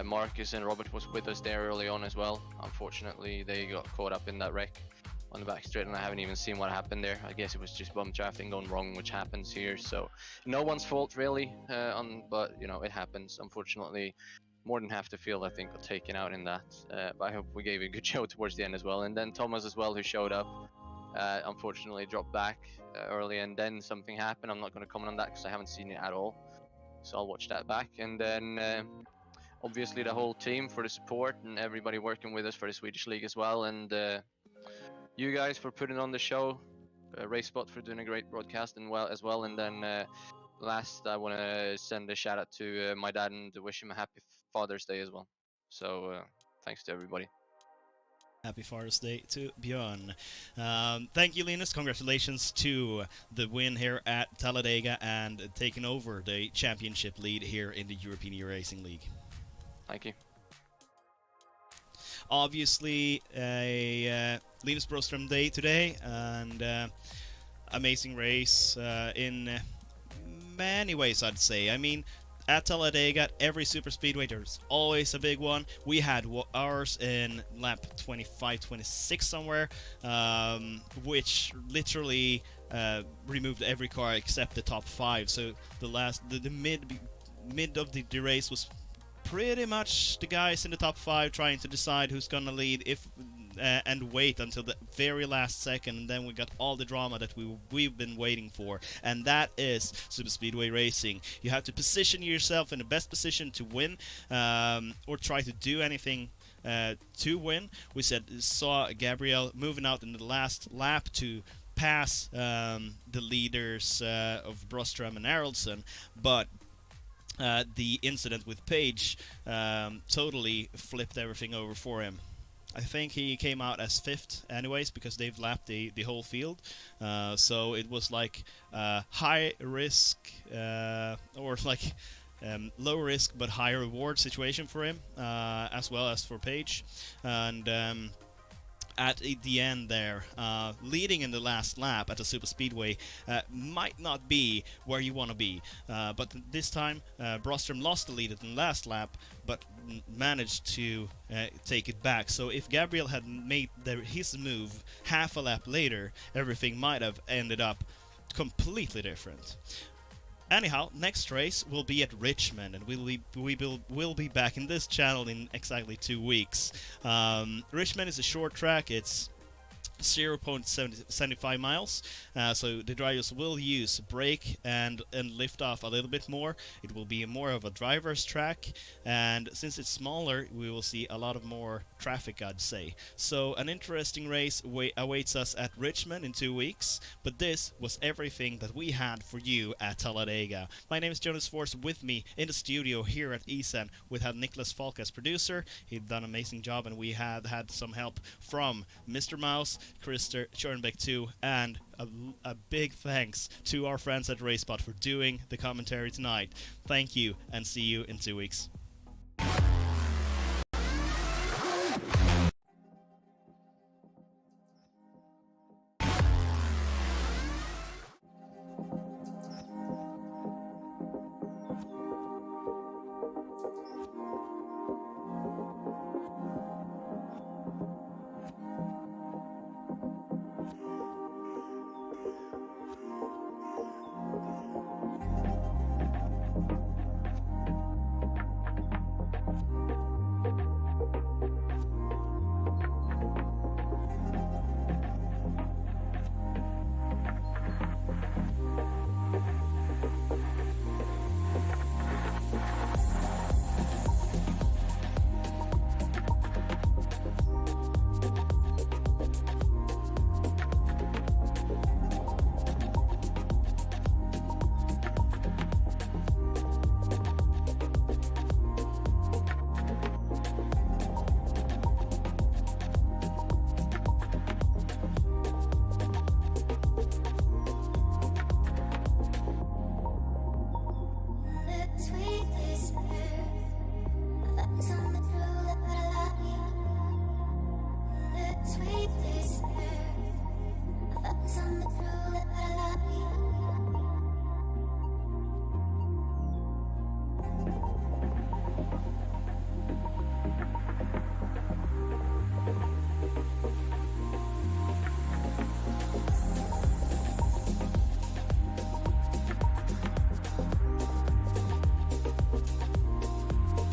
Marcus and Robert was with us there early on as well. Unfortunately, they got caught up in that wreck on the back straight, and I haven't even seen what happened there. I guess it was just bum drafting gone wrong, which happens here. So no one's fault really, but you know, it happens. Unfortunately, more than half the field I think got taken out in that. But I hope we gave a good show towards the end as well. And then Thomas as well, who showed up, unfortunately dropped back early, and then something happened. I'm not going to comment on that because I haven't seen it at all, so I'll watch that back. And then obviously the whole team for the support and everybody working with us for the Swedish League as well, and you guys for putting on the show, RaceSpot for doing a great broadcast and well. And then last, I want to send a shout out to my dad and wish him a happy Father's Day as well. So thanks to everybody. Happy Father's Day to Björn. Thank you, Linus. Congratulations to the win here at Talladega and taking over the championship lead here in the European Eracing League. Thank you. Obviously, a Linus Broström day today, and amazing race in many ways, I'd say. I mean, at Talladega, every super speedway, there's always a big one. We had ours in lap 25-26 somewhere, which literally removed every car except the top 5. So the mid of the race was pretty much the guys in the top 5 trying to decide who's gonna lead and wait until the very last second, and then we got all the drama that we've been waiting for, and that is super speedway racing. You have to position yourself in the best position to win, or try to do anything to win. We saw Gabriel moving out in the last lap to pass the leaders of Broström and Haraldson, but the incident with Paige totally flipped everything over for him. I think he came out as 5th anyways, because they've lapped the whole field. So it was like high risk, or like low risk but high reward situation for him, as well as for Paige. And at the end there, leading in the last lap at the Superspeedway might not be where you want to be. But this time, Brostrom lost the lead at the last lap, but managed to take it back. So if Gabriel had made his move half a lap later, everything might have ended up completely different. Anyhow, next race will be at Richmond, and we'll be back in this channel in exactly 2 weeks. Richmond is a short track. It's 0.75 miles, so the drivers will use brake and lift off a little bit more. It will be more of a driver's track, and since it's smaller, we will see a lot of more traffic, I'd say. So an interesting race awaits us at Richmond in 2 weeks, but this was everything that we had for you at Talladega. My name is Jonas Force. With me in the studio here at Eracing, we had Niklas Falk as producer. He'd done an amazing job, and we had some help from Mr. Mouse, Christer Schoenbeck too, and a big thanks to our friends at RaceBot for doing the commentary tonight. Thank you, and see you in 2 weeks.